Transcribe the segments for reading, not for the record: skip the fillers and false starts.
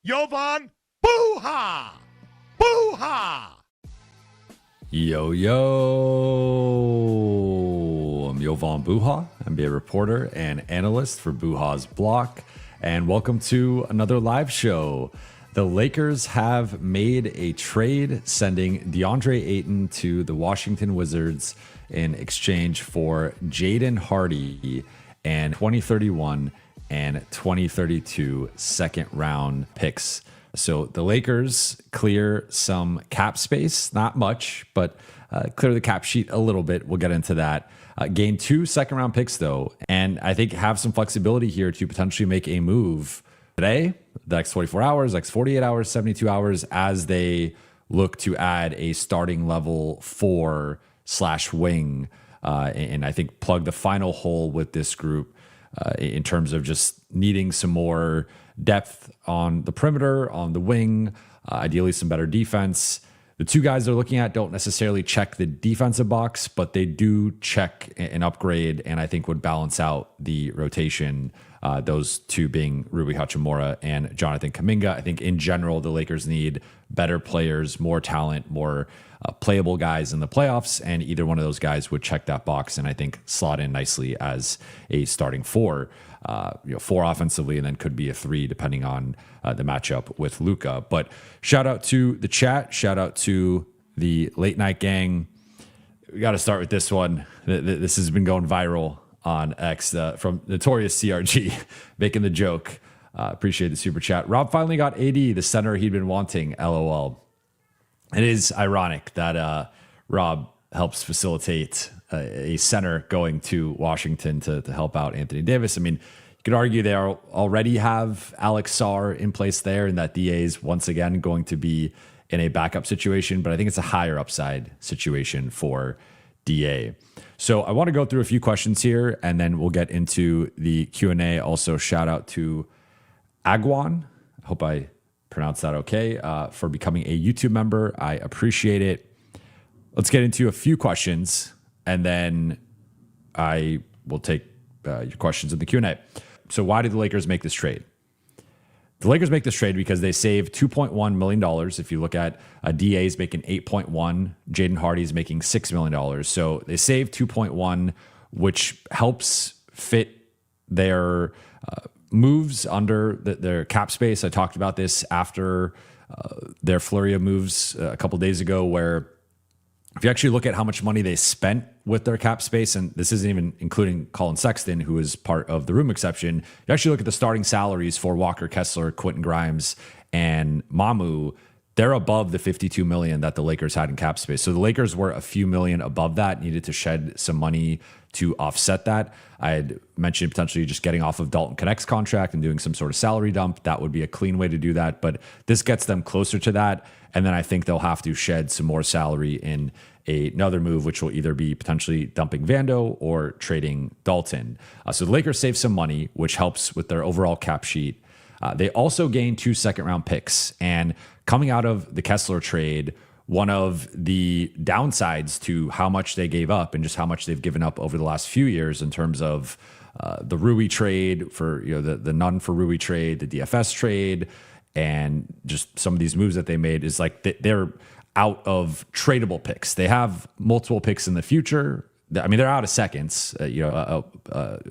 Jovan Buha! Buha! Yo, I'm Jovan Buha, NBA reporter and analyst for Buha's Block, and welcome to another live show. The Lakers have made a trade sending Deandre Ayton to the Washington Wizards in exchange for Jaden Hardy and 2031 and 2032 second round picks. So the Lakers clear some cap space, not much, but clear the cap sheet a little bit. We'll get into that. Gain 2 second round picks though, and I think have some flexibility here to potentially make a move today, the next 24 hours, next 48 hours, 72 hours, as they look to add a starting level 4/wing, and I think plug the final hole with this group in terms of just needing some more depth on the perimeter, on the wing, ideally some better defense. The two guys they're looking at don't necessarily check the defensive box, but they do check an upgrade, and I think would balance out the rotation. Those two being Rui Hachimura and Jonathan Kuminga. I think in general, the Lakers need better players, more talent, more playable guys in the playoffs, and either one of those guys would check that box and I think slot in nicely as a starting 4. 4 offensively, and then could be a 3 depending on the matchup with Luka. But shout out to the chat, shout out to the late night gang. We got to start with this one. This has been going viral on X from Notorious CRG making the joke. Appreciate the super chat. Rob finally got AD, the center he'd been wanting. LOL. It is ironic that Rob helps facilitate a center going to Washington to help out Anthony Davis. I mean, you could argue they already have Alex Sarr in place there, and that DA is once again going to be in a backup situation, but I think it's a higher upside situation for DA. So I want to go through a few questions here, and then we'll get into the Q&A. Also, shout out to Agwan. I hope I pronounced that okay, for becoming a YouTube member. I appreciate it. Let's get into a few questions, and then I will take your questions in the Q&A. So why did the Lakers make this trade? The Lakers make this trade because they save $2.1 million. If you look at DA's making 8.1, Jaden Hardy's making $6 million. So they save 2.1, which helps fit their moves under their cap space. I talked about this after their flurry of moves a couple days ago, where if you actually look at how much money they spent with their cap space, and this isn't even including Colin Sexton, who is part of the room exception, you actually look at the starting salaries for Walker Kessler, Quentin Grimes, and Mamu, they're above the $52 million that the Lakers had in cap space. So the Lakers were a few million above that, needed to shed some money to offset that. I had mentioned potentially just getting off of Dalton Connect's contract and doing some sort of salary dump. That would be a clean way to do that, but this gets them closer to that. And then I think they'll have to shed some more salary in another move, which will either be potentially dumping Vando or trading Dalton. So the Lakers save some money, which helps with their overall cap sheet. They also gained 2 second-round picks. And coming out of the Kessler trade, one of the downsides to how much they gave up and just how much they've given up over the last few years in terms of the Rui trade for the none for Rui trade, the DFS trade, and just some of these moves that they made is like they're out of tradable picks. They have multiple picks in the future. I mean, they're out of seconds. They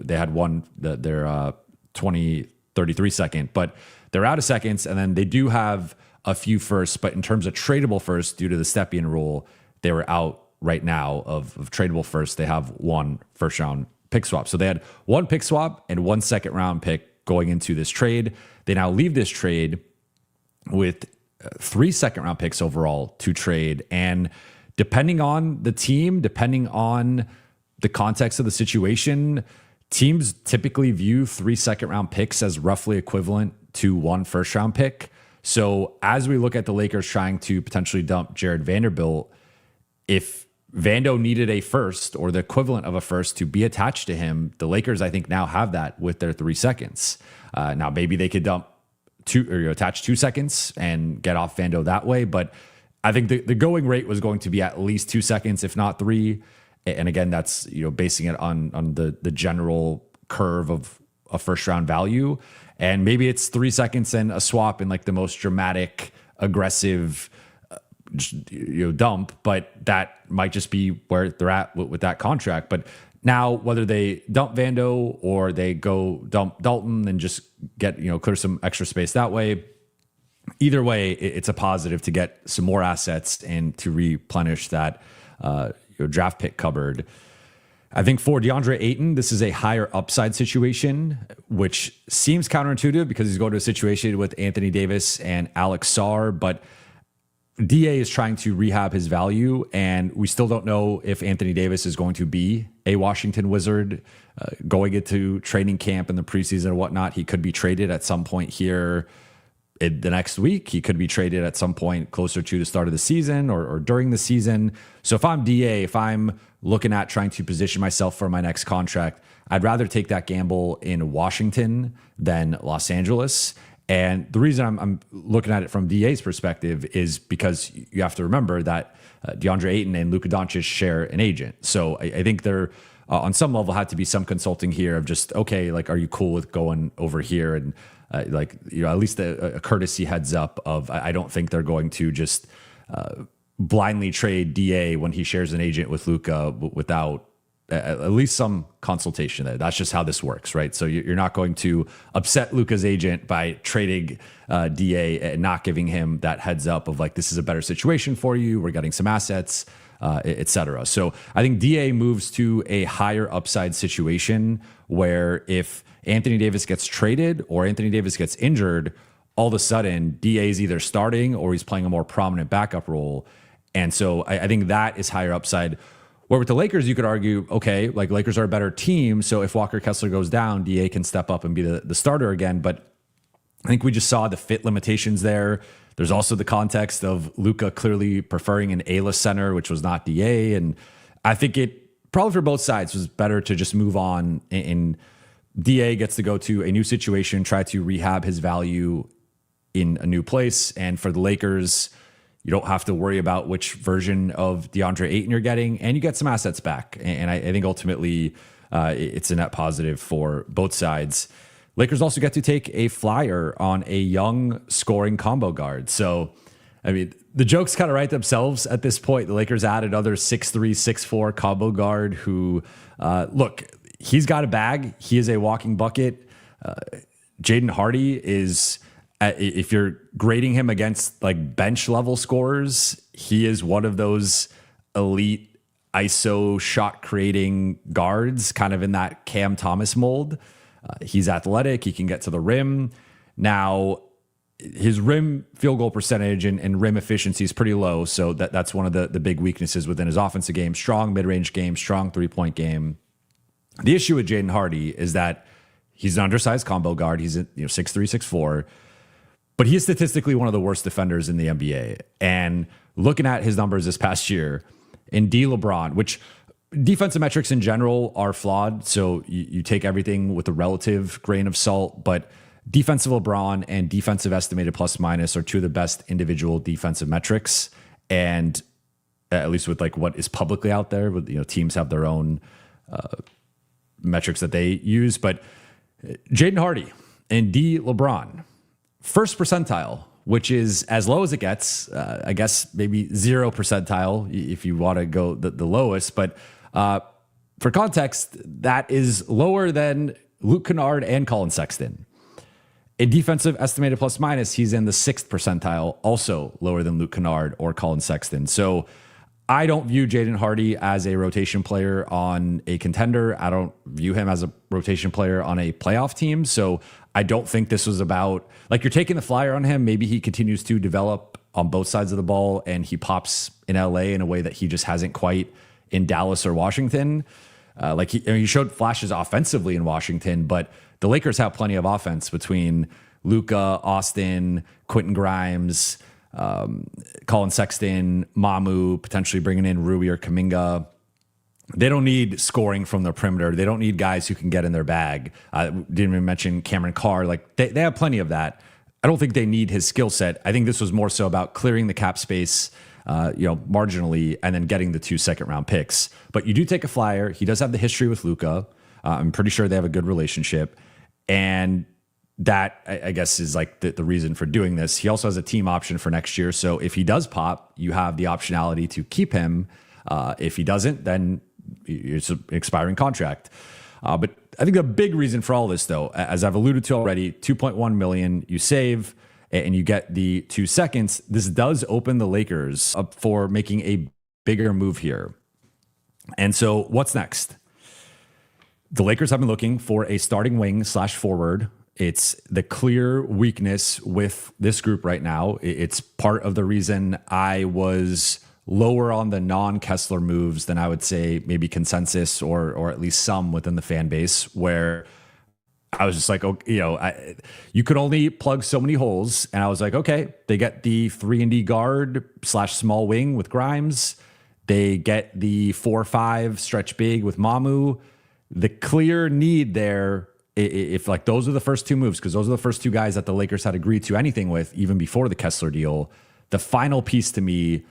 had one, their 2033 second, but they're out of seconds, and then they do have a few firsts. But in terms of tradable firsts, due to the Stepien rule, they were out right now of tradable firsts. They have 1 first-round pick swap. So they had 1 pick swap and 1 second-round pick going into this trade. They now leave this trade with 3 second-round picks overall to trade. And depending on the team, depending on the context of the situation, teams typically view 3 second-round picks as roughly equivalent to 1 first-round pick. So as we look at the Lakers trying to potentially dump Jared Vanderbilt, if Vando needed a first or the equivalent of a first to be attached to him, the Lakers, I think, now have that with their 3 seconds. Now, maybe they could dump 2 or attach 2 seconds and get off Vando that way. But I think the going rate was going to be at least 2 seconds, if not 3. And again, that's basing it on the general curve of a first round value. And maybe it's 3 seconds and a swap in like the most dramatic, aggressive dump, but that might just be where they're at with that contract. But now, whether they dump Vando or they go dump Dalton and just get, clear some extra space that way, either way, it's a positive to get some more assets and to replenish that draft pick cupboard. I think for Deandre Ayton, this is a higher upside situation, which seems counterintuitive because he's going to a situation with Anthony Davis and Alex Sarr, but DA is trying to rehab his value, and we still don't know if Anthony Davis is going to be a Washington Wizard going into training camp in the preseason or whatnot. He could be traded at some point here in the next week. He could be traded at some point closer to the start of the season or during the season. So if I'm DA, if I'm looking at trying to position myself for my next contract, I'd rather take that gamble in Washington than Los Angeles. And the reason I'm looking at it from DA's perspective is because you have to remember that DeAndre Ayton and Luka Doncic share an agent. So I think there, on some level, had to be some consulting here of just, okay, like, are you cool with going over here? And at least a courtesy heads up of, I don't think they're going to just blindly trade DA when he shares an agent with Luka without at least some consultation there. That's just how this works, right? So you're not going to upset Luka's agent by trading DA and not giving him that heads up of like, this is a better situation for you. We're getting some assets, etc. So I think DA moves to a higher upside situation where if Anthony Davis gets traded or Anthony Davis gets injured, all of a sudden DA is either starting or he's playing a more prominent backup role. And so I think that is higher upside. Where with the Lakers, you could argue, okay, like Lakers are a better team. So if Walker Kessler goes down, DA can step up and be the starter again. But I think we just saw the fit limitations there. There's also the context of Luka clearly preferring an A-list center, which was not DA. And I think it probably for both sides was better to just move on. And DA gets to go to a new situation, try to rehab his value in a new place. And for the Lakers, you don't have to worry about which version of DeAndre Ayton you're getting, and you get some assets back. And I think ultimately it's a net positive for both sides. Lakers also get to take a flyer on a young scoring combo guard. So, I mean, the jokes kind of write themselves at this point. The Lakers add another 6'3", 6'4" combo guard who, look, he's got a bag. He is a walking bucket. Jaden Hardy is... if you're grading him against like bench level scorers, he is one of those elite ISO shot creating guards, kind of in that Cam Thomas mold. He's athletic. He can get to the rim. Now, his rim field goal percentage and rim efficiency is pretty low. So that's one of the big weaknesses within his offensive game. Strong mid-range game, strong three-point game. The issue with Jaden Hardy is that he's an undersized combo guard. He's 6'3", 6'4". But he is statistically one of the worst defenders in the NBA. And looking at his numbers this past year, in LeBron, which defensive metrics in general are flawed, so you take everything with a relative grain of salt, but defensive LeBron and defensive estimated plus minus are two of the best individual defensive metrics. And at least with like what is publicly out there, with teams have their own metrics that they use. But Jaden Hardy and LeBron, first percentile, which is as low as it gets. I guess maybe 0 percentile if you want to go the lowest. But for context, that is lower than Luke Kennard and Colin Sexton. In defensive estimated plus minus, he's in the 6th percentile, also lower than Luke Kennard or Colin Sexton. So I don't view Jaden Hardy as a rotation player on a contender. I don't view him as a rotation player on a playoff team. So I don't think this was about, like, you're taking the flyer on him. Maybe he continues to develop on both sides of the ball and he pops in LA in a way that he just hasn't quite in Dallas or Washington. He showed flashes offensively in Washington, but the Lakers have plenty of offense between Luka, Austin, Quentin Grimes, Colin Sexton, Mamu, potentially bringing in Rui or Kuminga. They don't need scoring from the perimeter. They don't need guys who can get in their bag. Didn't even mention Cameron Carr. Like they have plenty of that. I don't think they need his skill set. I think this was more so about clearing the cap space, marginally, and then getting the 2 second-round picks. But you do take a flyer. He does have the history with Luka. I'm pretty sure they have a good relationship. And that, I guess, is like the reason for doing this. He also has a team option for next year. So if he does pop, you have the optionality to keep him. If he doesn't, then it's an expiring contract. But I think the big reason for all this, though, as I've alluded to already, 2.1 million you save and you get the 2 seconds. This does open the Lakers up for making a bigger move here. And so what's next? The Lakers have been looking for a starting wing / forward. It's the clear weakness with this group right now. It's part of the reason I was lower on the non-Kessler moves than I would say maybe consensus or at least some within the fan base, where I was just like, oh, you could only plug so many holes. And I was like, okay, they get the 3-and-D guard / small wing with Grimes. They get the 4-5 stretch big with Mamu. The clear need there, if like those are the first two moves, because those are the first two guys that the Lakers had agreed to anything with, even before the Kessler deal, the final piece to me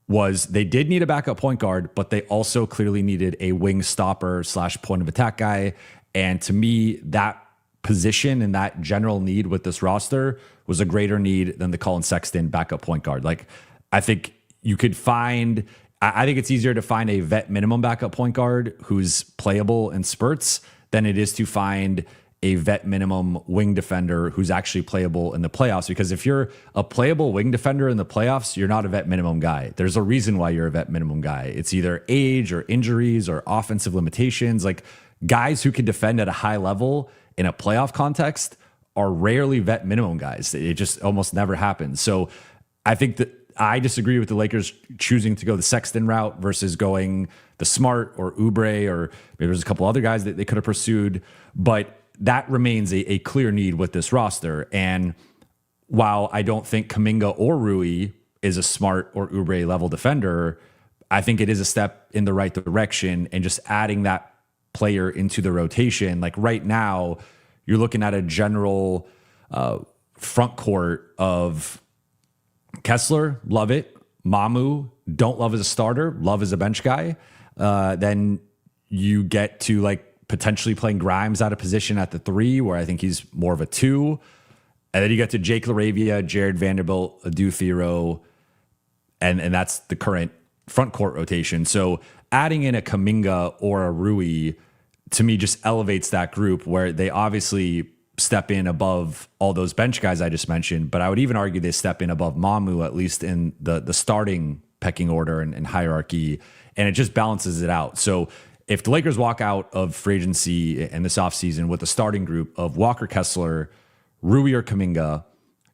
was they did need a backup point guard, but they also clearly needed a wing stopper / point of attack guy. And to me, that position and that general need with this roster was a greater need than the Colin Sexton backup point guard. Like, I think you could find, I think it's easier to find a vet minimum backup point guard who's playable in spurts than it is to find a vet minimum wing defender who's actually playable in the playoffs. Because if you're a playable wing defender in the playoffs, you're not a vet minimum guy. There's a reason why you're a vet minimum guy. It's either age or injuries or offensive limitations. Like, guys who can defend at a high level in a playoff context are rarely vet minimum guys. It just almost never happens. So I think that I disagree with the Lakers choosing to go the Sexton route versus going the Smart or Oubre, or maybe there's a couple other guys that they could have pursued, but that remains a clear need with this roster. And while I don't think Kuminga or Rui is a Smart or Oubre level defender, I think it is a step in the right direction, and just adding that player into the rotation. Like right now, you're looking at a general front court of Kessler, love it. Mamu, don't love as a starter, love as a bench guy. Then you get to like potentially playing Grimes out of position at the 3, where I think he's more of a 2. And then you get to Jake LaRavia, Jared Vanderbilt, Adu Thero, and that's the current front court rotation. So adding in a Kuminga or a Rui, to me, just elevates that group, where they obviously step in above all those bench guys I just mentioned, but I would even argue they step in above Mamu, at least in the starting pecking order and hierarchy, and it just balances it out. So if the Lakers walk out of free agency in this offseason with a starting group of Walker Kessler, Rui or Kuminga,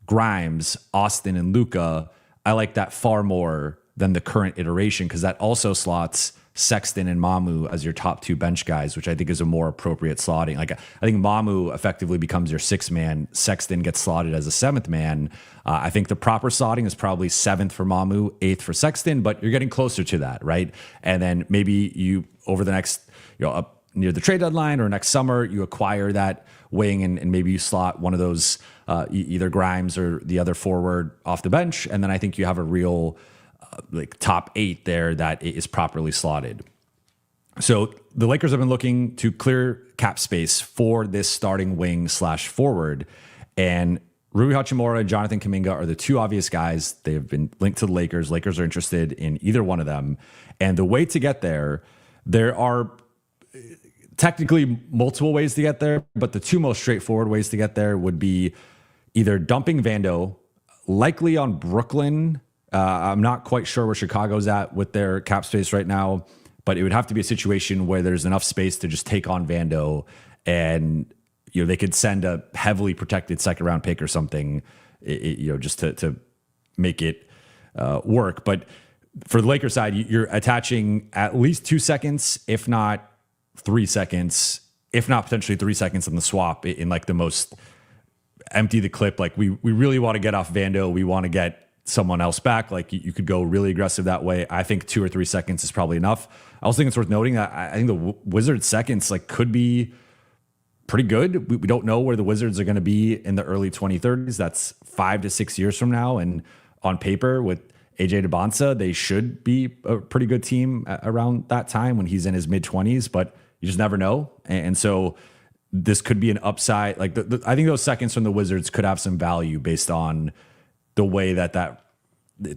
Grimes, Austin, and Luka, I like that far more than the current iteration, because that also slots Sexton and Mamu as your top 2 bench guys, which I think is a more appropriate slotting. Like, I think Mamu effectively becomes your 6th man. Sexton gets slotted as a 7th man. I think the proper slotting is probably 7th for Mamu, 8th for Sexton, but you're getting closer to that, right? And then maybe you, over the next, up near the trade deadline or next summer, you acquire that wing and maybe you slot one of those, either Grimes or the other forward off the bench. And then I think you have a real like top 8 there that is properly slotted. So the Lakers have been looking to clear cap space for this starting wing / forward, and Rui Hachimura and Jonathan Kuminga are the 2 obvious guys. They have been linked to the Lakers. Lakers are interested in either one of them. And the way to get there are technically multiple ways to get there, but the 2 most straightforward ways to get there would be either dumping Vando, likely on Brooklyn. I'm not quite sure where Chicago's at with their cap space right now, but it would have to be a situation where there's enough space to just take on Vando, and they could send a heavily protected 2nd round pick or something, just to make it work. But for the Lakers side, you're attaching at least 2 seconds, if not 3 seconds, if not potentially 3 seconds on the swap in like the most empty the clip. Like we really want to get off Vando. We want to get someone else back. Like you could go really aggressive that way. I think 2 or 3 seconds is probably enough. I also think it's worth noting that I think the Wizards seconds like could be pretty good. We don't know where the Wizards are going to be in the early 2030s. That's 5 to 6 years from now. And on paper with AJ DeBonsa, they should be a pretty good team around that time when he's in his mid 20s, but you just never know. And so this could be an upside. Like I think those seconds from the Wizards could have some value based on the way that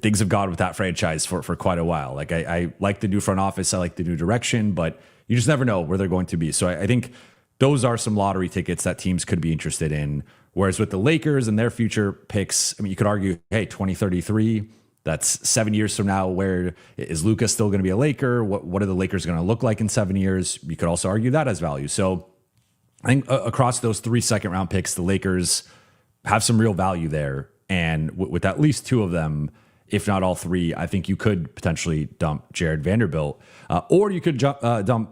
things have gone with that franchise for quite a while. Like I like the new front office. I like the new direction, but you just never know where they're going to be. So I think those are some lottery tickets that teams could be interested in. Whereas with the Lakers and their future picks, I mean, you could argue, hey, 2033, that's 7 years from now. Where is Luka still going to be a Laker? What are the Lakers going to look like in 7 years? You could also argue that as value. So I think across those 3 second-round picks, the Lakers have some real value there. And with at least 2 of them, if not all 3, I think you could potentially dump Jared Vanderbilt. Or you could dump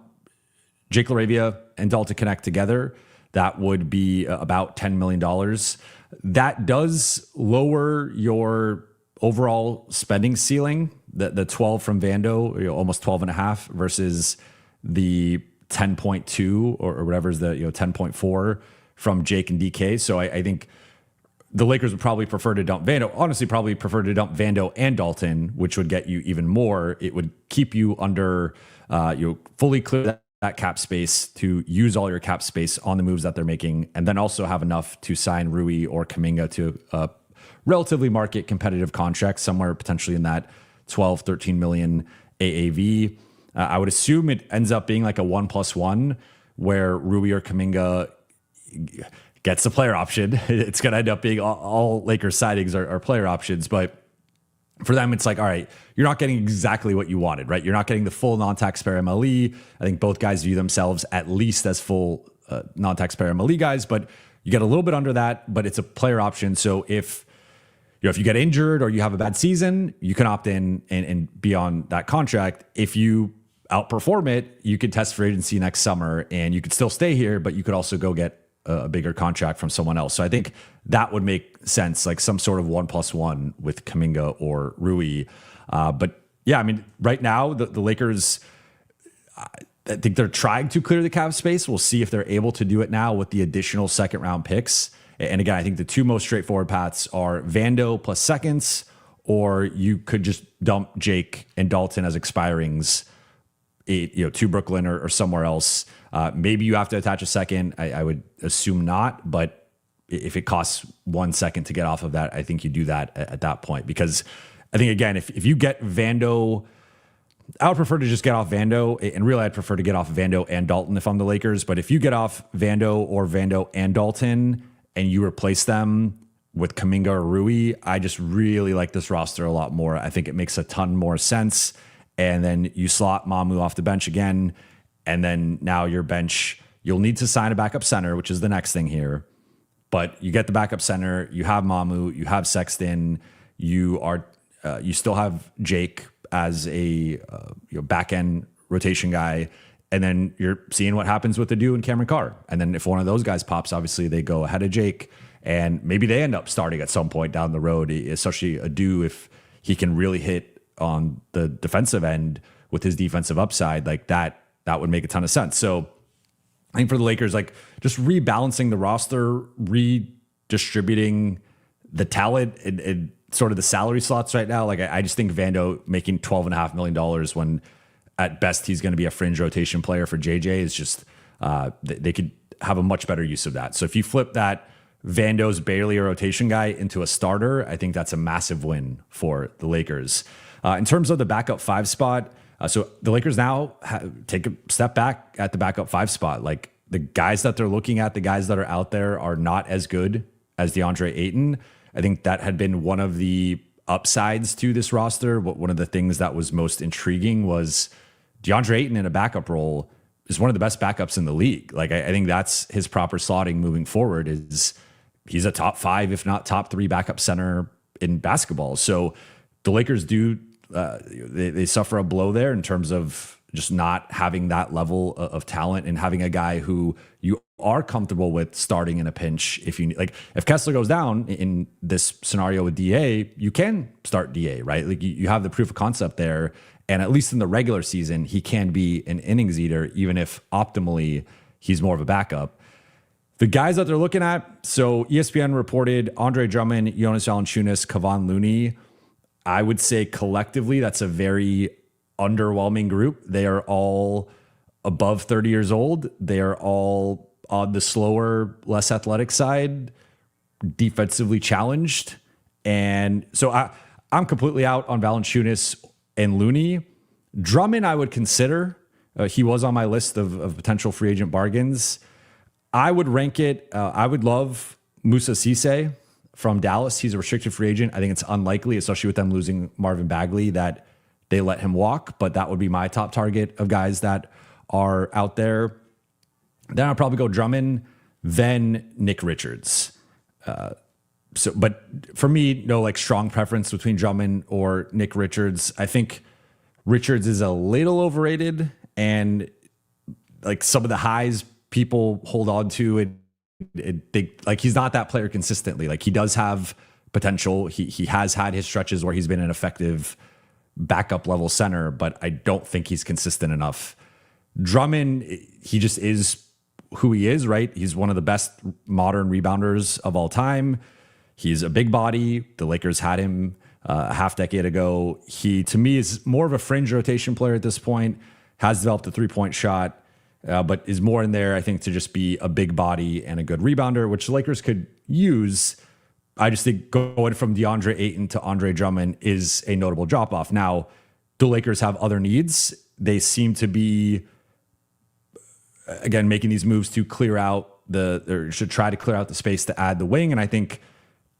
Jake LaRavia and Dalton Connect together. That would be about $10 million. That does lower your overall spending ceiling, the 12 from Vando, almost 12 and a half versus the 10.2 or whatever is the 10.4 from Jake and DK. So I think the Lakers would probably prefer to dump Vando. Honestly, probably prefer to dump Vando and Dalton, which would get you even more. It would keep you under, fully clear that cap space to use all your cap space on the moves that they're making, and then also have enough to sign Rui or Kuminga to a relatively market competitive contract, somewhere potentially in that 12, 13 million AAV. I would assume it ends up being like a 1+1 where Rui or Kuminga gets the player option. It's going to end up being all Lakers signings are player options, but for them, it's like, all right, you're not getting exactly what you wanted, right? You're not getting the full non-taxpayer MLE. I think both guys view themselves at least as full non-taxpayer MLE guys, but you get a little bit under that, but it's a player option. So if you get injured or you have a bad season, you can opt in and be on that contract. If you outperform it, you could test for agency next summer and you could still stay here, but you could also go get a bigger contract from someone else. So I think that would make sense, like some sort of 1+1 with Kuminga or Rui. But yeah, I mean, right now the Lakers, I think they're trying to clear the cap space. We'll see if they're able to do it now with the additional second round picks. And again, I think the 2 most straightforward paths are Vando plus seconds, or you could just dump Jake and Dalton as expirings, to Brooklyn or somewhere else. Maybe you have to attach a second. I would assume not, but if it costs 1 second to get off of that, I think you do that at that point. Because I think, again, if you get Vando, I would prefer to just get off Vando, and really I'd prefer to get off Vando and Dalton if I'm the Lakers. But if you get off Vando or Vando and Dalton and you replace them with Kuminga or Rui, I just really like this roster a lot more. I think it makes a ton more sense. And then you slot Mamu off the bench again. And then now your bench, you'll need to sign a backup center, which is the next thing here. But you get the backup center, you have Mamu, you have Sexton, you still have Jake as a back end rotation guy, and then you're seeing what happens with Adu and Cameron Carr. And then if one of those guys pops, obviously they go ahead of Jake, and maybe they end up starting at some point down the road, especially Adu if he can really hit on the defensive end with his defensive upside, like that would make a ton of sense. So I think for the Lakers, like just rebalancing the roster, redistributing the talent and sort of the salary slots right now. Like I just think Vando making $12.5 million when at best he's going to be a fringe rotation player for JJ is just, they could have a much better use of that. So if you flip that Vando's barely a rotation guy into a starter, I think that's a massive win for the Lakers. In terms of the backup 5 spot, so the Lakers now take a step back at the backup 5 spot. Like the guys that they're looking at, the guys that are out there are not as good as Deandre Ayton. I think that had been one of the upsides to this roster. But one of the things that was most intriguing was Deandre Ayton in a backup role is one of the best backups in the league. Like I think that's his proper slotting moving forward. Is he's a top 5, if not top 3 backup center in basketball. So the Lakers do. They suffer a blow there in terms of just not having that level of talent and having a guy who you are comfortable with starting in a pinch. If Kessler goes down in this scenario with DA, you can start DA, right? Like you have the proof of concept there. And at least in the regular season, he can be an innings eater, even if optimally he's more of a backup. The guys that they're looking at, so ESPN reported Andre Drummond, Jonas Valanciunas, Kevon Looney. I would say collectively, that's a very underwhelming group. They are all above 30 years old. They are all on the slower, less athletic side, defensively challenged. And so I'm completely out on Valanciunas and Looney. Drummond, I would consider. He was on my list of potential free agent bargains. I would rank it. I would love Musa Cisse from Dallas. He's a restricted free agent. I think it's unlikely, especially with them losing Marvin Bagley, that they let him walk. But that would be my top target of guys that are out there. Then I'll probably go Drummond, then Nick Richards. But for me, no like strong preference between Drummond or Nick Richards. I think Richards is a little overrated, and like some of the highs people hold on to like he's not that player consistently. Like he does have potential. He has had his stretches where he's been an effective backup level center, but I don't think he's consistent enough. Drummond, he just is who he is, right? He's one of the best modern rebounders of all time. He's a big body. The Lakers had him a half decade ago. He, to me, is more of a fringe rotation player at this point, has developed a 3-point shot, but is more in there, I think, to just be a big body and a good rebounder, which the Lakers could use. I just think going from DeAndre Ayton to Andre Drummond is a notable drop-off. Now, the Lakers have other needs. They seem to be, again, making these moves to clear out should try to clear out the space to add the wing. And I think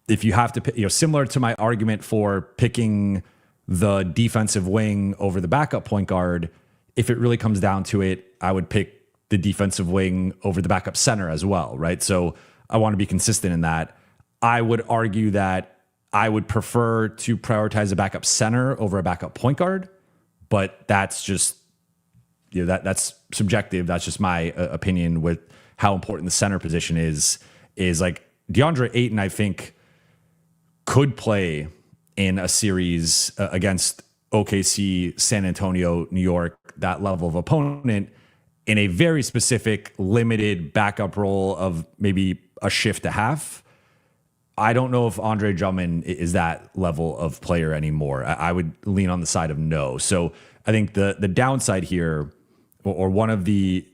if you have to, similar to my argument for picking the defensive wing over the backup point guard, if it really comes down to it, I would pick the defensive wing over the backup center as well, right? So I want to be consistent in that. I would argue that I would prefer to prioritize a backup center over a backup point guard, but that's just, that's subjective. That's just my opinion with how important the center position is like DeAndre Ayton, I think, could play in a series against OKC, San Antonio, New York, that level of opponent, in a very specific, limited backup role of maybe a shift a half. I don't know if Andre Drummond is that level of player anymore. I would lean on the side of no. So I think the downside here, or one of the,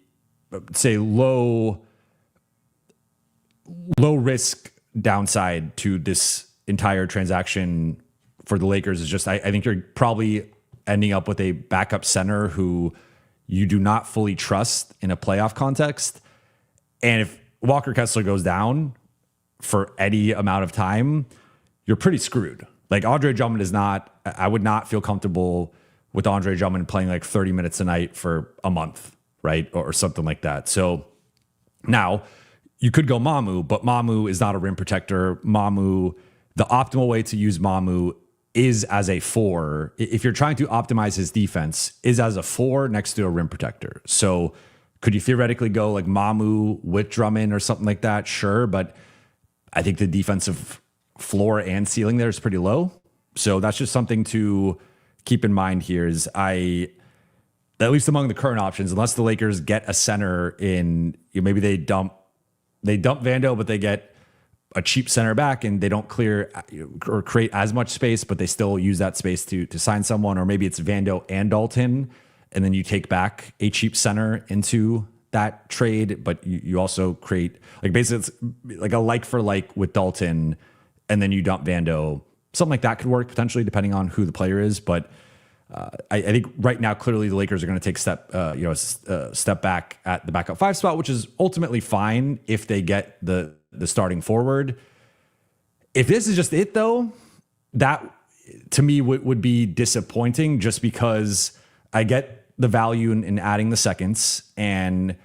say, low risk downside to this entire transaction for the Lakers is just, I think you're probably ending up with a backup center who you do not fully trust in a playoff context. And if Walker Kessler goes down for any amount of time, you're pretty screwed. Like Andre Drummond is not, I would not feel comfortable with Andre Drummond playing like 30 minutes a night for a month, right? Or something like that. So now you could go Mamu, but Mamu is not a rim protector. Mamu, the optimal way to use Mamu is as a 4. If you're trying to optimize his defense, is as a 4 next to a rim protector. So could you theoretically go like Mamu with Drummond or something like that? Sure. But I think the defensive floor and ceiling there is pretty low. So that's just something to keep in mind here is at least among the current options, unless the Lakers get a center in, maybe they dump Vando, but they get a cheap center back and they don't clear or create as much space, but they still use that space to sign someone. Or maybe it's Vando and Dalton, and then you take back a cheap center into that trade, but you also create like basically it's like a like for like with Dalton, and then you dump Vando. Something like that could work potentially depending on who the player is. But I think right now, clearly the Lakers are going to take step back at the backup 5 spot, which is ultimately fine if they get the starting forward. If this is just it though, that to me would be disappointing, just because I get the value in adding the seconds, and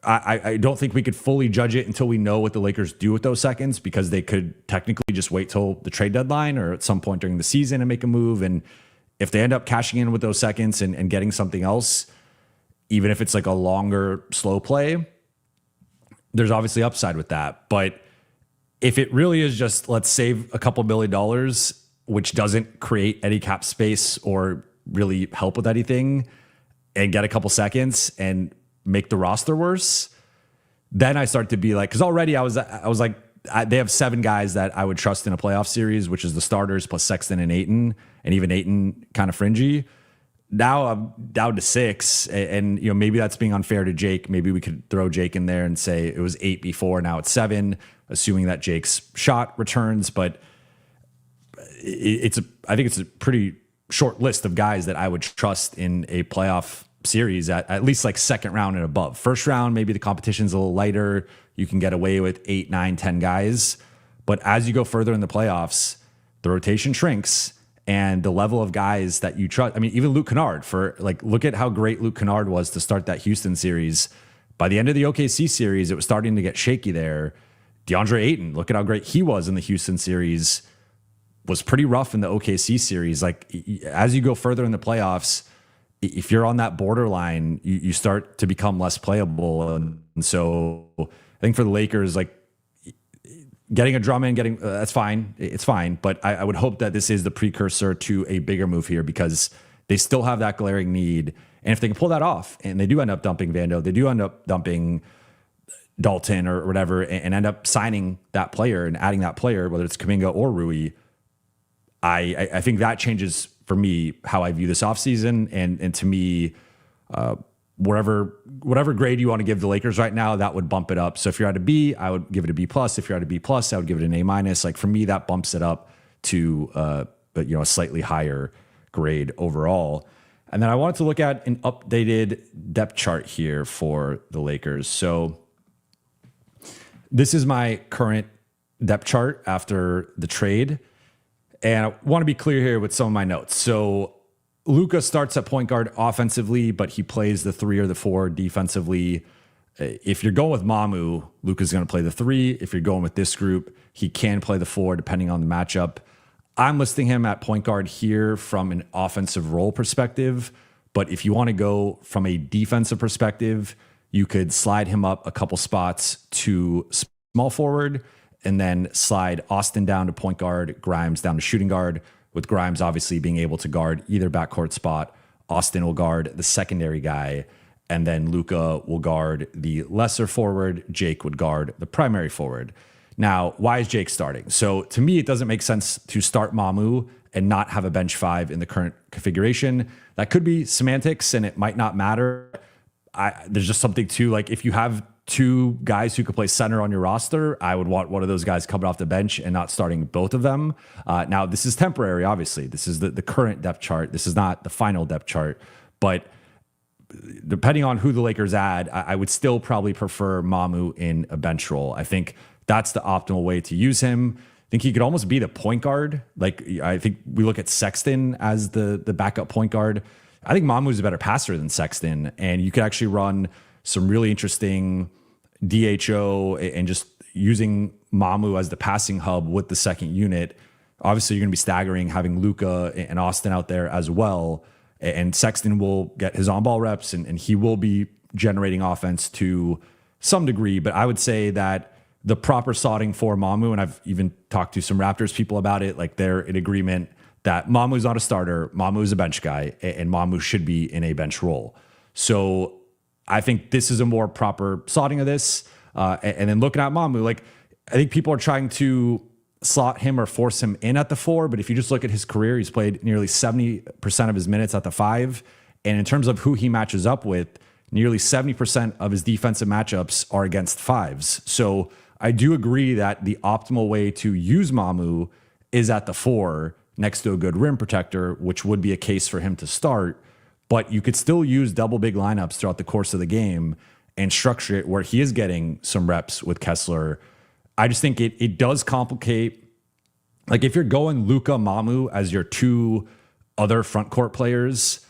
I don't think we could fully judge it until we know what the Lakers do with those seconds, because they could technically just wait till the trade deadline or at some point during the season and make a move. And if they end up cashing in with those seconds and getting something else, even if it's like a longer, slow play, there's obviously upside with that. But if it really is just, let's save a couple $1 billion, which doesn't create any cap space or really help with anything, and get a couple seconds and make the roster worse, then I start to be like, because already I was like, they have 7 guys that I would trust in a playoff series, which is the starters plus Sexton and Ayton, and even Ayton kind of fringy. now I'm down to 6, and maybe that's being unfair to Jake. Maybe we could throw Jake in there and say it was 8 before, now it's 7, assuming that Jake's shot returns. But I think it's a pretty short list of guys that I would trust in a playoff series at least like second round and above. First round, maybe the competition's a little lighter. You can get away with 8, 9, 10 guys. But as you go further in the playoffs, the rotation shrinks. And the level of guys that you trust, I mean, even Luke Kennard, look at how great Luke Kennard was to start that Houston series. By the end of the OKC series, it was starting to get shaky there. Deandre Ayton, look at how great he was in the Houston series, was pretty rough in the OKC series. Like, as you go further in the playoffs, if you're on that borderline, you start to become less playable. And so I think for the Lakers, like, getting a Drummond, that's fine. It's fine. But I would hope that this is the precursor to a bigger move here, because they still have that glaring need. And if they can pull that off, and they do end up dumping Vando, they do end up dumping Dalton or whatever, and end up signing that player and adding that player, whether it's Kuminga or Rui, I think that changes for me how I view this offseason. And to me, whatever grade you want to give the Lakers right now, that would bump it up. So if you're at a B, I would give it a B+. If you're at a B+, I would give it an A-. Like, for me, that bumps it up to a slightly higher grade overall. And then I wanted to look at an updated depth chart here for the Lakers. So this is my current depth chart after the trade. And I want to be clear here with some of my notes. So Luka starts at point guard offensively, but he plays the 3 or the 4 defensively. If you're going with Mamu, Luka's going to play the 3. If you're going with this group, he can play the 4 depending on the matchup. I'm listing him at point guard here from an offensive role perspective. But if you want to go from a defensive perspective, you could slide him up a couple spots to small forward, and then slide Austin down to point guard, Grimes down to shooting guard, with Grimes obviously being able to guard either backcourt spot. Austin will guard the secondary guy, and then Luka will guard the lesser forward. Jake would guard the primary forward. Now, why is Jake starting? So to me, it doesn't make sense to start Mamu and not have a bench 5 in the current configuration. That could be semantics, and it might not matter. There's just something to, like, if you have 2 guys who could play center on your roster, I would want one of those guys coming off the bench and not starting both of them. Now, this is temporary, obviously. This is the current depth chart. This is not the final depth chart. But depending on who the Lakers add, I would still probably prefer Mamu in a bench role. I think that's the optimal way to use him. I think he could almost be the point guard. Like, I think we look at Sexton as the backup point guard. I think Mamu's a better passer than Sexton, and you could actually run some really interesting DHO and just using Mamu as the passing hub with the second unit. Obviously, you're going to be staggering having Luka and Austin out there as well. And Sexton will get his on-ball reps, and he will be generating offense to some degree. But I would say that the proper slotting for Mamu, and I've even talked to some Raptors people about it, like, they're in agreement that Mamu's not a starter, Mamu's a bench guy, and Mamu should be in a bench role. So I think this is a more proper slotting of this. And then looking at Mamu, like, I think people are trying to slot him or force him in at the 4. But if you just look at his career, he's played nearly 70% of his minutes at the 5. And in terms of who he matches up with, nearly 70% of his defensive matchups are against 5s. So I do agree that the optimal way to use Mamu is at the 4 next to a good rim protector, which would be a case for him to start. But you could still use double big lineups throughout the course of the game and structure it where he is getting some reps with Kessler. I just think it does complicate. Like, if you're going Luka, Mamu as your 2 other front court players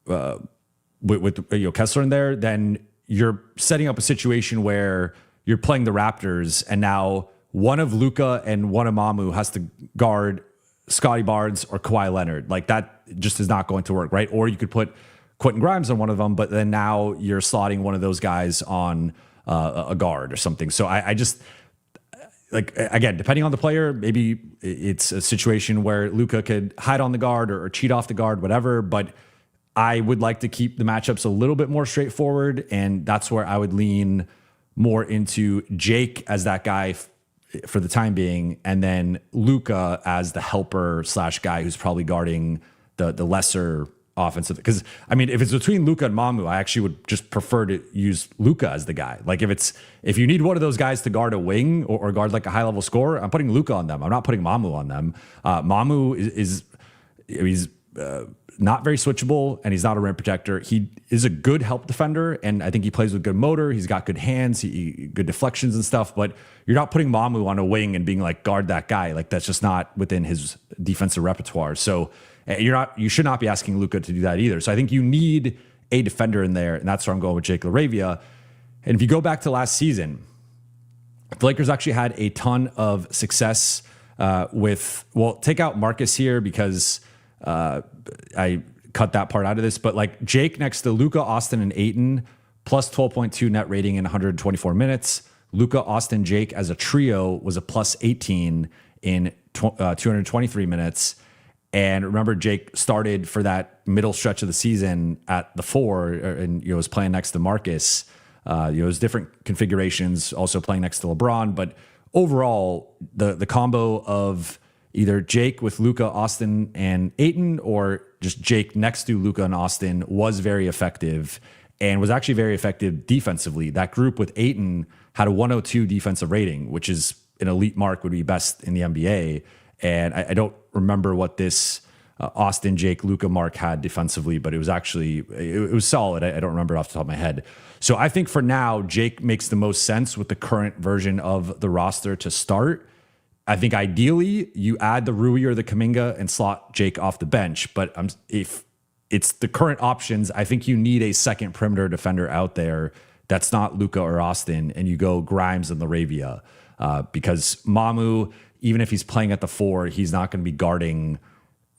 with Kessler in there, then you're setting up a situation where you're playing the Raptors, and now one of Luka and one of Mamu has to guard Scotty Barnes or Kawhi Leonard. Like, that just is not going to work, right? Or you could put Quentin Grimes on one of them, but then now you're slotting one of those guys on a guard or something. So I just, like, again, depending on the player, maybe it's a situation where Luka could hide on the guard or cheat off the guard, whatever. But I would like to keep the matchups a little bit more straightforward, and that's where I would lean more into Jake as that guy for the time being, and then Luka as the helper / guy who's probably guarding the lesser offensive. Because I mean, if it's between Luka and Mamu, I actually would just prefer to use Luka as the guy. Like if you need one of those guys to guard a wing or guard like a high level scorer, I'm putting Luka on them. I'm not putting Mamu on them. Mamu he's not very switchable, and he's not a rim protector. He is a good help defender, and I think he plays with good motor. He's got good hands, good deflections and stuff, but you're not putting Mamu on a wing and being like, guard that guy. Like, that's just not within his defensive repertoire. So you should not be asking Luka to do that either. So I think you need a defender in there, and that's where I'm going with Jake LaRavia. And if you go back to last season, the Lakers actually had a ton of success take out Marcus here because I cut that part out of this, but like Jake next to Luka, Austin, and Ayton, plus 12.2 net rating in 124 minutes. Luka, Austin, Jake as a trio was a plus 18 in 223 minutes. And remember, Jake started for that middle stretch of the season at the 4 and was playing next to Marcus. It was different configurations, also playing next to LeBron. But overall, the combo of either Jake with Luka, Austin, and Ayton, or just Jake next to Luka and Austin was very effective and was actually very effective defensively. That group with Ayton had a 102 defensive rating, which is an elite mark, would be best in the NBA. And I don't remember what this Austin, Jake, Luka mark had defensively, but it was actually, it was solid. I don't remember off the top of my head. So I think for now, Jake makes the most sense with the current version of the roster to start. I think ideally you add the Rui or the Kuminga and slot Jake off the bench. But if it's the current options, I think you need a second perimeter defender out there that's not Luka or Austin, and you go Grimes and LaRavia. Because Mamu, even if he's playing at the 4, he's not going to be guarding.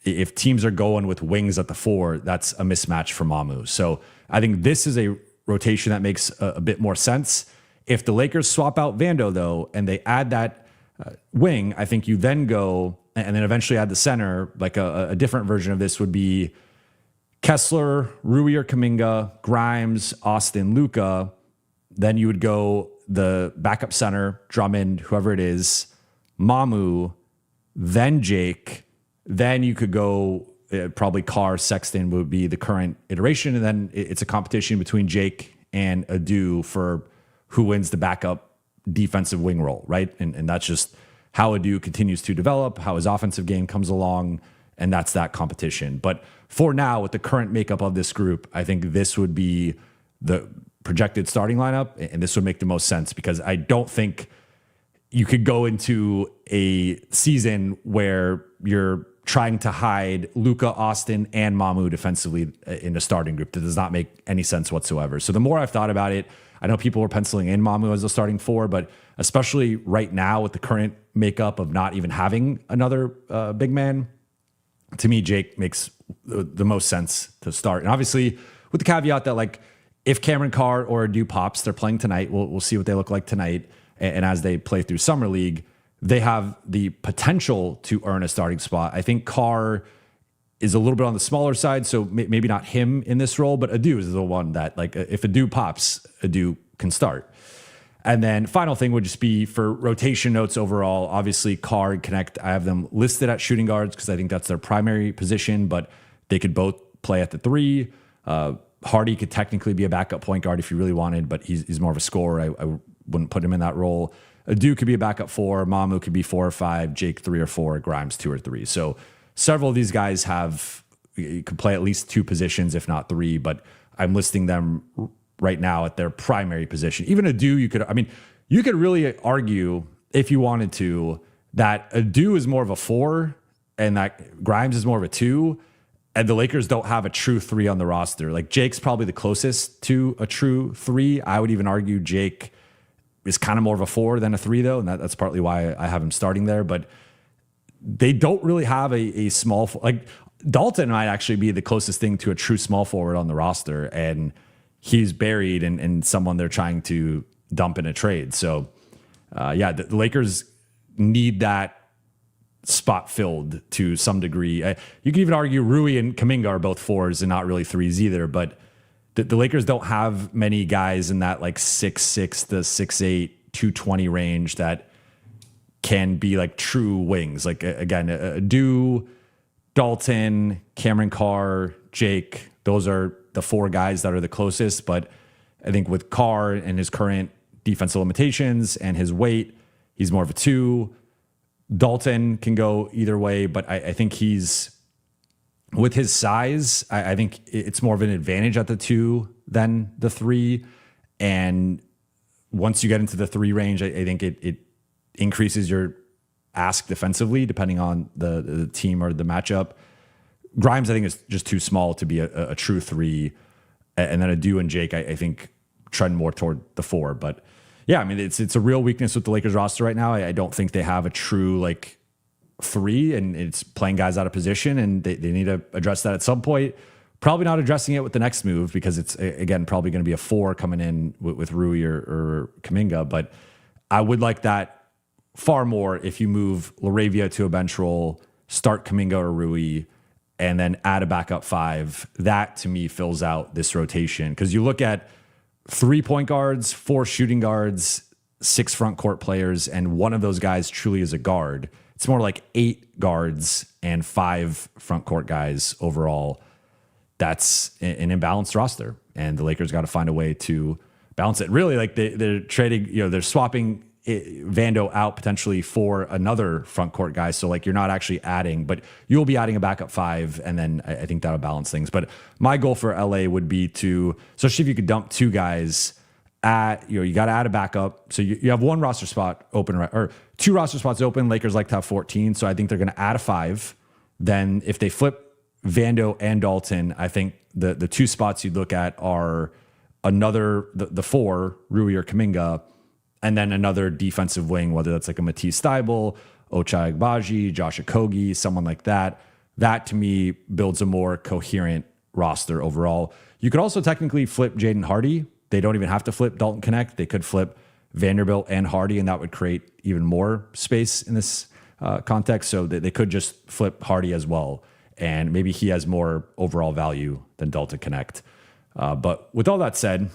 If teams are going with wings at the 4, that's a mismatch for Mamu. So I think this is a rotation that makes a bit more sense. If the Lakers swap out Vando, though, and they add that wing, I think you then go and then eventually add the center. Like a different version of this would be Kessler, Rui or Kuminga, Grimes, Austin, Luka. Then you would go the backup center, Drummond, whoever it is, Mamu, then Jake. Then you could go probably Carr, Sexton would be the current iteration. And then it's a competition between Jake and Adu for who wins the backup defensive wing role, right? And that's just how Adu continues to develop, how his offensive game comes along, and that's that competition. But for now, with the current makeup of this group, I think this would be the projected starting lineup, and this would make the most sense because I don't think you could go into a season where you're trying to hide Luka, Austin, and Mamu defensively in a starting group. That does not make any sense whatsoever. So the more I've thought about it, I know people were penciling in Mamu as a starting 4, but especially right now with the current makeup of not even having another big man, to me, Jake makes the most sense to start. And obviously with the caveat that like if Cameron Carr or Adu pops, they're playing tonight. We'll see what they look like tonight. And as they play through Summer League, they have the potential to earn a starting spot. I think Carr is a little bit on the smaller side, so maybe not him in this role, but Adu is the one that, like, if Adu pops, Adu can start. And then final thing would just be for rotation notes overall. Obviously, Carr and Connect, I have them listed at shooting guards because I think that's their primary position, but they could both play at the 3. Hardy could technically be a backup point guard if you really wanted, but he's more of a scorer. I wouldn't put him in that role. Adu could be a backup 4. Mamu could be 4 or 5. Jake 3 or 4. Grimes 2 or 3. So several of these guys could play at least 2 positions, if not 3, but I'm listing them right now at their primary position. Even Adu, you could really argue, if you wanted to, that Adu is more of a 4 and that Grimes is more of a 2, and the Lakers don't have a true 3 on the roster. Like, Jake's probably the closest to a true 3. I would even argue Jake is kind of more of a 4 than a 3, though, and that's partly why I have him starting there. But they don't really have a small, like, Dalton might actually be the closest thing to a true small forward on the roster, and he's buried in someone they're trying to dump in a trade. So, the Lakers need that spot filled to some degree. You can even argue Rui and Kuminga are both 4s and not really 3s either, but the Lakers don't have many guys in that like 6'6" to 6'8", 220 range that can be like true wings. Like, again, Adu Dalton, Cameron Carr, Jake, those are the 4 guys that are the closest. But I think with Carr and his current defensive limitations and his weight, he's more of a 2. Dalton can go either way, but I think he's, with his size, I think it's more of an advantage at the 2 than the 3. And once you get into the 3 range, I think it increases your ask defensively, depending on the team or the matchup. Grimes, I think, is just too small to be a true 3. And then Adu and Jake, I think, trend more toward the 4. But yeah, I mean, it's a real weakness with the Lakers roster right now. I don't think they have a true 3, and it's playing guys out of position, and they need to address that at some point. Probably not addressing it with the next move, because it's, again, probably going to be a 4 coming in with Rui or Kuminga. But I would like that far more if you move LaRavia to a bench role, start Kuminga or Rui, and then add a backup 5. That, to me, fills out this rotation. Because you look at 3 point guards, 4 shooting guards, 6 front court players, and one of those guys truly is a guard. It's more like 8 guards and 5 front court guys overall. That's an imbalanced roster, and the Lakers got to find a way to balance it. Really, they're trading, they're swapping Vando out potentially for another front court guy. So you're not actually adding, but you'll be adding a backup 5, and then I think that'll balance things. But my goal for LA would be to, especially if you could dump 2 guys at, you got to add a backup. So you have 1 roster spot open, or 2 roster spots open. Lakers like to have 14. So I think they're going to add a 5. Then if they flip Vando and Dalton, I think the 2 spots you'd look at are the 4, Rui or Kuminga, and then another defensive wing, whether that's a Matisse Thybulle, Ochai Agbaji, Josh Okogie, someone like that. That, to me, builds a more coherent roster overall. You could also technically flip Jaden Hardy. They don't even have to flip Dalton Connect. They could flip Vanderbilt and Hardy, and that would create even more space in this context. So they could just flip Hardy as well, and maybe he has more overall value than Dalton Connect. But with all that said,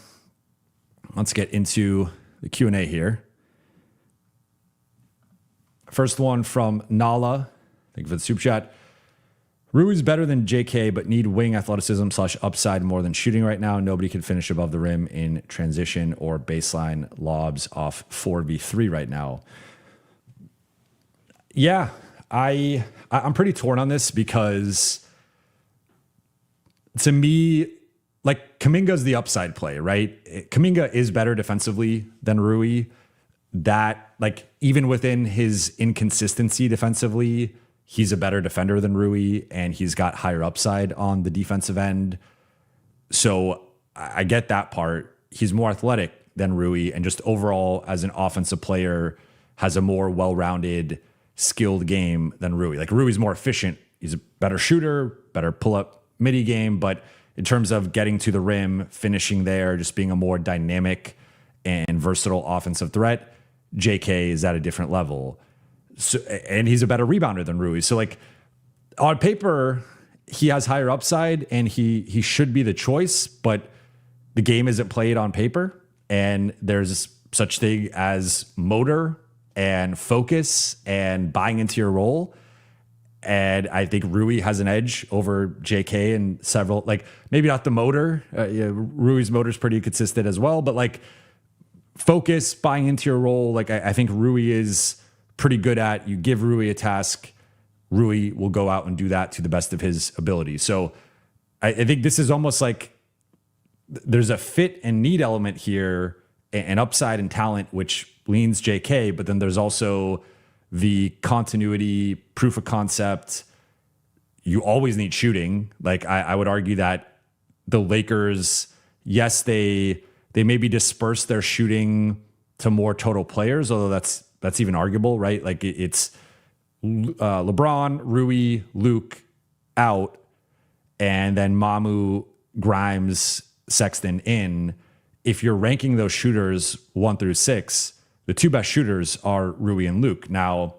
let's get into the Q&A here. First one from Nala. Thank you for the super chat. Rui's better than JK, but need wing athleticism / upside more than shooting right now. Nobody can finish above the rim in transition or baseline lobs off 4v3 right now. Yeah, I'm pretty torn on this, because to me, Kuminga's the upside play, right? Kuminga is better defensively than Rui. That, even within his inconsistency defensively, he's a better defender than Rui, and he's got higher upside on the defensive end. So I get that part. He's more athletic than Rui, and just overall as an offensive player has a more well-rounded, skilled game than Rui. Rui's more efficient. He's a better shooter, better pull-up midi game, but in terms of getting to the rim, finishing there, just being a more dynamic and versatile offensive threat, JK is at a different level. So, and he's a better rebounder than Rui. So on paper, he has higher upside, and he should be the choice, but the game isn't played on paper, and there's such thing as motor and focus and buying into your role. And I think Rui has an edge over JK and several, maybe not the motor. Rui's motor is pretty consistent as well, but focus, buying into your role. I think Rui is pretty good at. You give Rui a task, Rui will go out and do that to the best of his ability. So I think this is almost there's a fit and need element here, and upside and talent, which leans JK, but then there's also the continuity, proof of concept. You always need shooting. I would argue that the Lakers, yes, they maybe disperse their shooting to more total players, although that's even arguable, right? It's LeBron, Rui, Luke out, and then Mamu, Grimes, Sexton in. If you're ranking those shooters 1 through 6, the 2 best shooters are Rui and Luke. Now,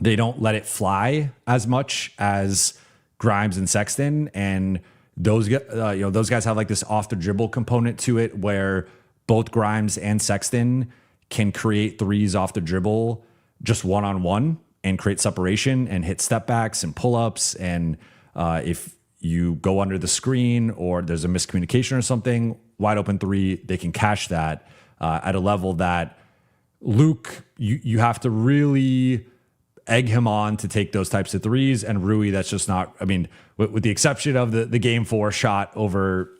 they don't let it fly as much as Grimes and Sexton, and those guys have this off the dribble component to it, where both Grimes and Sexton can create threes off the dribble just one-on-one, and create separation and hit step backs and pull-ups. And if you go under the screen or there's a miscommunication or something, wide open three, they can cash that at a level that Luke, you have to really egg him on to take those types of threes. And Rui, that's just not, I mean, with the exception of the game 4 shot over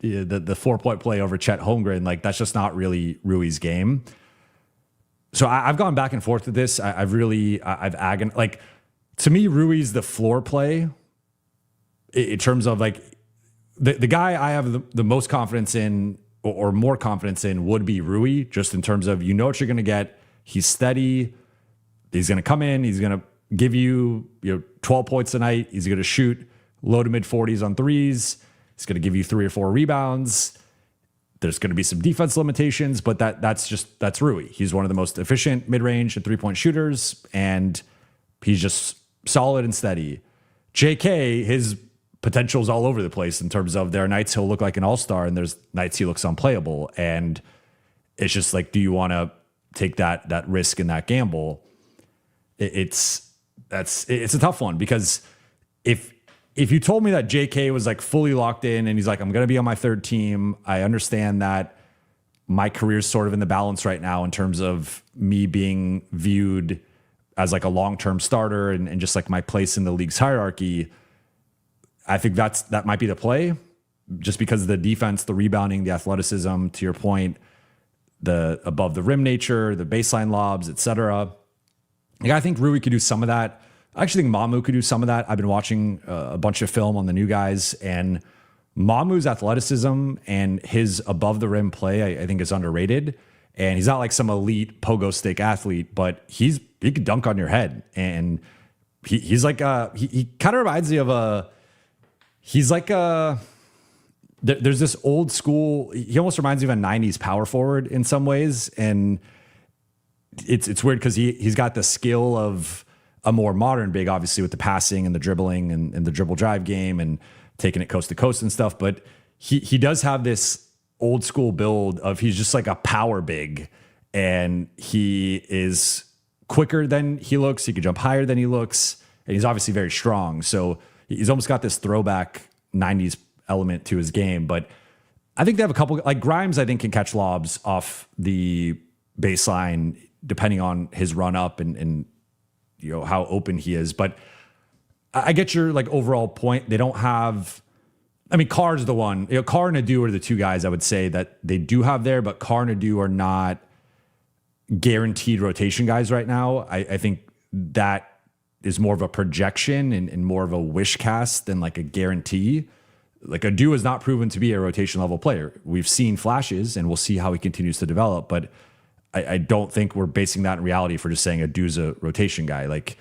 the 4-point play over Chet Holmgren, like that's just not really Rui's game. So I've gone back and forth with this. I've agonized. Like, to me, Rui's the floor play in terms of like the guy I have the most confidence in or more confidence in would be Rui, just in terms of, what you're going to get. He's steady. He's going to come in. He's going to give you 12 points a night. He's going to shoot low to mid 40s on threes. He's going to give you 3 or 4 rebounds. There's going to be some defense limitations, but that's Rui. He's one of the most efficient mid-range and 3-point shooters, and he's just solid and steady. JK, his potential's all over the place in terms of there are nights he'll look like an all-star and there's nights he looks unplayable. And it's just like, do you want to take that risk and that gamble? It's a tough one, because if you told me that JK was like fully locked in and he's like, I'm going to be on my third team, I understand that my career's sort of in the balance right now in terms of me being viewed as like a long-term starter and just like my place in the league's hierarchy. I think that might be the play, just because of the defense, the rebounding, the athleticism, to your point, the above the rim nature, the baseline lobs, etc. Like, I think Rui could do some of that. I actually think Mamu could do some of that. I've been watching a bunch of film on the new guys, and Mamu's athleticism and his above the rim play, I think, is underrated. And he's not like some elite pogo stick athlete, but he could dunk on your head. And he's like he kind of reminds me of there's this old school, he almost reminds me of a 90s power forward in some ways. And it's weird because he's got the skill of a more modern big, obviously, with the passing and the dribbling and the dribble drive game and taking it coast to coast and stuff. But he does have this old school build of, he's just like a power big, and he is quicker than he looks. He can jump higher than he looks. And he's obviously very strong. So he's almost got this throwback 90s element to his game. But I think they have a couple, like Grimes, I think, can catch lobs off the baseline depending on his run up and how open he is. But I get your like overall point. They don't have, I mean, Carr's the one. Carr and Adu are the two guys I would say that they do have there, but Carr and Adu are not guaranteed rotation guys right now. I think that is more of a projection and more of a wish cast than like a guarantee. Like, Adu has not proven to be a rotation level player. We've seen flashes, and we'll see how he continues to develop. But I don't think we're basing that in reality for just saying Adu's a rotation guy. Like,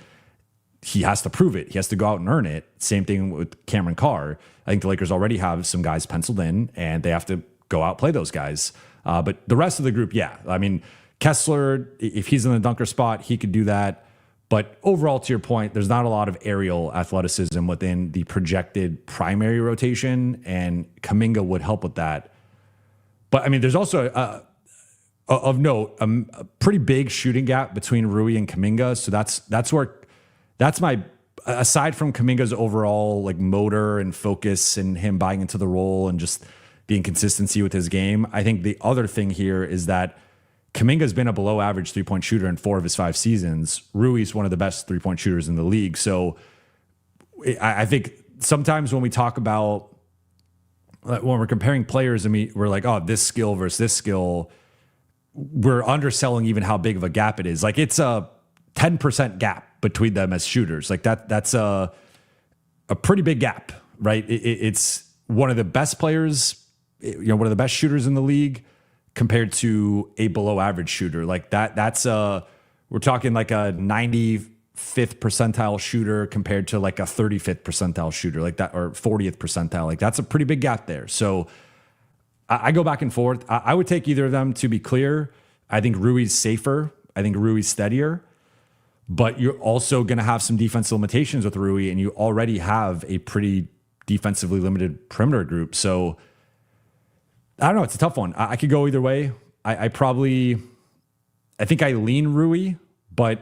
he has to prove it. He has to go out and earn it. Same thing with Cameron Carr. I think the Lakers already have some guys penciled in, and they have to go out and play those guys. But the rest of the group, yeah. I mean, Kessler, if he's in the dunker spot, he could do that. But overall, to your point, there's not a lot of aerial athleticism within the projected primary rotation, and Kuminga would help with that. But I mean, there's also of note a pretty big shooting gap between Rui and Kuminga. So that's my, aside from Kuminga's overall like motor and focus and him buying into the role and just the inconsistency with his game, I think the other thing here is that Kuminga's been a below average 3-point shooter in 4 of his 5 seasons. Rui's one of the best 3-point shooters in the league. So I think sometimes when we talk about, when we're comparing players, we're like, oh, this skill versus this skill, we're underselling even how big of a gap it is. Like, it's a 10% gap between them as shooters. Like that's a pretty big gap, right? It's one of the best players, one of the best shooters in the league, compared to a below average shooter. Like we're talking like a 95th percentile shooter compared to like a 35th percentile shooter, like that, or 40th percentile. Like, that's a pretty big gap there. So I go back and forth. I would take either of them, to be clear. I think Rui's safer. I think Rui's steadier, but you're also going to have some defensive limitations with Rui, and you already have a pretty defensively limited perimeter group. So I don't know. It's a tough one. I could go either way. I think I lean Rui, but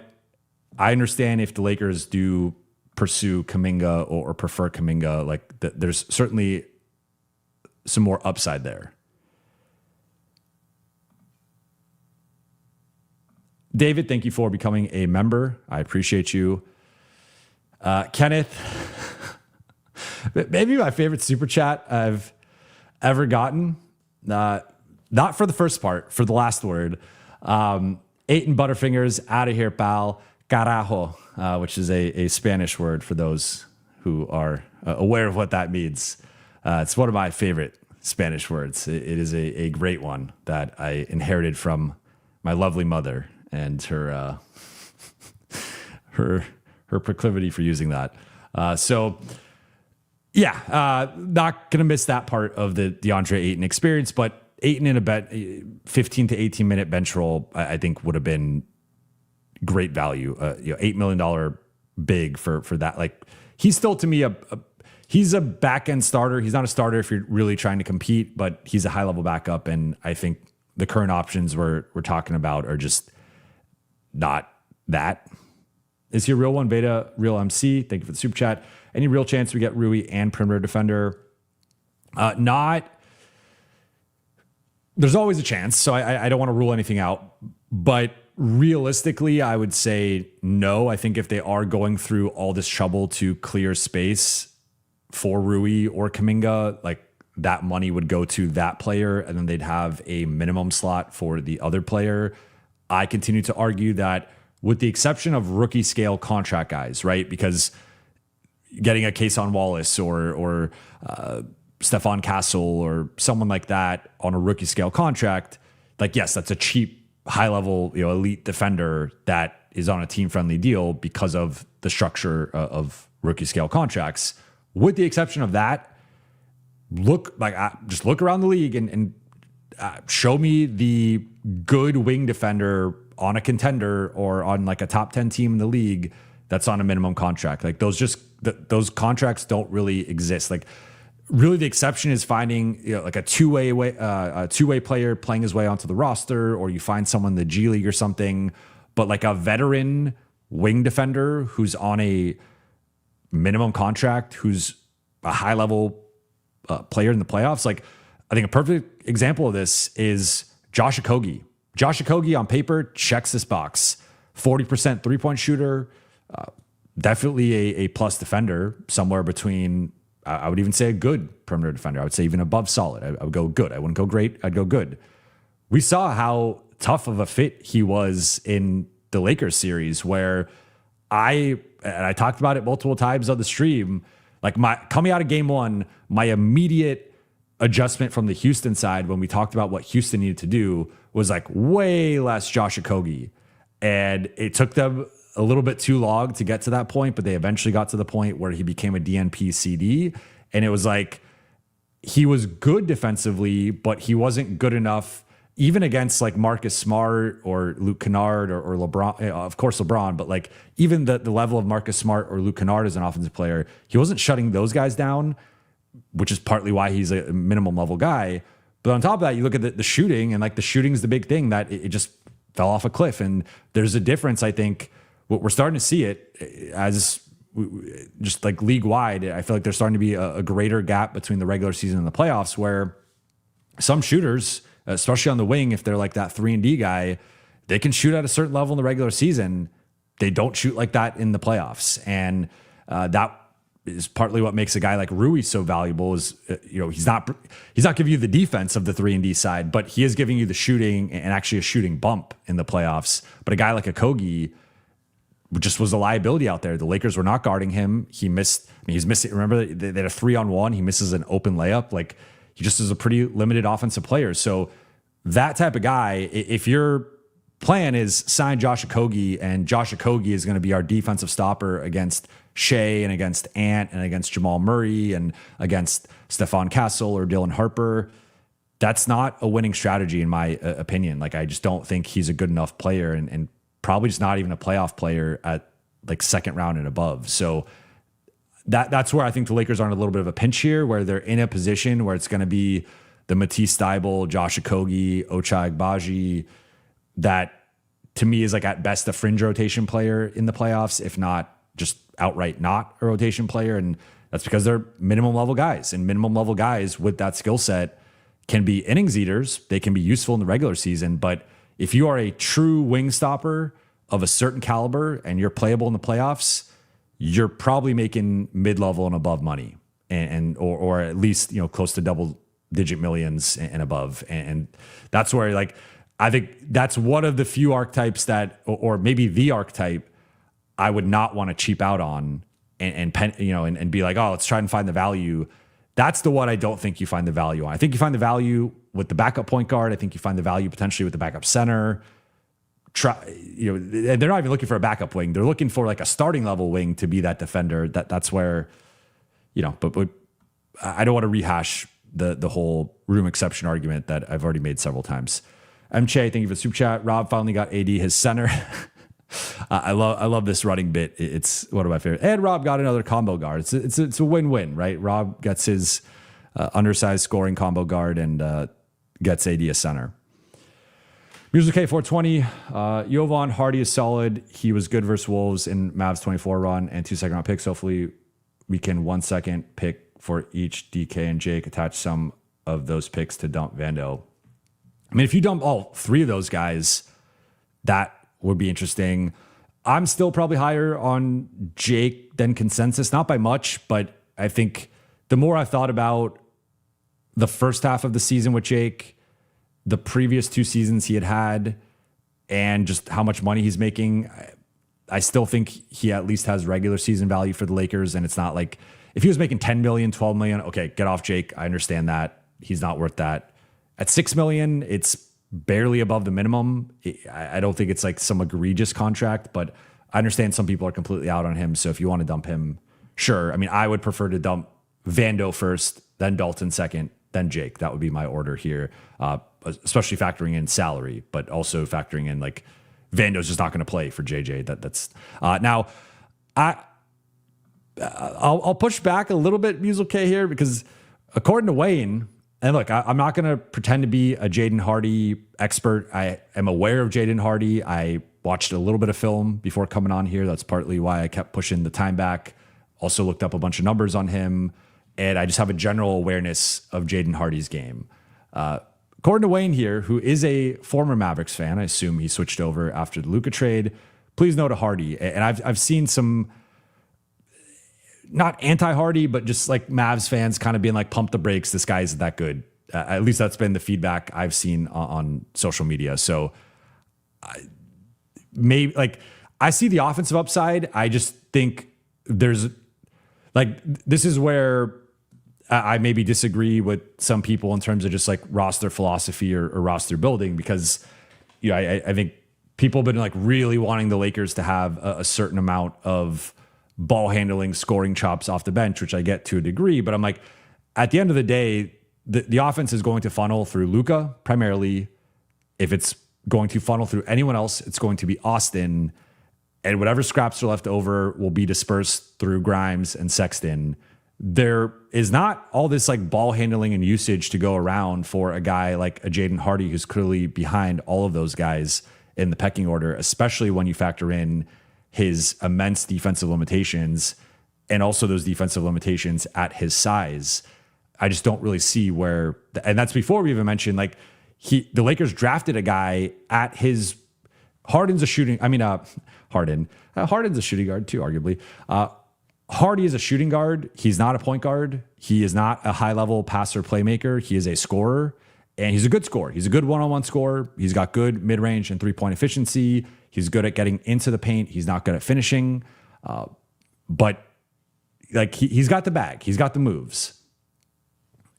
I understand if the Lakers do pursue Kuminga or prefer Kuminga, like there's certainly some more upside there. David, thank you for becoming a member. I appreciate you. Kenneth, maybe my favorite super chat I've ever gotten. Not for the first part, for the last word. Ayton Butterfingers, out of here, pal. Carajo, which is a Spanish word for those who are aware of what that means. It's one of my favorite Spanish words. It is a great one that I inherited from my lovely mother and her proclivity for using that. Not going to miss that part of the DeAndre Ayton experience, but Ayton in a 15 to 18 minute bench role, I think would have been great value. $8 million big for that. Like, he's still to me he's a back end starter. He's not a starter if you're really trying to compete, but he's a high level backup. And I think the current options we're talking about are just not that. Is he a real one? Beta Real MC, thank you for the super chat. Any real chance we get Rui and perimeter defender? Not. There's always a chance, so I don't want to rule anything out. But realistically, I would say no. I think if they are going through all this trouble to clear space for Rui or Kuminga, like, that money would go to that player, and then they'd have a minimum slot for the other player. I continue to argue that, with the exception of rookie scale contract guys, right? Because getting a Kason Wallace or Stephon Castle or someone like that on a rookie scale contract, like, yes, that's a cheap, high level, elite defender that is on a team friendly deal because of the structure of rookie scale contracts. With the exception of that, just look around the league and show me the good wing defender on a contender or on like a top 10 team in the league that's on a minimum contract. Like, those contracts don't really exist. Like, really the exception is finding like a two-way player playing his way onto the roster, or you find someone in the G League or something. But like a veteran wing defender who's on a minimum contract, who's a high level player in the playoffs. Like, I think a perfect example of this is Josh Okogie. Josh Okogie on paper checks this box. 40% 3-point shooter, definitely a plus defender, somewhere between, I would even say a good perimeter defender. I would say even above solid. I would go good. I wouldn't go great. I'd go good. We saw how tough of a fit he was in the Lakers series, where I talked about it multiple times on the stream. Like, coming out of game one, my immediate adjustment from the Houston side when we talked about what Houston needed to do was like way less Josh Okogie. And it took them a little bit too long to get to that point, but they eventually got to the point where he became a DNP CD. And it was like, he was good defensively, but he wasn't good enough even against like Marcus Smart or Luke Kennard or LeBron, of course LeBron, but like even the level of Marcus Smart or Luke Kennard as an offensive player, he wasn't shutting those guys down, which is partly why he's a minimum level guy. But on top of that, you look at the shooting, and like the shooting is the big thing that it just fell off a cliff. And there's a difference, I think. We're starting to see it as just like league wide. I feel like there's starting to be a greater gap between the regular season and the playoffs, where some shooters, especially on the wing, if they're like that 3-and-D guy, they can shoot at a certain level in the regular season. They don't shoot like that in the playoffs. And that is partly what makes a guy like Rui so valuable. Is he's not giving you the defense of the 3-and-D side, but he is giving you the shooting and actually a shooting bump in the playoffs. But a guy like Okogie just was a liability out there. The Lakers were not guarding him. He missed. He's missing. Remember, they had a 3-on-1. He misses an open layup. Like, he just is a pretty limited offensive player. So that type of guy, if your plan is sign Josh Okogie, and Josh Okogie is going to be our defensive stopper against Shea and against Ant and against Jamal Murray and against Stephon Castle or Dylan Harper, that's not a winning strategy in my opinion. Like, I just don't think he's a good enough player, and probably just not even a playoff player at like second round and above. So that's where I think the Lakers are in a little bit of a pinch here, where they're in a position where it's going to be the Matisse Thybulle, Josh Okogie, Ochai Agbaji, that to me is like at best a fringe rotation player in the playoffs, if not just outright not a rotation player. And that's because they're minimum level guys, and minimum level guys with that skill set can be innings eaters. They can be useful in the regular season. But if you are a true wing stopper of a certain caliber and you're playable in the playoffs, you're probably making mid-level and above money, or at least, you know, close to double-digit millions and above. And that's where, like, I think that's one of the few archetypes that, or maybe the archetype, I would not want to cheap out on and be like, oh, let's try and find the value. That's the one I don't think you find the value on. I think you find the value with the backup point guard. I think you find the value potentially with the backup center. They're not even looking for a backup wing. They're looking for like a starting level wing to be that defender. That's where, but I don't want to rehash the whole room exception argument that I've already made several times. MChe, thank you for the super chat. Rob finally got AD his center. I love this running bit. It's one of my favorites. And Rob got another combo guard. It's a win-win, right? Rob gets his undersized scoring combo guard and gets AD a center. Music K420. Jovan Hardy is solid. He was good versus Wolves in Mavs 24 run and 2 second round picks. Hopefully we can 1 second pick for each DK and Jake. Attach some of those picks to dump Vando. I mean, if you dump all 3 of those guys, that would be interesting. I'm still probably higher on Jake than consensus, not by much, but I think the more I've thought about the first half of the season with Jake, the previous 2 seasons he had, and just how much money he's making, I still think he at least has regular season value for the Lakers. And it's not like if he was making 10 million, 12 million, okay, get off Jake. I understand that. He's not worth that. At 6 million, it's barely above the minimum. I don't think it's like some egregious contract, but I understand some people are completely out on him. So if you want to dump him, sure. I mean, I would prefer to dump Vando first, then Dalton second, then Jake. That would be my order here, especially factoring in salary, but also factoring in like Vando's just not going to play for JJ. That's now I'll push back a little bit, Musical K here, because according to Wayne, and look, I'm not going to pretend to be a Jaden Hardy expert. I am aware of Jaden Hardy. I watched a little bit of film before coming on here. That's partly why I kept pushing the time back. Also looked up a bunch of numbers on him. And I just have a general awareness of Jaden Hardy's game. According to Wayne here, who is a former Mavericks fan, I assume he switched over after the Luka trade. Please note a Hardy. And I've seen some, not anti-Hardy, but just like Mavs fans kind of being like, pump the brakes. This guy isn't that good. At least that's been the feedback I've seen on social media. So maybe like I see the offensive upside. I just think there's like, this is where I maybe disagree with some people in terms of just like roster philosophy or roster building, because, I think people have been like really wanting the Lakers to have a certain amount of ball handling, scoring chops off the bench, which I get to a degree. But I'm like, at the end of the day, the offense is going to funnel through Luka primarily. If it's going to funnel through anyone else, it's going to be Austin. And whatever scraps are left over will be dispersed through Grimes and Sexton. There is not all this like ball handling and usage to go around for a guy like a Jaden Hardy, who's clearly behind all of those guys in the pecking order, especially when you factor in his immense defensive limitations and also those defensive limitations at his size. I just don't really see where, and that's before we even mentioned like the Lakers drafted a guy at his, Harden's a shooting guard too, arguably. Hardy is a shooting guard. He's not a point guard. He is not a high level passer playmaker. He is a scorer, and he's a good scorer. He's a good one-on-one scorer. He's got good mid-range and 3-point efficiency. He's good at getting into the paint. He's not good at finishing. But like he's got the bag. He's got the moves.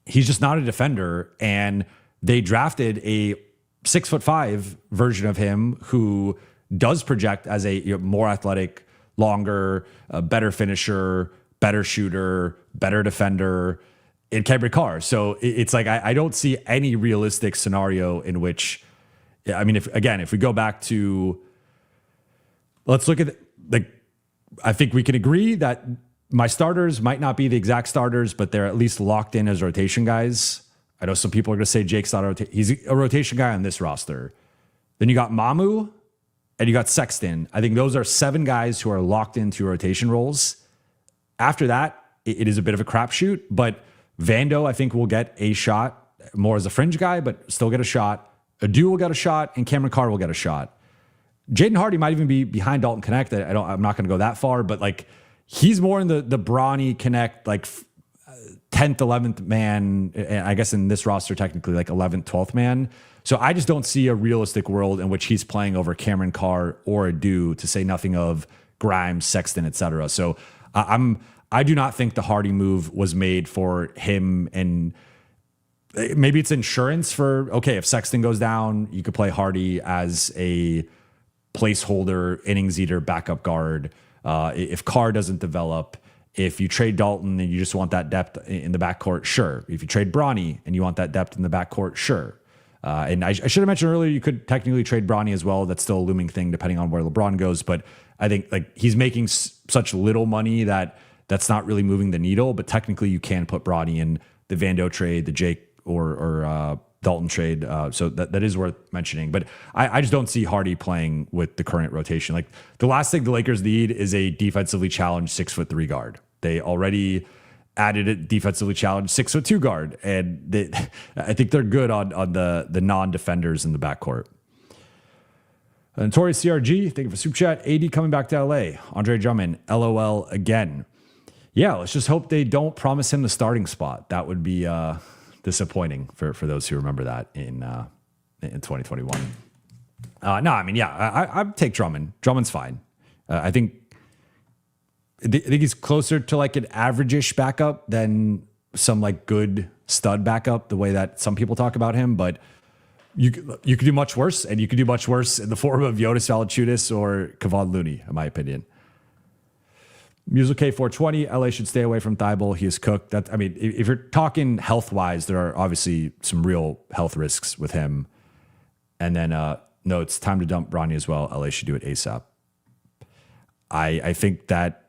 He's just not a defender. And they drafted a 6'5" version of him who does project as a more athletic, longer, better finisher, better shooter, better defender in Kemba Carr. So it's like I don't see any realistic scenario in which, I mean, if we go back to, let's look at I think we can agree that my starters might not be the exact starters, but they're at least locked in as rotation guys. I know some people are going to say Jake's not he's a rotation guy on this roster. Then you got Mamu, and you got Sexton. I think those are 7 guys who are locked into rotation roles. After that, it is a bit of a crapshoot, but Vando, I think, will get a shot more as a fringe guy, but still get a shot. Adu will get a shot, and Cameron Carr will get a shot. Jaden Hardy might even be behind Dalton Connect. I'm not going to go that far, but like he's more in the brawny Connect, like 10th, 11th man. And I guess in this roster, technically like 11th, 12th man. So I just don't see a realistic world in which he's playing over Cameron Carr or Adu, to say nothing of Grimes, Sexton, etc. So I do not think the Hardy move was made for him, and maybe it's insurance for, okay, if Sexton goes down, you could play Hardy as a placeholder, innings eater, backup guard. If Carr doesn't develop, if you trade Dalton and you just want that depth in the backcourt, sure. If you trade Bronny and you want that depth in the backcourt, sure. And I should have mentioned earlier, you could technically trade Bronny as well. That's still a looming thing depending on where LeBron goes. But I think like he's making such little money that that's not really moving the needle. But technically you can put Bronny in the Vando trade, the Jake or Dalton trade. So that is worth mentioning. But I just don't see Hardy playing with the current rotation. Like the last thing the Lakers need is a defensively challenged 6'3" guard. They already added a defensively challenged 6'2" guard. And I think they're good on the non-defenders in the backcourt. And Notorious CRG, thank you for super chat. AD coming back to LA. Andre Drummond, LOL again. Yeah, let's just hope they don't promise him the starting spot. That would be disappointing for those who remember that in 2021. No, I mean, yeah, I'd take Drummond. Drummond's fine. I think he's closer to like an average-ish backup than some like good stud backup, the way that some people talk about him. But you could do much worse, and you could do much worse in the form of Jonas Valanciutis or Kevon Looney, in my opinion. Music K420, LA should stay away from Thibault. He is cooked. I mean, if you're talking health-wise, there are obviously some real health risks with him. And then, no, it's time to dump Bronny as well. LA should do it ASAP. I think that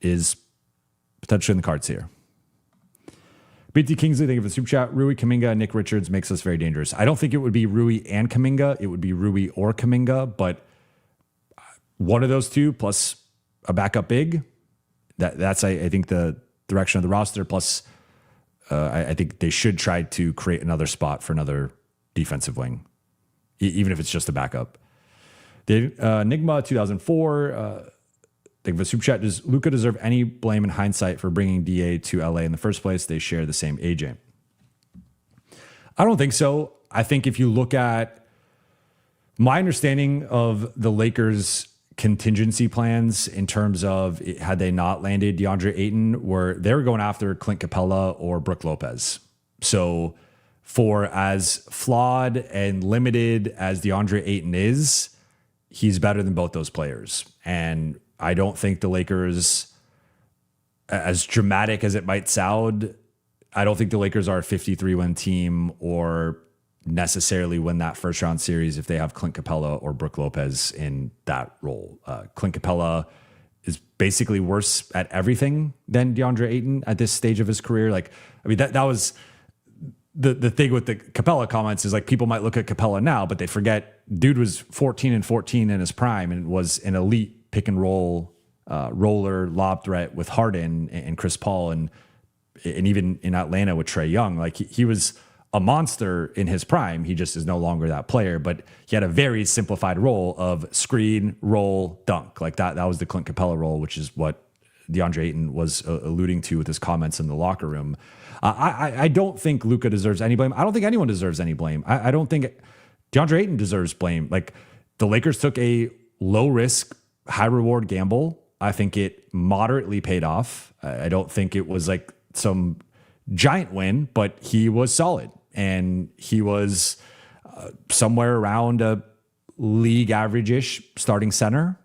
is potentially in the cards here. BT Kingsley, thank you for the super chat. Rui, Kuminga, and Nick Richards makes us very dangerous. I don't think it would be Rui and Kuminga. It would be Rui or Kuminga, but one of those two plus a backup big, that's I think the direction of the roster. Plus, I think they should try to create another spot for another defensive wing, even if it's just a backup. The Enigma 2004. Thank you for the super chat. Does Luka deserve any blame in hindsight for bringing DA to LA in the first place? They share the same agent. I don't think so. I think if you look at my understanding of the Lakers' contingency plans in terms of had they not landed Deandre Ayton, they were going after Clint Capella or Brook Lopez. So for as flawed and limited as Deandre Ayton is, he's better than both those players. And I don't think the Lakers, as dramatic as it might sound, I don't think the Lakers are a 53-win team or necessarily win that first round series if they have Clint Capella or Brook Lopez in that role. Clint Capella is basically worse at everything than Deandre Ayton at this stage of his career. Like, I mean, that was the thing with the Capella comments is like people might look at Capella now, but they forget dude was 14-14 in his prime and was an elite pick and roll roller lob threat with Harden and Chris Paul and even in Atlanta with Trae Young. Like he was a monster in his prime. He just is no longer that player, but he had a very simplified role of screen, roll, dunk. Like that was the Clint Capella role, which is what DeAndre Ayton was alluding to with his comments in the locker room. I don't think Luka deserves any blame. I don't think anyone deserves any blame. I don't think DeAndre Ayton deserves blame. Like the Lakers took a low risk, high reward gamble. I think it moderately paid off. I don't think it was like some giant win, but he was solid and he was somewhere around a league average-ish starting center,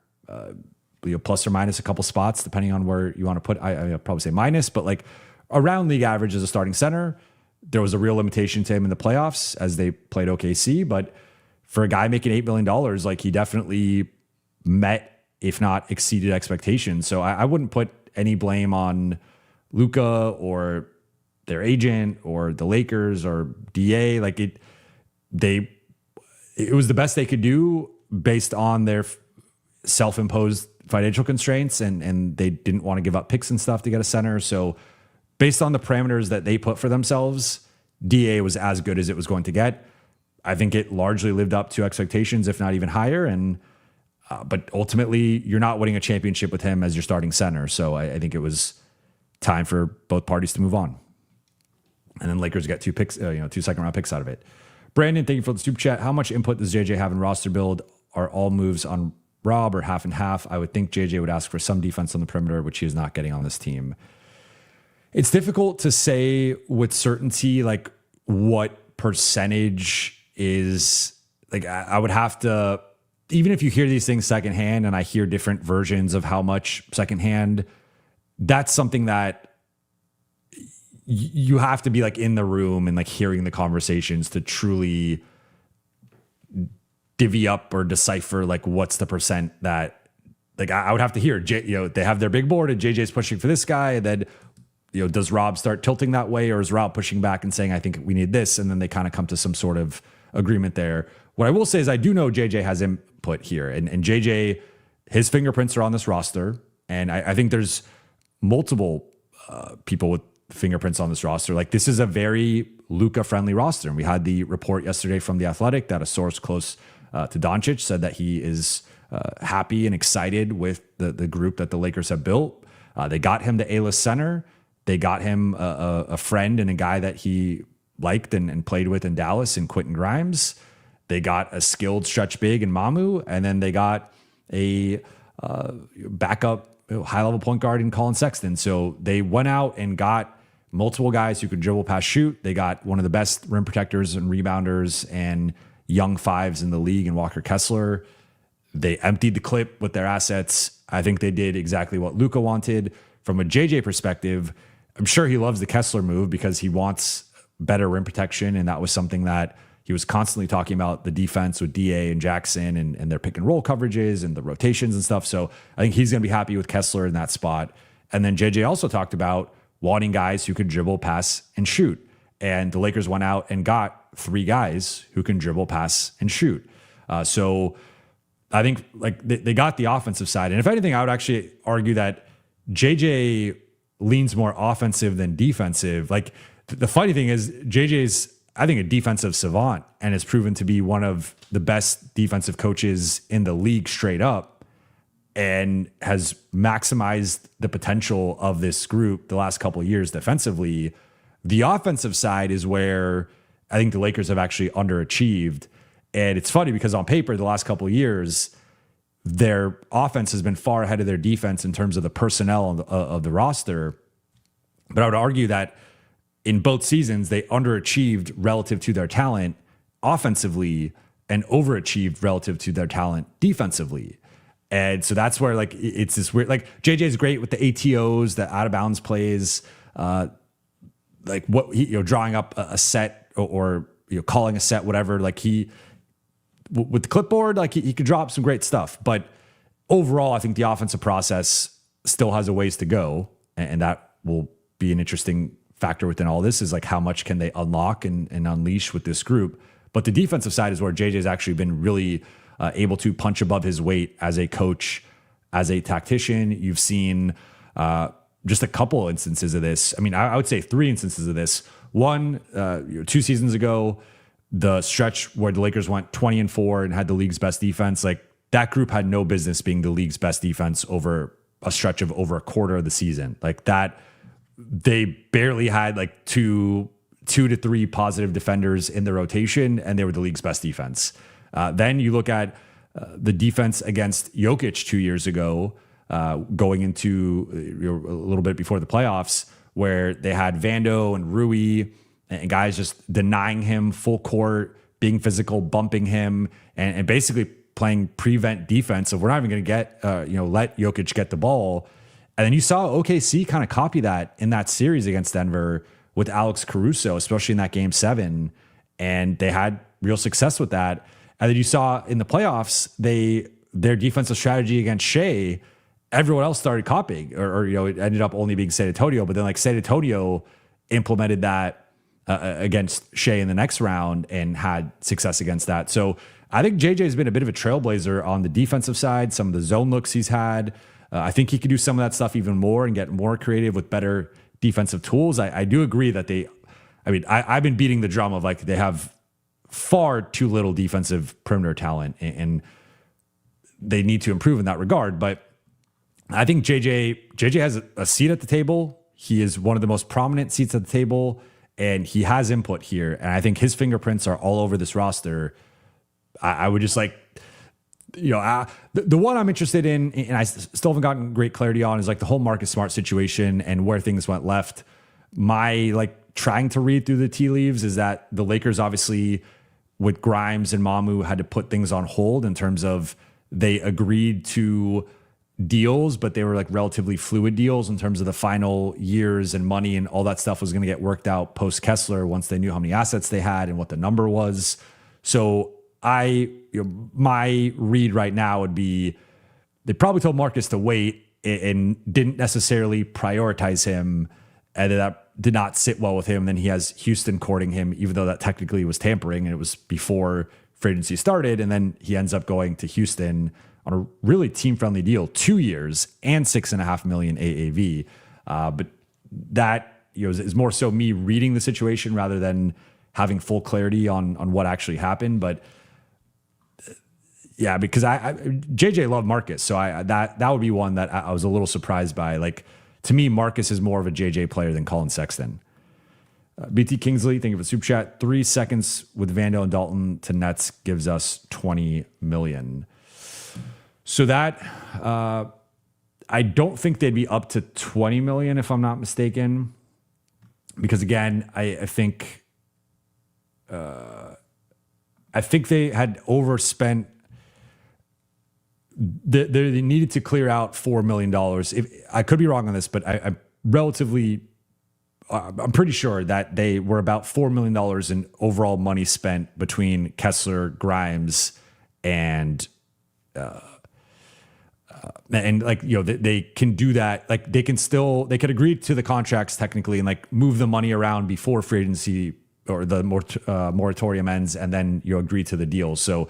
plus or minus a couple spots, depending on where you want to put. I'd probably say minus, but like around league average as a starting center. There was a real limitation to him in the playoffs as they played OKC, but for a guy making $8 million, like he definitely met, if not exceeded expectations. So I wouldn't put any blame on Luka or their agent or the Lakers or DA. Like it was the best they could do based on their self-imposed financial constraints, and they didn't want to give up picks and stuff to get a center. So based on the parameters that they put for themselves, DA was as good as it was going to get. I think it largely lived up to expectations, if not even higher. And but ultimately, you're not winning a championship with him as your starting center. So I think it was time for both parties to move on. And then Lakers get 2 picks, 2 second-round picks out of it. Brandon, thank you for the super chat. How much input does JJ have in roster build? Are all moves on Rob or half and half? I would think JJ would ask for some defense on the perimeter, which he is not getting on this team. It's difficult to say with certainty, like what percentage is like, I would have to, even if you hear these things secondhand and I hear different versions of how much secondhand, that's something that you have to be like in the room and like hearing the conversations to truly divvy up or decipher like what's the percent that like I would have to hear. They have their big board and JJ's pushing for this guy, and then does Rob start tilting that way, or is Rob pushing back and saying I think we need this, and then they kind of come to some sort of agreement there. What I will say is I do know JJ has input here, and JJ, his fingerprints are on this roster, and I think there's multiple people with fingerprints on this roster. Like this is a very Luka friendly roster. And we had the report yesterday from The Athletic that a source close to Doncic said that he is happy and excited with the group that the Lakers have built. They got him the A-list center. They got him a friend and a guy that he liked and played with in Dallas in Quentin Grimes. They got a skilled stretch big in Mamu. And then they got a backup high-level point guard in Colin Sexton. So they went out and got multiple guys who could dribble, pass, shoot. They got one of the best rim protectors and rebounders and young fives in the league in Walker Kessler. They emptied the clip with their assets. I think they did exactly what Luka wanted. From a JJ perspective, I'm sure he loves the Kessler move because he wants better rim protection, and that was something that he was constantly talking about, the defense with DA and Jackson and their pick and roll coverages and the rotations and stuff. So I think he's going to be happy with Kessler in that spot. And then JJ also talked about wanting guys who could dribble, pass, and shoot. And the Lakers went out and got 3 guys who can dribble, pass, and shoot. So I think like they got the offensive side. And if anything, I would actually argue that JJ leans more offensive than defensive. Like the funny thing is JJ's, I think, a defensive savant and has proven to be one of the best defensive coaches in the league straight up, and has maximized the potential of this group the last couple of years defensively. The offensive side is where I think the Lakers have actually underachieved. And it's funny because on paper, the last couple of years, their offense has been far ahead of their defense in terms of the personnel of the roster. But I would argue that in both seasons, they underachieved relative to their talent offensively and overachieved relative to their talent defensively. And so that's where like it's this weird, like JJ's great with the ATOs, the out of bounds plays, like what he, drawing up a set or calling a set, whatever. Like he, with the clipboard, like he could drop some great stuff. But overall, I think the offensive process still has a ways to go. And that will be an interesting factor within all this, is like how much can they unlock and unleash with this group. But the defensive side is where JJ's actually been really able to punch above his weight as a coach, as a tactician. You've seen just a couple instances of this. I mean, I would say 3 instances of this. One, 2 seasons ago, the stretch where the Lakers went 20-4 and had the league's best defense. Like that group had no business being the league's best defense over a stretch of over a quarter of the season. Like that, they barely had like two to 3 positive defenders in the rotation, and they were the league's best defense. Then you look at the defense against Jokic 2 years ago, going into a little bit before the playoffs, where they had Vando and Rui and guys just denying him full court, being physical, bumping him, and basically playing prevent defense. So we're not even going to get, let Jokic get the ball. And then you saw OKC kind of copy that in that series against Denver with Alex Caruso, especially in that game 7. And they had real success with that. And then you saw in the playoffs, their defensive strategy against Shea, everyone else started copying, or it ended up only being San Antonio. But then like San Antonio implemented that against Shea in the next round and had success against that. So I think JJ has been a bit of a trailblazer on the defensive side, some of the zone looks he's had. I think he could do some of that stuff even more and get more creative with better defensive tools. I do agree that I've been beating the drum of like they have far too little defensive perimeter talent and they need to improve in that regard. But I think JJ has a seat at the table. He is one of the most prominent seats at the table and he has input here. And I think his fingerprints are all over this roster. I would just like, the one I'm interested in, and I still haven't gotten great clarity on, is like the whole Marcus Smart situation and where things went left. My like trying to read through the tea leaves is that the Lakers obviously with Grimes and Mamu had to put things on hold in terms of they agreed to deals, but they were like relatively fluid deals in terms of the final years and money and all that stuff was going to get worked out post Kessler once they knew how many assets they had and what the number was. So my read right now would be they probably told Marcus to wait and didn't necessarily prioritize him, and that did not sit well with him. Then he has Houston courting him, even though that technically was tampering and it was before free agency started. And then he ends up going to Houston on a really team-friendly deal, 2 years and $6.5 million AAV. But that is more so me reading the situation rather than having full clarity on what actually happened. But yeah, because JJ loved Marcus, so that would be one that I was a little surprised by. Like to me, Marcus is more of a JJ player than Colin Sexton. BT Kingsley, thank you for the super chat. 3 seconds with Vando and Dalton to Nets gives us $20 million. So that I don't think they'd be up to $20 million if I'm not mistaken, because again, I think they had overspent. They needed to clear out $4 million. I could be wrong on this, but I'm pretty sure that they were about $4 million in overall money spent between Kessler, Grimes, and they can do that. Like they could agree to the contracts technically and like move the money around before free agency or the moratorium ends, and then agree to the deal. So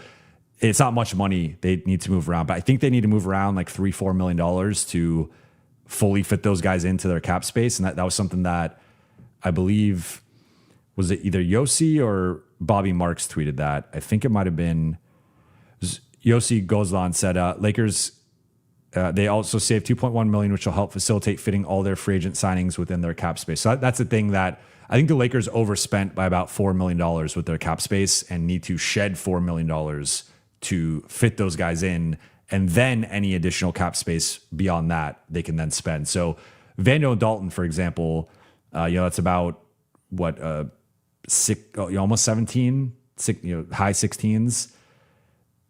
it's not much money they need to move around, but I think they need to move around like $3-4 million to fully fit those guys into their cap space. And that was something that I believe, was it either Yossi or Bobby Marks tweeted that? I think it might've been Yossi Gozlan said, Lakers, they also saved $2.1 million, which will help facilitate fitting all their free agent signings within their cap space. So that's the thing that I think the Lakers overspent by about $4 million with their cap space and need to shed $4 million to fit those guys in. And then any additional cap space beyond that, they can then spend. So Vando and Dalton, for example, that's about almost 17, high 16s.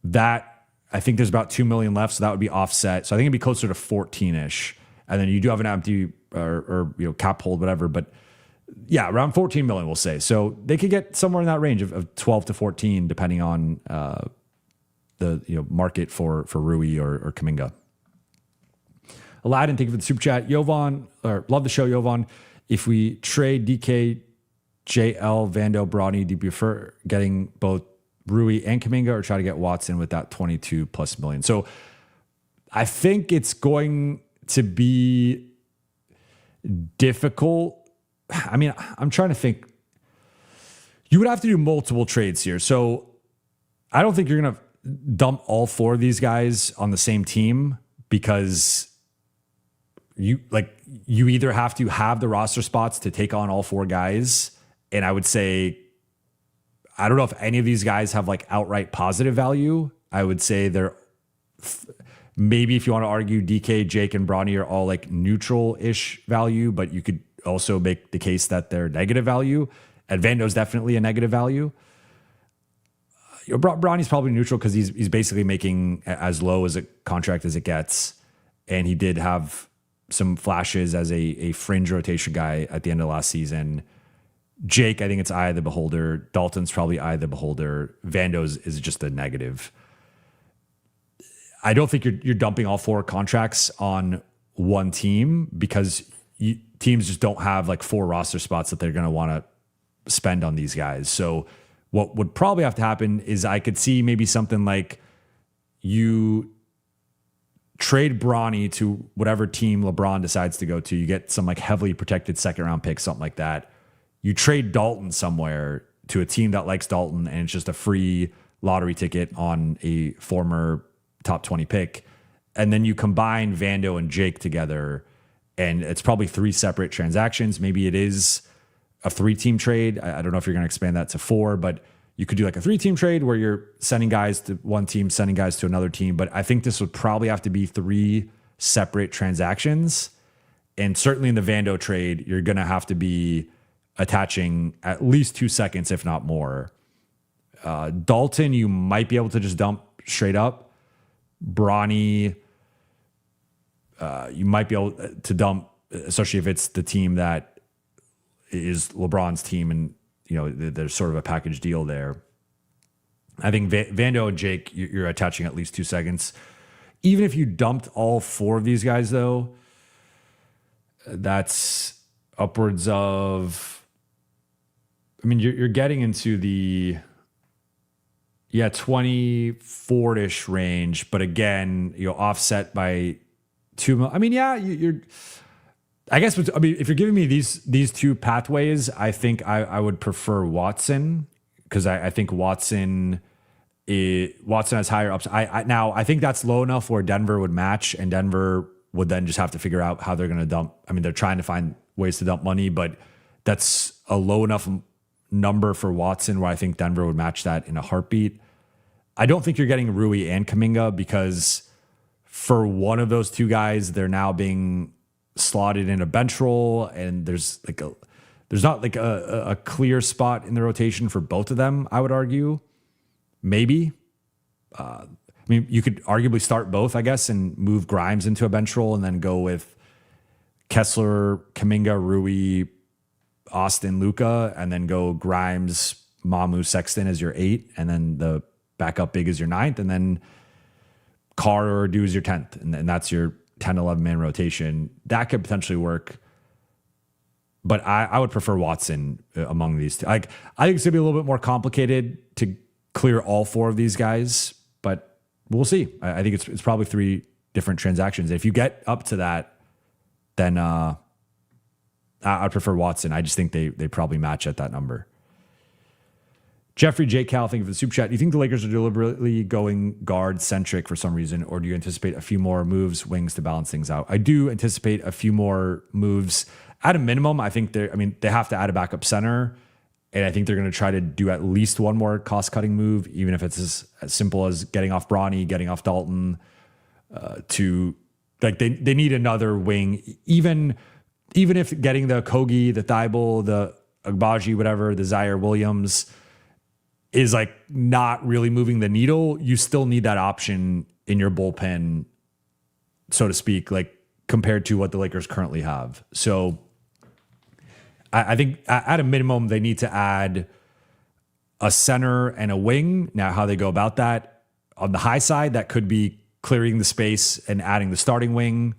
That I think there's about $2 million left. So that would be offset. So I think it'd be closer to 14-ish. And then you do have an empty or cap hold, whatever, but yeah, around 14 million, we'll say. So they could get somewhere in that range of 12 to 14, depending on the market for Rui or Kuminga. Aladdin, thank you for the super chat. Jovan, love the show, Jovan. If we trade DK, JL, Vando, Bronny, do you prefer getting both Rui and Kuminga or try to get Watson with that 22+ million? So I think it's going to be difficult. I mean, I'm trying to think. You would have to do multiple trades here. So I don't think you're going to dump all 4 of these guys on the same team, because you either have to have the roster spots to take on all 4 guys. And I would say, I don't know if any of these guys have like outright positive value. I would say they're maybe, if you want to argue, DK, Jake, and Bronny are all like neutral-ish value, but you could also make the case that they're negative value. And Vando's definitely a negative value. Bronny's probably neutral because he's basically making as low as a contract as it gets. And he did have some flashes as a fringe rotation guy at the end of last season. Jake, I think it's eye of the beholder. Dalton's probably eye of the beholder. Vando's is just a negative. I don't think you're dumping all 4 contracts on one team, because teams just don't have like 4 roster spots that they're going to want to spend on these guys. So What would probably have to happen is I could see maybe something like you trade Bronny to whatever team LeBron decides to go to. You get some like heavily protected second round pick, something like that. You trade Dalton somewhere to a team that likes Dalton, and it's just a free lottery ticket on a former top 20 pick. And then you combine Vando and Jake together, and it's probably 3 separate transactions. Maybe it is a 3-team trade. I don't know if you're going to expand that to 4, but you could do like a 3-team trade where you're sending guys to one team, sending guys to another team. But I think this would probably have to be 3 separate transactions. And certainly in the Vando trade, you're going to have to be attaching at least 2 seconds, if not more. Dalton, you might be able to just dump straight up. Bronny, you might be able to dump, especially if it's the team that is LeBron's team, and there's sort of a package deal there. I think Vando and Jake, you're attaching at least 2 seconds. Even if you dumped all 4 of these guys, though, that's upwards of, you're getting into the 24-ish range, but again, offset by 2 million. You're. I guess, if you're giving me these 2 pathways, I think I would prefer Watson, because I think Watson has higher ups. I think that's low enough where Denver would match, and Denver would then just have to figure out how they're going to dump. They're trying to find ways to dump money, but that's a low enough number for Watson where I think Denver would match that in a heartbeat. I don't think you're getting Rui and Kuminga, because for one of those 2 guys, they're now being slotted in a bench role, and there's not a clear spot in the rotation for both of them. I would argue, maybe. You could arguably start both, I guess, and move Grimes into a bench role, and then go with Kessler, Kuminga, Rui, Austin, Luka, and then go Grimes, Mamu, Sexton as your 8, and then the backup big is your 9th, and then Carr or Do is your 10th, and that's your 10, 11 man rotation. That could potentially work. But I would prefer Watson among these 2. I think it's going to be a little bit more complicated to clear all 4 of these guys, but we'll see. I think it's probably 3 different transactions. If you get up to that, then I'd prefer Watson. I just think they probably match at that number. Jeffrey J. Cal, thank you for the super chat. Do you think the Lakers are deliberately going guard-centric for some reason, or do you anticipate a few more moves, wings, to balance things out? I do anticipate a few more moves. At a minimum, I think they have to add a backup center, and I think they're going to try to do at least one more cost-cutting move, even if it's as simple as getting off Bronny, getting off Dalton, they need another wing. Even if getting the Kogi, the Thibault, the Agbaji, whatever, the Zaire Williams is not really moving the needle, you still need that option in your bullpen, so to speak, compared to what the Lakers currently have. So I think at a minimum, they need to add a center and a wing. Now, how they go about that, on the high side, that could be clearing the space and adding the starting wing.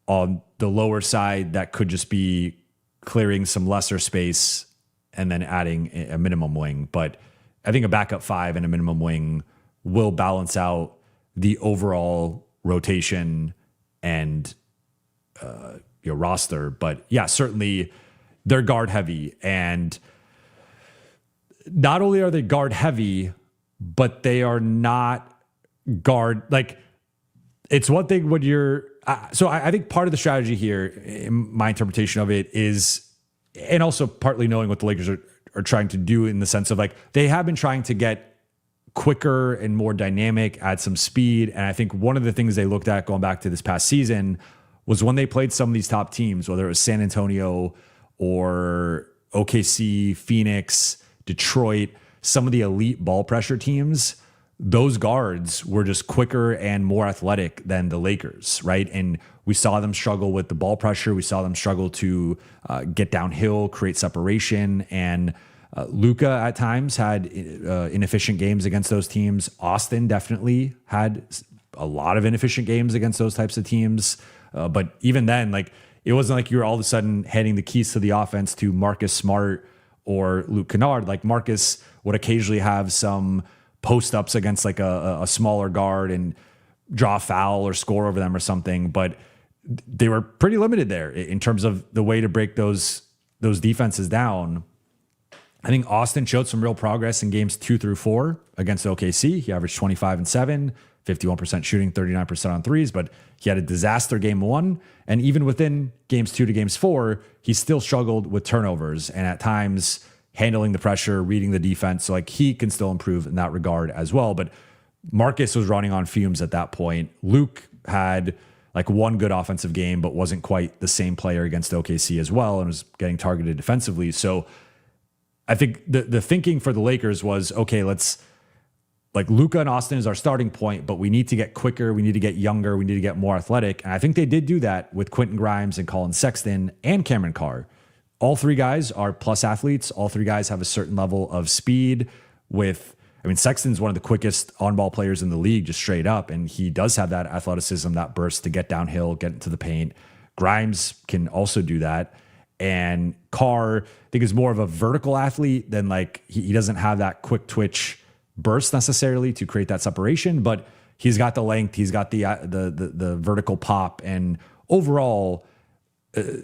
On the lower side, that could just be clearing some lesser space and then adding a minimum wing. But I think a backup 5 and a minimum wing will balance out the overall rotation and your roster. But yeah, certainly they're guard heavy, and not only are they guard heavy, but they are not guard it's one thing when you're. So I think part of the strategy here, in my interpretation of it, is, and also partly knowing what the Lakers are trying to do, in the sense of they have been trying to get quicker and more dynamic, add some speed. And I think one of the things they looked at going back to this past season was when they played some of these top teams, whether it was San Antonio or OKC, Phoenix, Detroit, some of the elite ball pressure teams, those guards were just quicker and more athletic than the Lakers, right? And we saw them struggle with the ball pressure. We saw them struggle to get downhill, create separation. And Luka at times had inefficient games against those teams. Austin definitely had a lot of inefficient games against those types of teams. But even then, it wasn't like you were all of a sudden handing the keys to the offense to Marcus Smart or Luke Kennard. Like Marcus would occasionally have some post ups against like a smaller guard and draw a foul or score over them or something, but they were pretty limited there in terms of the way to break those defenses down. I think Austin showed some real progress in games 2 through 4 against OKC. He averaged 25 and 7, 51% shooting, 39% on threes, but he had a disaster game 1. And even within games 2 to games 4, he still struggled with turnovers and at times handling the pressure, reading the defense. So like he can still improve in that regard as well. But Marcus was running on fumes at that point. Luke had like one good offensive game, but wasn't quite the same player against OKC as well and was getting targeted defensively. So I think the thinking for the Lakers was, okay, let's like Luka and Austin is our starting point, but we need to get quicker. We need to get younger. We need to get more athletic. And I think they did do that with Quentin Grimes and Colin Sexton and Cameron Carr. All three guys are plus athletes. All three guys have a certain level of speed Sexton's one of the quickest on-ball players in the league, just straight up. And he does have that athleticism, that burst to get downhill, get into the paint. Grimes can also do that. And Carr, I think, is more of a vertical athlete than like he doesn't have that quick twitch burst necessarily to create that separation, but he's got the length, he's got the vertical pop, and overall,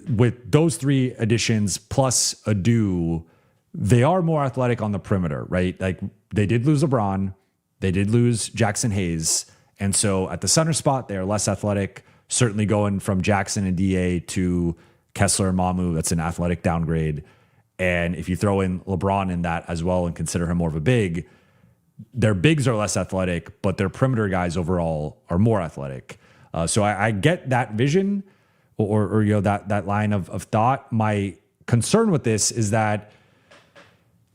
with those three additions plus Adu, they are more athletic on the perimeter, right? Like they did lose LeBron, they did lose Jackson Hayes, and so at the center spot, they are less athletic. Certainly going from Jackson and DA to Kessler and Mamu, that's an athletic downgrade. And if you throw in LeBron in that as well and consider him more of a big, their bigs are less athletic, but their perimeter guys overall are more athletic. So I get that vision or that line of thought. My concern with this is that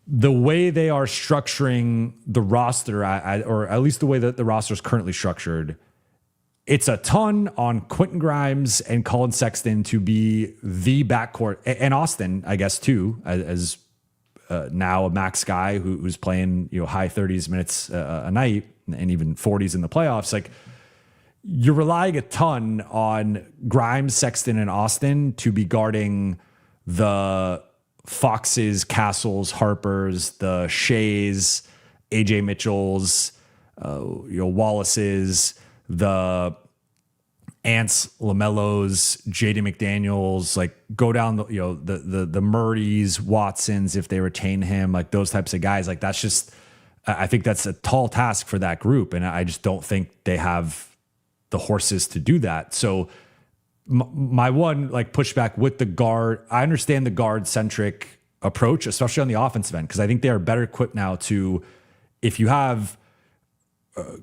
the way they are structuring the roster, or at least the way that the roster is currently structured, it's a ton on Quentin Grimes and Colin Sexton to be the backcourt, and Austin, I guess, too, as now a max guy who's playing high 30s minutes a night and even 40s in the playoffs. Like you're relying a ton on Grimes, Sexton, and Austin to be guarding the Foxes, Castles, Harpers, the Shays, AJ Mitchells, Wallaces, the Ants, LaMelos, Jaden McDaniels, like go down the Murrays, Watsons, if they retain him, like those types of guys. Like that's just, I think that's a tall task for that group, and I just don't think they have the horses to do that. So my one like pushback with the guard, I understand the guard centric approach, especially on the offensive end, because I think they are better equipped now to, if you have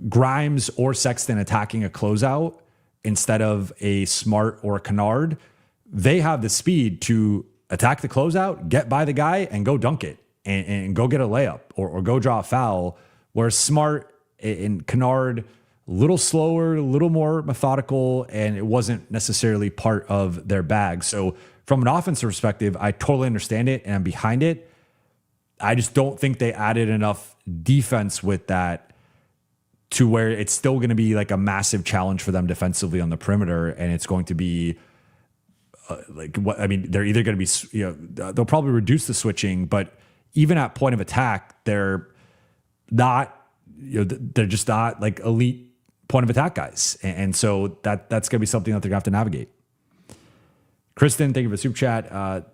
Grimes or Sexton attacking a closeout instead of a Smart or a Kennard, they have the speed to attack the closeout, get by the guy, and go dunk it and go get a layup or go draw a foul. Where Smart and Kennard, a little slower, a little more methodical, and it wasn't necessarily part of their bag. So from an offensive perspective, I totally understand it and I'm behind it. I just don't think they added enough defense with that to where it's still going to be like a massive challenge for them defensively on the perimeter. And it's going to be they're either going to be, they'll probably reduce the switching, but even at point of attack, they're not, they're just not like elite point of attack guys. And so that's going to be something that they're going to have to navigate. Kristen, thank you for the super chat.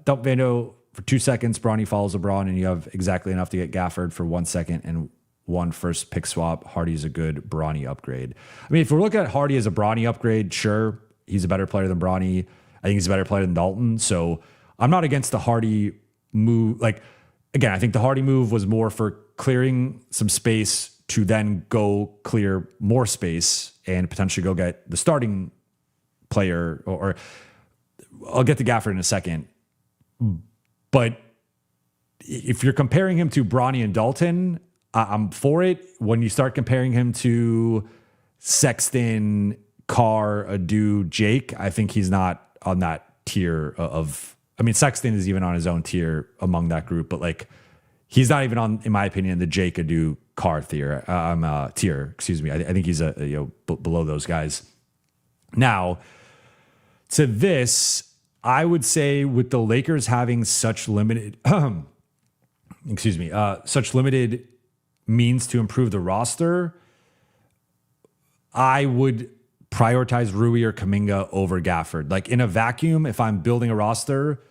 Dump Vando for 2 seconds. Bronny follows LeBron, and you have exactly enough to get Gafford for 1 second and 1 first pick swap. Hardy's a good Bronny upgrade. I mean, if we're looking at Hardy as a Bronny upgrade, sure, he's a better player than Bronny. I think he's a better player than Dalton. So I'm not against the Hardy move. Like, again, I think the Hardy move was more for clearing some space to then go clear more space and potentially go get the starting player, or I'll get to Gafford in a second. But if you're comparing him to Bronny and Dalton, I'm for it. When you start comparing him to Sexton, Carr, Adu, Jake, I think he's not on that tier of, Sexton is even on his own tier among that group, but like he's not even on, in my opinion, the Jake, Adu, Carr tier. Excuse me. I think he's below those guys. Now, to this, I would say with the Lakers having such limited such limited means to improve the roster, I would prioritize Rui or Kuminga over Gafford. Like in a vacuum, if I'm building a roster,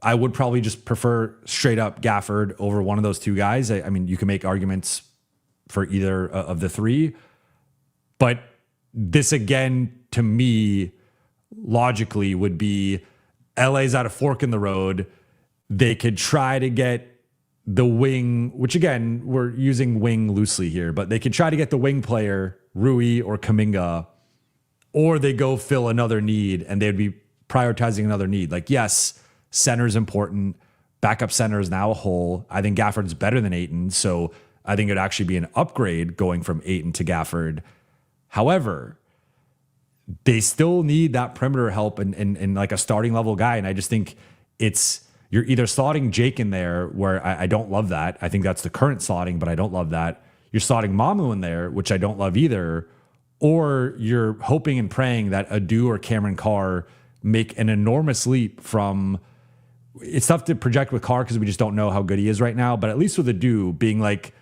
I would probably just prefer straight up Gafford over one of those two guys. I mean, you can make arguments for either of the three, but this again, to me, logically would be LA's at a fork in the road. They could try to get the wing, which again, we're using wing loosely here, but they could try to get the wing player, Rui or Kuminga, or they go fill another need and they'd be prioritizing another need. Like, yes, center is important. Backup center is now a hole. I think Gafford's better than Ayton, so I think it'd actually be an upgrade going from Ayton to Gafford. However, they still need that perimeter help and like a starting level guy. And I just think you're either slotting Jake in there, where I don't love that. I think that's the current slotting, but I don't love that. You're slotting Mamu in there, which I don't love either. Or you're hoping and praying that Adu or Cameron Carr make an enormous leap from, it's tough to project with Carr because we just don't know how good he is right now, but at least with Adu being like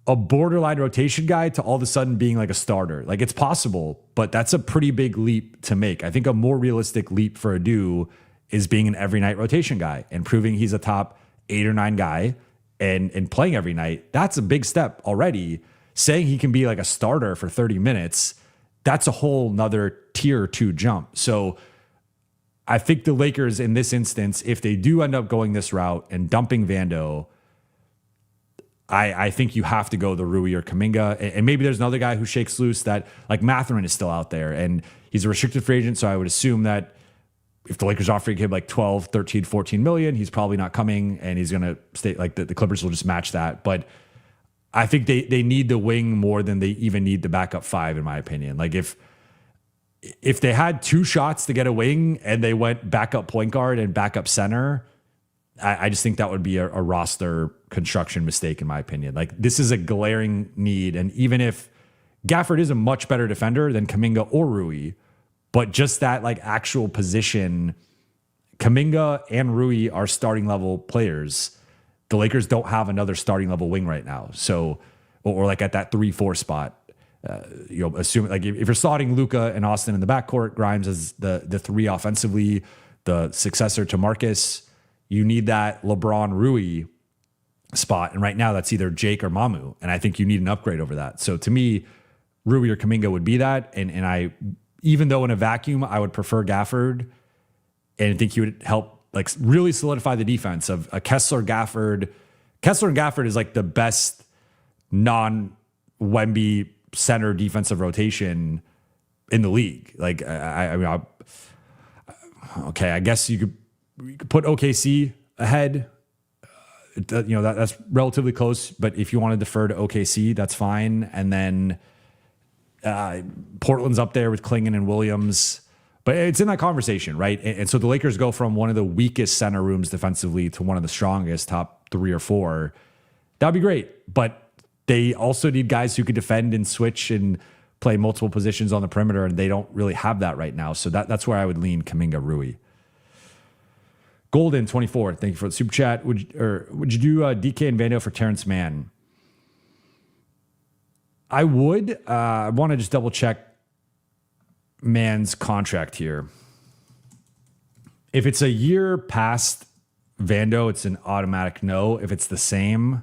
a borderline rotation guy to all of a sudden being like a starter. Like it's possible, but that's a pretty big leap to make. I think a more realistic leap for Adu is being an every night rotation guy and proving he's a top 8 or 9 guy and playing every night. That's a big step already. Saying he can be like a starter for 30 minutes, that's a whole nother tier 2 jump. So I think the Lakers in this instance, if they do end up going this route and dumping Vando, I think you have to go the Rui or Kuminga. And maybe there's another guy who shakes loose that, like Mathurin is still out there and he's a restricted free agent. So I would assume that if the Lakers offering him like 12, 13, 14 million, he's probably not coming and he's going to stay, like the Clippers will just match that. But I think they need the wing more than they even need the backup 5, in my opinion. Like if they had 2 shots to get a wing and they went backup point guard and backup center, I just think that would be a roster construction mistake, in my opinion. Like this is a glaring need. And even if Gafford is a much better defender than Kuminga or Rui, but just that like actual position, Kuminga and Rui are starting level players. The Lakers don't have another starting level wing right now. So, or like at that 3-4 spot, assuming like if you're slotting Luka and Austin in the backcourt, Grimes as the 3 offensively, the successor to Marcus, you need that LeBron Rui spot. And right now that's either Jake or Mamu. And I think you need an upgrade over that. So to me, Rui or Kuminga would be that. And I, even though in a vacuum, I would prefer Gafford and I think he would help like really solidify the defense of a Kessler Gafford. Kessler and Gafford is like the best non-Wemby center defensive rotation in the league. Like, I mean, okay, I guess you could put OKC ahead. That's relatively close, but if you want to defer to OKC, that's fine. And then Portland's up there with Klingon and Williams, but it's in that conversation, right? And so the Lakers go from one of the weakest center rooms defensively to one of the strongest, top 3 or 4. That'd be great, but they also need guys who could defend and switch and play multiple positions on the perimeter, and they don't really have that right now. So that's where I would lean Kuminga Rui. Golden 24, thank you for the super chat. Would you do DK and Vando for Terrence Mann? I would. I want to just double check Mann's contract here. If it's a year past Vando, it's an automatic no. If it's the same,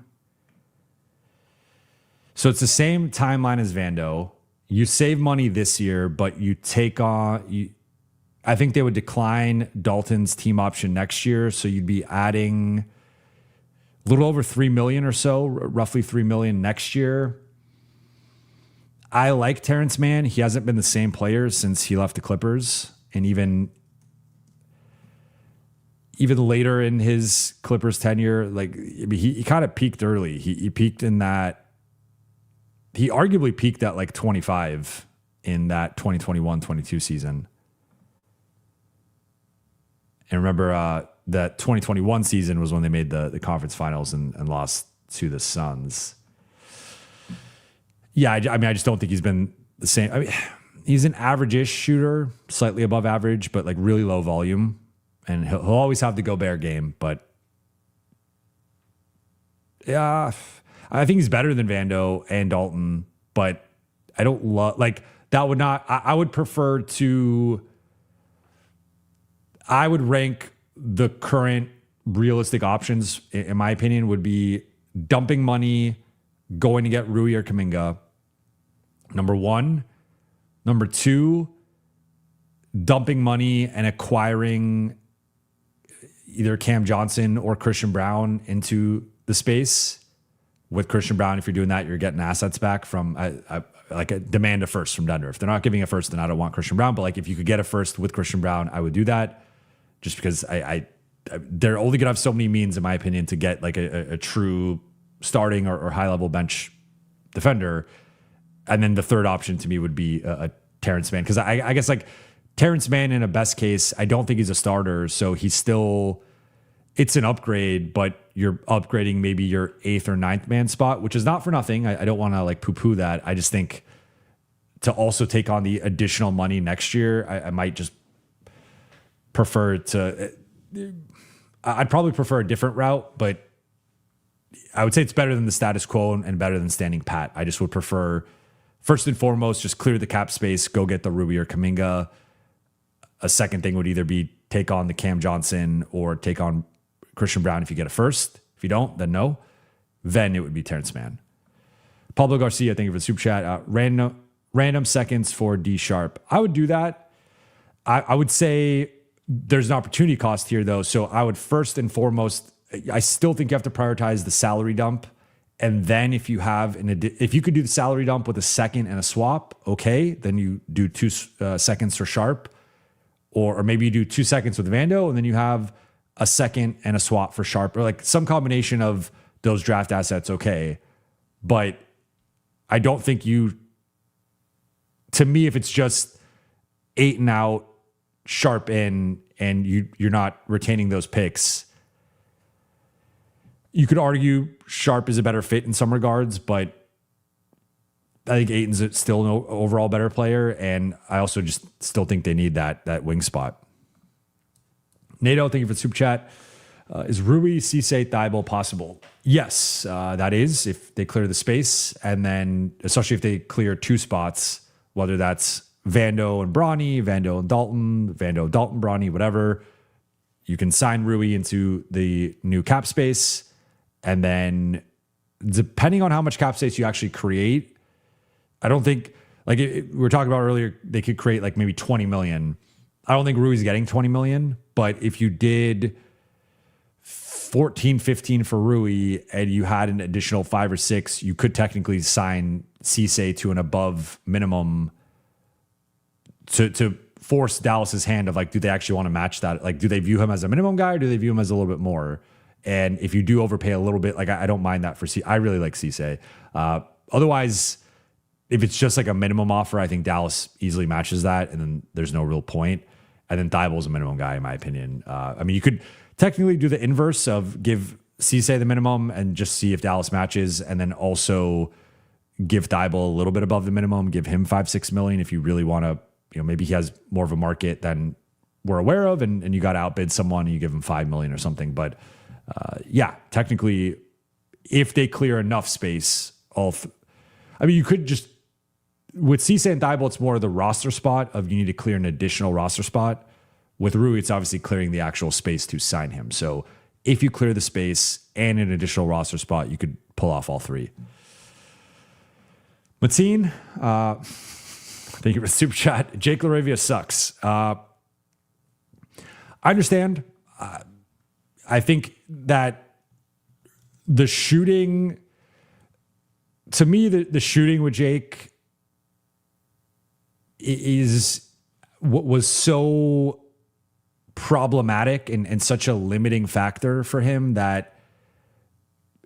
so it's the same timeline as Vando. You save money this year, but you take on. I think they would decline Dalton's team option next year, so you'd be adding a little over $3 million or so, roughly $3 million next year. I like Terrence Mann. He hasn't been the same player since he left the Clippers, and even later in his Clippers tenure, like he kind of peaked early. He peaked in that. He arguably peaked at like 25 in that 2021-22 season. And remember, that 2021 season was when they made the conference finals and lost to the Suns. Yeah, I mean, I just don't think he's been the same. I mean, he's an average-ish shooter, slightly above average, but like really low volume. And he'll always have the Gobert game, but Yeah, I think he's better than Vando and Dalton, but I don't love like that. Would not. I would prefer to. I would rank the current realistic options, in my opinion, would be dumping money, going to get Rui or Kuminga. Number one. Number two, dumping money and acquiring either Cam Johnson or Christian Brown into the space. With Christian Brown, if you're doing that, you're getting assets back from like a demand a first from Denver. If they're not giving a first, then I don't want Christian Brown. But like if you could get a first with Christian Brown, I would do that. Just because they're only gonna have so many means, in my opinion, to get like a true starting or high level bench defender. And then the third option to me would be a Terrence Mann, because I guess like Terrence Mann in a best case, I don't think he's a starter, so he's still. It's an upgrade, but you're upgrading maybe your 8th or 9th man spot, which is not for nothing. I don't want to like poo-poo that. I just think to also take on the additional money next year, I might just prefer to. I'd probably prefer a different route, but I would say it's better than the status quo and better than standing pat. I just would prefer, first and foremost, just clear the cap space, go get the Rui or Kuminga. A second thing would either be take on the Cam Johnson or take on Christian Brown if you get a first. If you don't, then no. Then it would be Terrence Mann. Pablo Garcia, thank you for the super chat. Random seconds for D Sharp. I would do that. I would say there's an opportunity cost here, though. So I would first and foremost, I still think you have to prioritize the salary dump. And then if you have if you could do the salary dump with a second and a swap, okay, then you do 2 seconds for Sharp. Or maybe you do 2 seconds with Vando, and then you have a second and a swap for Sharp, or like some combination of those draft assets. Okay. But I don't think to me, if it's just Ayton out, Sharp in, and you're not retaining those picks, you could argue Sharp is a better fit in some regards, but I think Ayton's still an overall better player, and I also just still think they need that wing spot. Nato, thank you for the super chat. Is Rui, Cisse, Thibault possible? Yes, that is, if they clear the space, and then especially if they clear 2 spots, whether that's Vando and Bronny, Vando and Dalton, Vando, Dalton, Bronny, whatever. You can sign Rui into the new cap space, and then depending on how much cap space you actually create, I don't think, like we were talking about earlier, they could create like maybe 20 million. I don't think Rui's getting 20 million, but if you did 14, 15 for Rui and you had an additional 5 or 6, you could technically sign Cisse to an above minimum to force Dallas's hand of like, do they actually want to match that? Like, do they view him as a minimum guy or do they view him as a little bit more? And if you do overpay a little bit, like I don't mind that for Cisse. I really like Cisse. Otherwise, if it's just like a minimum offer, I think Dallas easily matches that, and then there's no real point. And then Thibault's a minimum guy, in my opinion. I mean, you could technically do the inverse of give Cisse the minimum and just see if Dallas matches, and then also give Thibault a little bit above the minimum, give him 5-6 million if you really want to, maybe he has more of a market than we're aware of, and you got to outbid someone and you give him 5 million or something. But yeah, technically, if they clear enough space, you could just, with Cisse and Thibault, it's more of the roster spot of you need to clear an additional roster spot. With Rui, it's obviously clearing the actual space to sign him. So if you clear the space and an additional roster spot, you could pull off all 3. Mateen, thank you for the super chat. Jake LaRavia sucks. I understand. I think that the shooting, to me, the shooting with Jake is what was so problematic and such a limiting factor for him that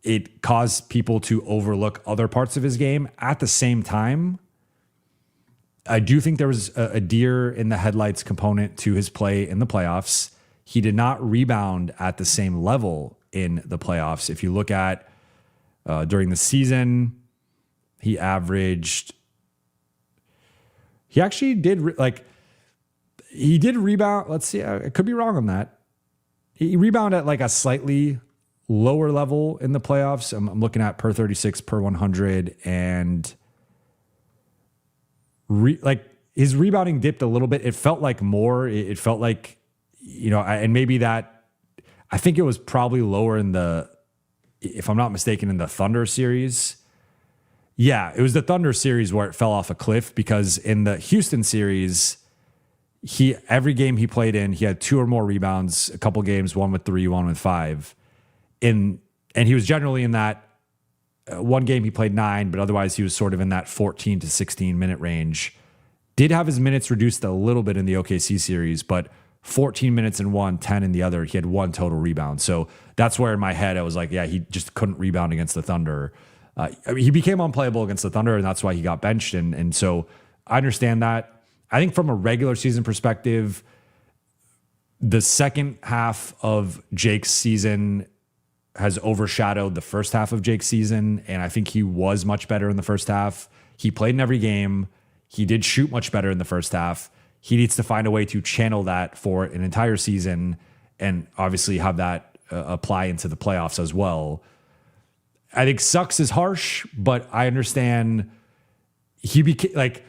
it caused people to overlook other parts of his game. At the same time, I do think there was a deer in the headlights component to his play in the playoffs. He did not rebound at the same level in the playoffs. If you look at during the season, he actually did he did rebound. Let's see. I could be wrong on that. He rebounded at like a slightly lower level in the playoffs. I'm looking at per 36, per 100, and like his rebounding dipped a little bit. It felt like more. It felt like, and maybe that, I think it was probably lower in if I'm not mistaken, in the Thunder series. Yeah, it was the Thunder series where it fell off a cliff, because in the Houston series, every game he played in, he had 2 or more rebounds, a couple games, 1 with 3, 1 with 5. And he was generally in that one game he played 9, but otherwise he was sort of in that 14 to 16 minute range. Did have his minutes reduced a little bit in the OKC series, but 14 minutes in one, 10 in the other. He had 1 total rebound. So that's where in my head I was like, yeah, he just couldn't rebound against the Thunder. He became unplayable against the Thunder, and that's why he got benched. And so I understand that. I think from a regular season perspective, the second half of Jake's season has overshadowed the first half of Jake's season, and I think he was much better in the first half. He played in every game. He did shoot much better in the first half. He needs to find a way to channel that for an entire season, and obviously have that apply into the playoffs as well. I think sucks is harsh, but I understand he became like,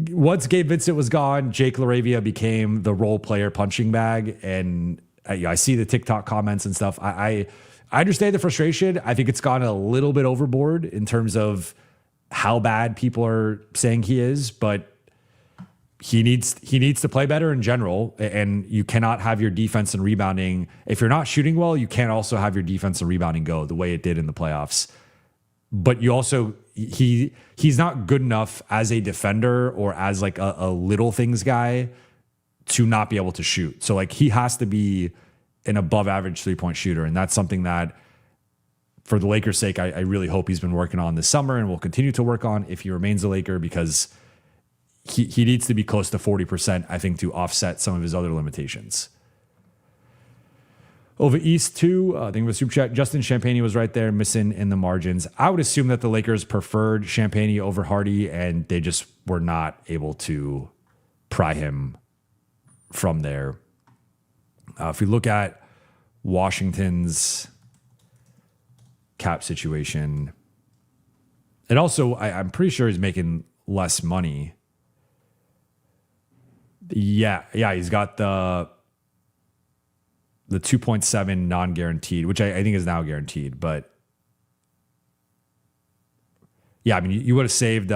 once Gabe Vincent was gone, Jake LaRavia became the role player punching bag. And I see the TikTok comments and stuff. I understand the frustration. I think it's gone a little bit overboard in terms of how bad people are saying he is, but he needs to play better in general. And you cannot have your defense and rebounding. If you're not shooting well, you can't also have your defense and rebounding go the way it did in the playoffs. But you also, he's not good enough as a defender or as like a little things guy to not be able to shoot. So like he has to be an above average 3-point shooter. And that's something that, for the Lakers' sake, I really hope he's been working on this summer and will continue to work on if he remains a Laker, because he needs to be close to 40%, I think, to offset some of his other limitations. Over East 2, I think of a super chat. Justin Champagnie was right there, missing in the margins. I would assume that the Lakers preferred Champagnie over Hardy, and they just were not able to pry him from there. If we look at Washington's cap situation, and also I'm pretty sure he's making less money. Yeah, he's got the 2.7 non-guaranteed, which I think is now guaranteed. But yeah, I mean, you would have saved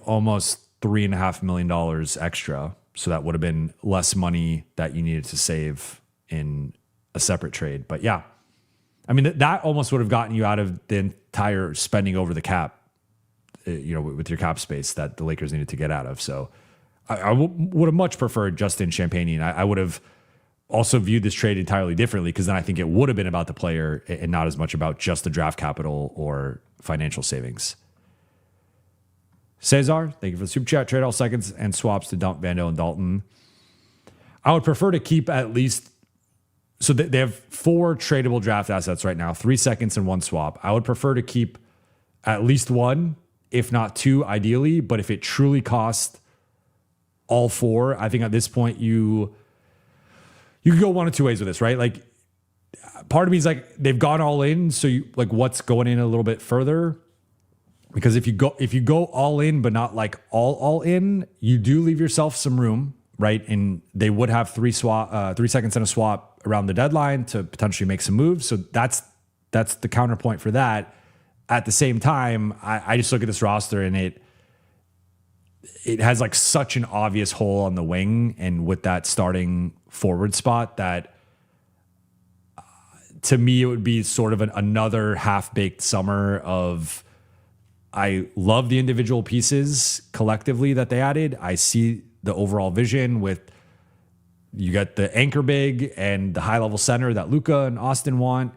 almost $3.5 million extra. So that would have been less money that you needed to save in a separate trade. But yeah, I mean, that almost would have gotten you out of the entire spending over the cap, with your cap space that the Lakers needed to get out of. So I would have much preferred Justin Champagnie. And I would have also viewed this trade entirely differently, because then I think it would have been about the player and not as much about just the draft capital or financial savings. Cesar, thank you for the super chat. Trade all seconds and swaps to dump Vando and Dalton. I would prefer to keep at least, so they have 4 tradable draft assets right now, 3 seconds and 1 swap. I would prefer to keep at least 1, if not 2, ideally. But if it truly cost all 4, I think at this point you could go one of 2 ways with this, right? Like, part of me is like, they've gone all in, so you like, what's going in a little bit further? Because if you go all in but not like all in, you do leave yourself some room, right? And they would have 3 seconds and a swap around the deadline to potentially make some moves. So that's the counterpoint for that. At the same time, I just look at this roster and it has like such an obvious hole on the wing, and with that starting forward spot, that to me it would be sort of another half-baked summer of, I love the individual pieces collectively that they added. I see the overall vision with, you got the anchor big and the high-level center that Luka and Austin want,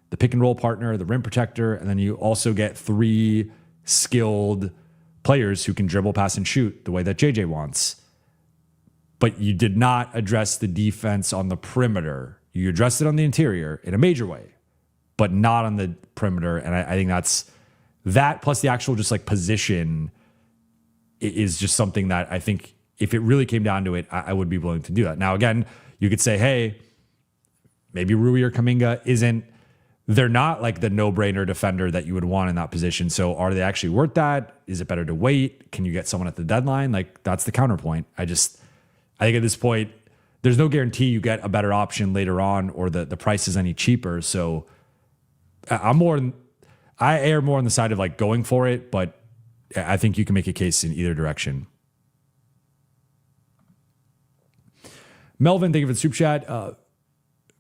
the pick and roll partner, the rim protector, and then you also get 3 skilled players who can dribble, pass, and shoot the way that JJ wants. But you did not address the defense on the perimeter. You addressed it on the interior in a major way, but not on the perimeter. And I think that plus the actual just like position is just something that I think if it really came down to it, I would be willing to do that. Now, again, you could say, hey, maybe Rui or Kuminga they're not like the no-brainer defender that you would want in that position. So are they actually worth that? Is it better to wait? Can you get someone at the deadline? Like, that's the counterpoint. I think at this point, there's no guarantee you get a better option later on or the price is any cheaper. So I err more on the side of like going for it, but I think you can make a case in either direction. Melvin, thank you for the super chat.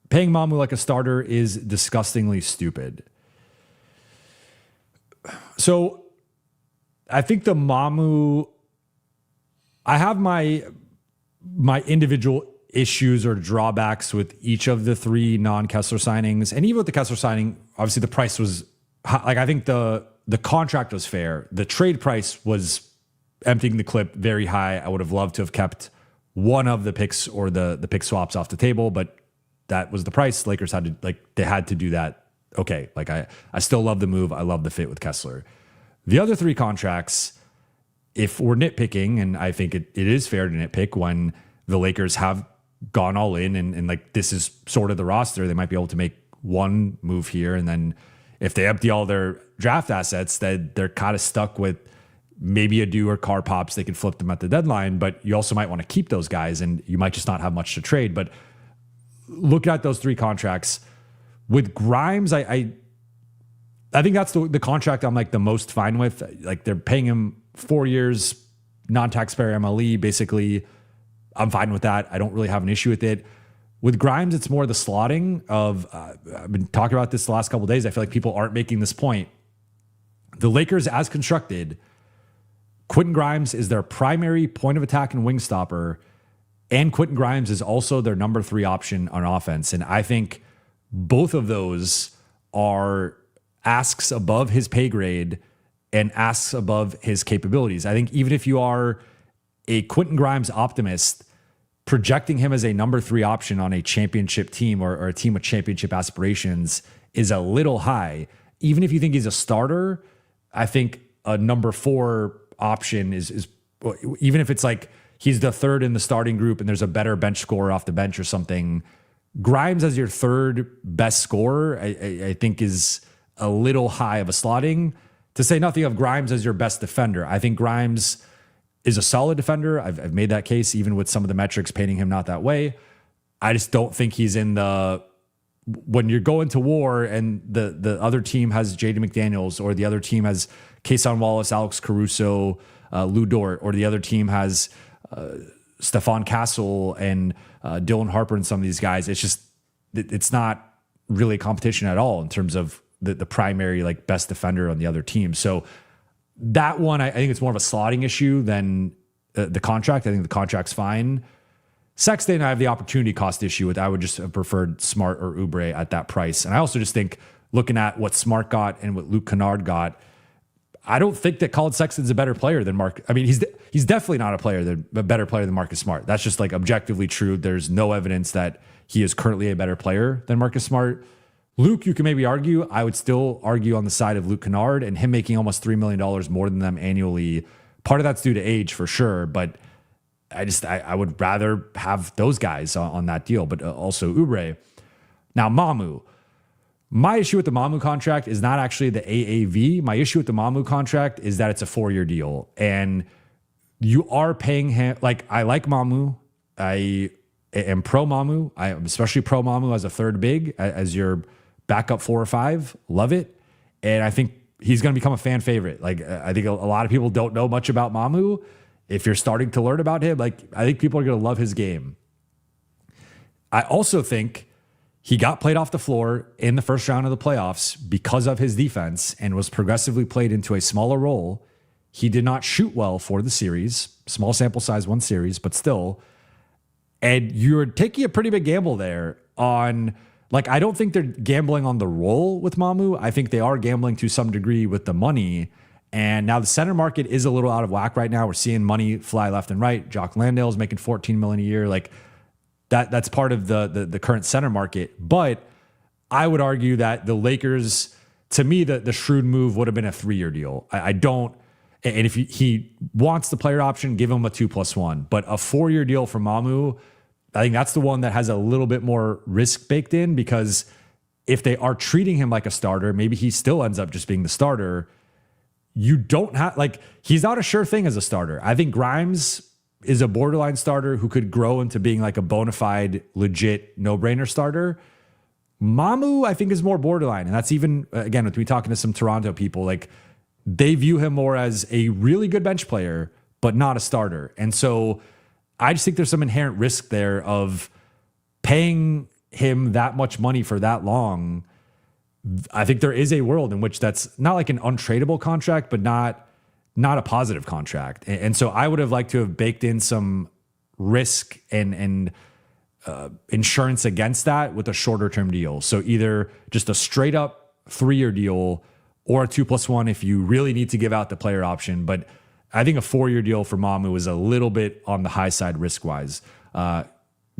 Paying Mamu like a starter is disgustingly stupid. So I think the Mamu, I have my individual issues or drawbacks with each of the three non-Kessler signings. And even with the Kessler signing, obviously the price was like, I think the contract was fair. The trade price was, emptying the clip, very high. I would have loved to have kept one of the picks or the pick swaps off the table, but that was the price. Lakers had to do that. Okay. Like I still love the move. I love the fit with Kessler. The other three contracts, if we're nitpicking, and I think it is fair to nitpick when the Lakers have gone all in and like this is sort of the roster, they might be able to make one move here. And then if they empty all their draft assets, that they're kind of stuck with maybe a Adu or Car Pops. They could flip them at the deadline, but you also might want to keep those guys and you might just not have much to trade. But look at those three contracts with Grimes. I think that's the contract I'm like the most fine with. Like they're paying him 4 years, non-taxpayer MLE. Basically, I'm fine with that. I don't really have an issue with it. With Grimes, it's more the slotting of, I've been talking about this the last couple of days. I feel like people aren't making this point. The Lakers, as constructed, Quentin Grimes is their primary point of attack and wing stopper, and Quentin Grimes is also their number 3 option on offense. And I think both of those are asks above his pay grade and asks above his capabilities. I think even if you are a Quentin Grimes optimist, projecting him as a number 3 option on a championship team or a team with championship aspirations is a little high. Even if you think he's a starter, I think a number 4 option is even if it's like he's the 3rd in the starting group and there's a better bench scorer off the bench or something, Grimes as your 3rd best scorer, I think is a little high of a slotting, to say nothing of Grimes as your best defender. I think Grimes is a solid defender. I've made that case even with some of the metrics painting him not that way. I just don't think he's in the, when you're going to war and the other team has Jaden McDaniels or the other team has Kason Wallace, Alex Caruso, Lou Dort, or the other team has Stephon Castle and Dylan Harper and some of these guys. It's not really a competition at all in terms of the primary like best defender on the other team. So that one, I think it's more of a slotting issue than the contract. I think the contract's fine. Sexton, I have the opportunity cost issue with. I would just have preferred Smart or Oubre at that price. And I also just think looking at what Smart got and what Luke Kennard got, I don't think that Colin Sexton's a better player than Mark. I mean, he's definitely not a better player than Marcus Smart. That's just like objectively true. There's no evidence that he is currently a better player than Marcus Smart. Luke, you can maybe argue. I would still argue on the side of Luke Kennard and him making almost $3 million more than them annually. Part of that's due to age for sure, but I would rather have those guys on that deal, but also Oubre. Now, Mamu. My issue with the Mamu contract is not actually the AAV. My issue with the Mamu contract is that it's a 4-year deal. And you are paying him, like, I like Mamu. I am pro Mamu. I am especially pro Mamu as a 3rd big, as your backup 4 or 5. Love it. And I think he's going to become a fan favorite. Like, I think a lot of people don't know much about Mamu. If you're starting to learn about him, like, I think people are going to love his game. I also think he got played off the floor in the first round of the playoffs because of his defense and was progressively played into a smaller role. He did not shoot well for the series. Small sample size, 1 series, but still. And you're taking a pretty big gamble there on, like, I don't think they're gambling on the role with Mamu. I think they are gambling to some degree with the money. And now the center market is a little out of whack right now. We're seeing money fly left and right. Jock Landale's making $14 million a year. Like, that's part of the current center market. But I would argue that the Lakers, to me, the shrewd move would have been a 3-year deal. I don't, And if he wants the player option, give him a 2+1. But a 4-year deal for Mamu, I think that's the one that has a little bit more risk baked in, because if they are treating him like a starter, maybe he still ends up just being the starter. You don't have, like, he's not a sure thing as a starter. I think Grimes is a borderline starter who could grow into being like a bona fide, legit, no-brainer starter. Mamu, I think, is more borderline. And that's even, again, with me talking to some Toronto people, like, they view him more as a really good bench player, but not a starter. And so I just think there's some inherent risk there of paying him that much money for that long. I think there is a world in which that's not like an untradeable contract, but not a positive contract. And so I would have liked to have baked in some risk and insurance against that with a shorter term deal. So either just a straight up 3-year deal or a 2+1 if you really need to give out the player option. But I think a 4-year deal for Mamu is a little bit on the high side risk wise.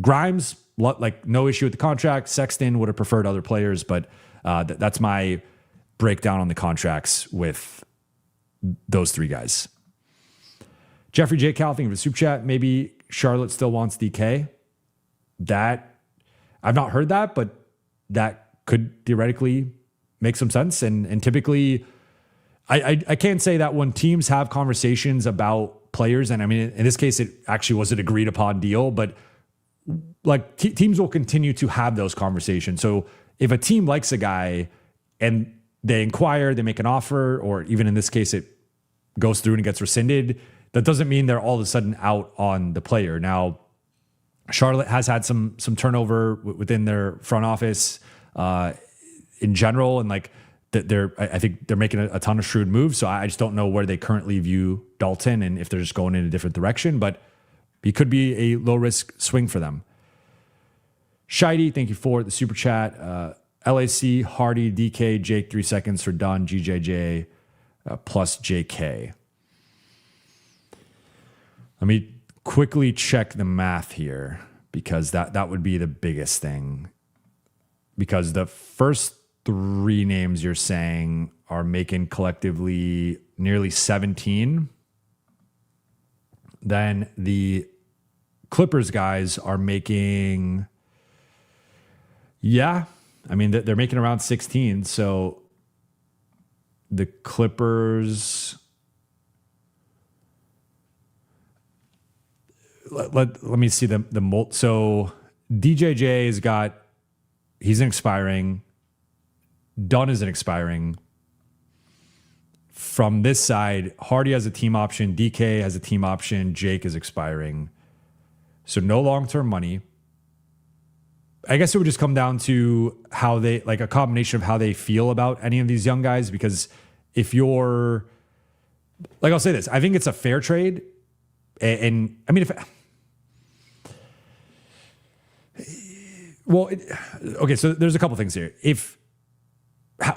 Grimes, like, no issue with the contract. Sexton would have preferred other players, but that's my breakdown on the contracts with those 3 guys. Jeffrey J. Cal, thank you for the super chat. Maybe Charlotte still wants DK. That, I've not heard that, but that could theoretically make some sense. And typically, I can't say that when teams have conversations about players, and I mean, in this case, it actually was an agreed upon deal, but like teams will continue to have those conversations. So if a team likes a guy and they inquire, they make an offer, or even in this case, it goes through and it gets rescinded, that doesn't mean they're all of a sudden out on the player. Now, Charlotte has had some turnover within their front office in general, and like I think they're making a ton of shrewd moves. So I just don't know where they currently view Dalton and if they're just going in a different direction, but it could be a low risk swing for them. Shidey, thank you for the super chat. LAC, Hardy, DK, Jake, 3 seconds for Dunn, GJJ, plus JK. Let me quickly check the math here, because that would be the biggest thing. Because the first 3 names you're saying are making collectively nearly 17. Then the Clippers guys are making, yeah, I mean, they're making around 16. So the Clippers, let me see the so DJJ has got, he's an expiring. Dunn is an expiring. From this side, Hardy has a team option, DK has a team option, Jake is expiring. So no long-term money. I guess it would just come down to how they, like a combination of how they feel about any of these young guys, because if you're, like, I'll say this, I think it's a fair trade. And I mean, okay, so there's a couple things here.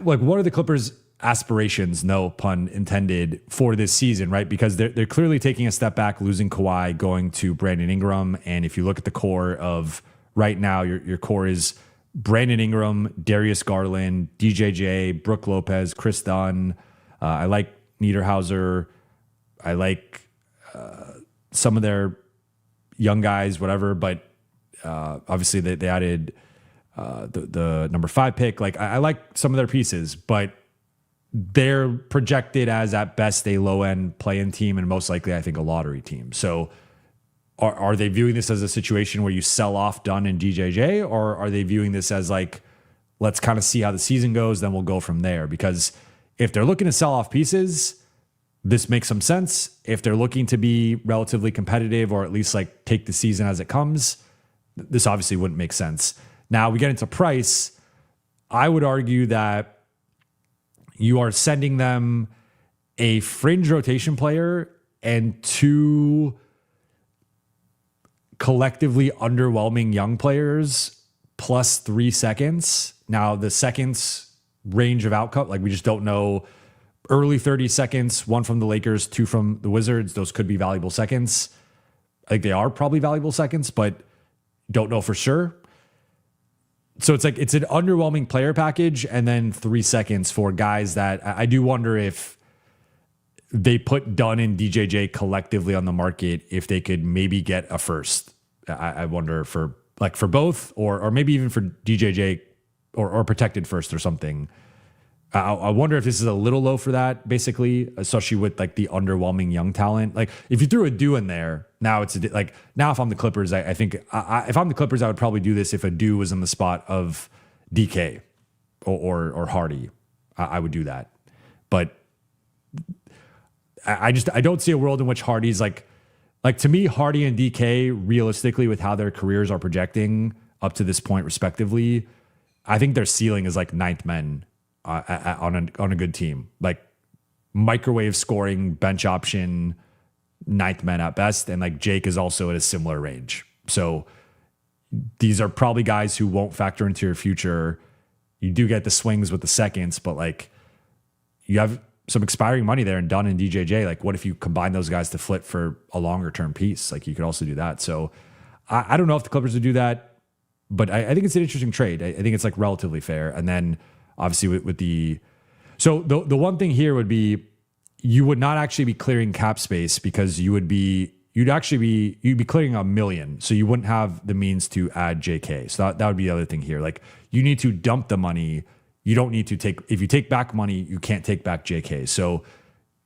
What are the Clippers' aspirations, no pun intended, for this season, right? Because they're clearly taking a step back, losing Kawhi, going to Brandon Ingram. And if you look at the core of right now, your core is Brandon Ingram, Darius Garland, DJJ, Brook Lopez, Chris Dunn. I like Niederhauser. I like some of their young guys, whatever. But obviously they added the number 5 pick. Like, I like some of their pieces, but they're projected as at best a low end play-in team, and most likely I think a lottery team. So are they viewing this as a situation where you sell off Dunn and DJJ, or are they viewing this as like, let's kind of see how the season goes, then we'll go from there? Because if they're looking to sell off pieces, this makes some sense. If they're looking to be relatively competitive, or at least like take the season as it comes, this obviously wouldn't make sense. Now we get into price. I would argue that you are sending them a fringe rotation player and 2 collectively underwhelming young players plus 3 seconds. Now the seconds range of outcome, like, we just don't know. Early 30 seconds, 1 from the Lakers, 2 from the Wizards. Those could be valuable seconds. I think they are probably valuable seconds, but don't know for sure. So it's like, it's an underwhelming player package, and then 3 seconds for guys that I do wonder if, they put Dunn and DJJ collectively on the market if they could maybe get a first. I wonder for both or maybe even for DJJ or protected first or something. I wonder if this is a little low for that, basically, especially with like the underwhelming young talent. Like if you threw a Dew in there, now it's now if I'm the Clippers, I think if I'm the Clippers, I would probably do this if a Dew was in the spot of DK or Hardy. I would do that, but I don't see a world in which Hardy's like to me, Hardy and DK realistically with how their careers are projecting up to this point, respectively, I think their ceiling is like ninth men. On a good team, like microwave scoring, bench option, ninth man at best, and like Jake is also at a similar range. So these are probably guys who won't factor into your future. You do get the swings with the seconds, but like you have some expiring money there, and Dunn and DJJ. Like, what if you combine those guys to flip for a longer term piece? Like, you could also do that. So I don't know if the Clippers would do that, but I think it's an interesting trade. I think it's like relatively fair, and then. Obviously, with the one thing here would be you would not actually be clearing cap space because you'd be clearing $1 million, so you wouldn't have the means to add JK. So that would be the other thing here. Like you need to dump the money. You don't need to if you take back money, you can't take back JK. So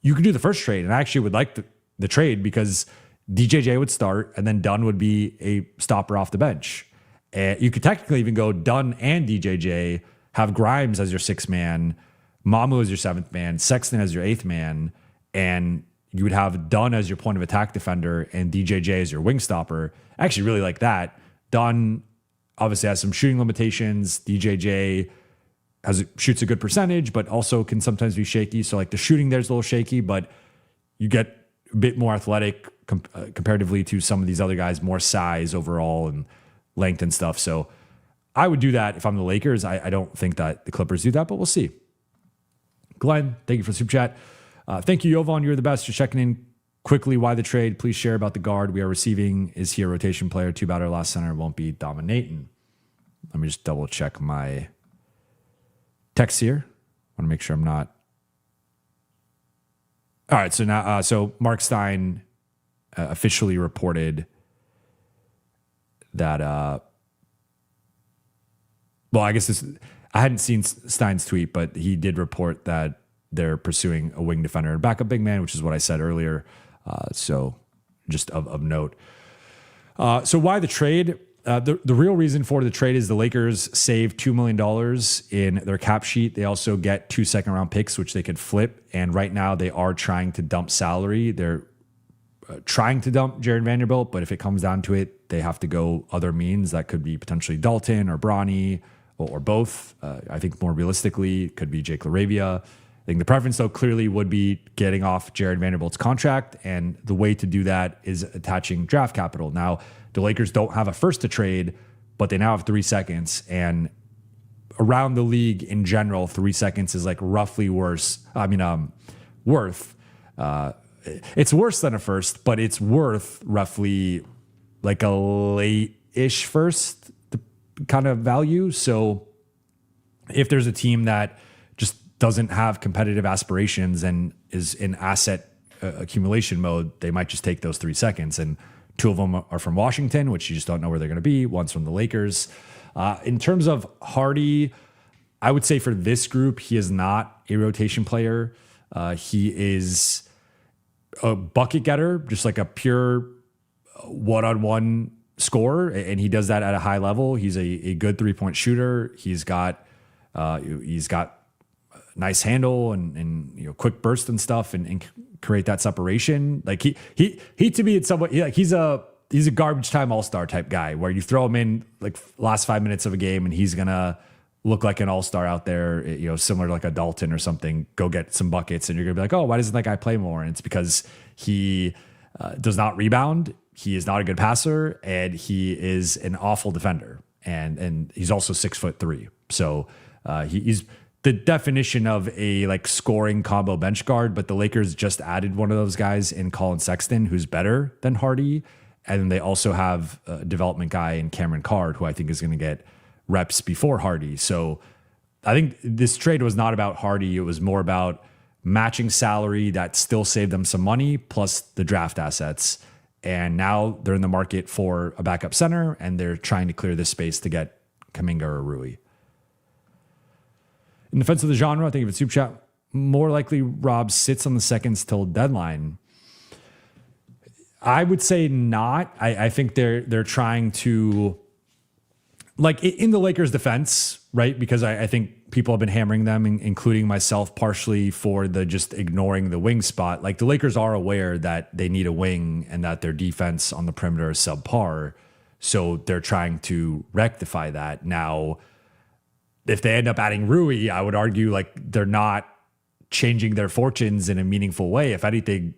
you could do the first trade, and I actually would like the trade because DJJ would start, and then Dunn would be a stopper off the bench. And you could technically even go Dunn and DJJ. Have Grimes as your sixth man, Mamu as your seventh man, Sexton as your eighth man, and you would have Dunn as your point of attack defender and DJJ as your wing stopper. I actually really like that. Dunn obviously has some shooting limitations. DJJ shoots a good percentage, but also can sometimes be shaky. So like the shooting there's a little shaky, but you get a bit more athletic comparatively to some of these other guys, more size overall and length and stuff. So I would do that if I'm the Lakers. I don't think that the Clippers do that, but we'll see. Glenn, thank you for the super chat. Thank you, Jovan. You're the best. Just checking in quickly. Why the trade? Please share about the guard we are receiving. Is he a rotation player? Too bad our last center won't be dominating. Let me just double check my text here. I want to make sure I'm not. All right. So now, Mark Stein officially reported that. Well, I guess I hadn't seen Stein's tweet, but he did report that they're pursuing a wing defender and backup big man, which is what I said earlier. So just of note. So why the trade? The real reason for the trade is the Lakers save $2 million in their cap sheet. They also get 2 second-round picks, which they could flip. And right now they are trying to dump salary. They're trying to dump Jared Vanderbilt, but if it comes down to it, they have to go other means. That could be potentially Dalton or Bronny. Or both. I think more realistically, it could be Jake LaRavia. I think the preference, though, clearly would be getting off Jared Vanderbilt's contract. And the way to do that is attaching draft capital. Now, the Lakers don't have a first to trade, but they now have 3 seconds. And around the league in general, 3 seconds is like roughly worth. It's worse than a first, but it's worth roughly like a late-ish first kind of value. So if there's a team that just doesn't have competitive aspirations and is in asset accumulation mode, they might just take those 3 seconds. And 2 of them are from Washington, which you just don't know where they're going to be. One's from the Lakers. In terms of Hardy, I would say for this group, he is not a rotation player. He is a bucket getter, just like a pure one-on-one scorer, and he does that at a high level. He's a good 3-point shooter. He's got nice handle and quick burst and stuff, and create that separation. Like he to me, it's somewhat he's a garbage time all-star type guy where you throw him in like last 5 minutes of a game and he's gonna look like an all-star out there, similar to like a Dalton or something, go get some buckets, and you're gonna be like, oh, why doesn't that guy play more? And it's because he does not rebound. He is not a good passer, and he is an awful defender. And he's also 6'3". So he's the definition of a like scoring combo bench guard, but the Lakers just added one of those guys in Colin Sexton, who's better than Hardy. And then they also have a development guy in Cameron Card, who I think is going to get reps before Hardy. So I think this trade was not about Hardy. It was more about matching salary that still saved them some money, plus the draft assets. And now they're in the market for a backup center, and they're trying to clear this space to get Kuminga or Rui. In defense of the genre, I think if it's super chat, more likely Rob sits on the seconds till deadline. I would say not. I think they're trying to, like, in the Lakers' defense, right? Because I think people have been hammering them, including myself, partially for the just ignoring the wing spot. Like, the Lakers are aware that they need a wing and that their defense on the perimeter is subpar. So they're trying to rectify that. Now, if they end up adding Rui, I would argue like they're not changing their fortunes in a meaningful way. If anything,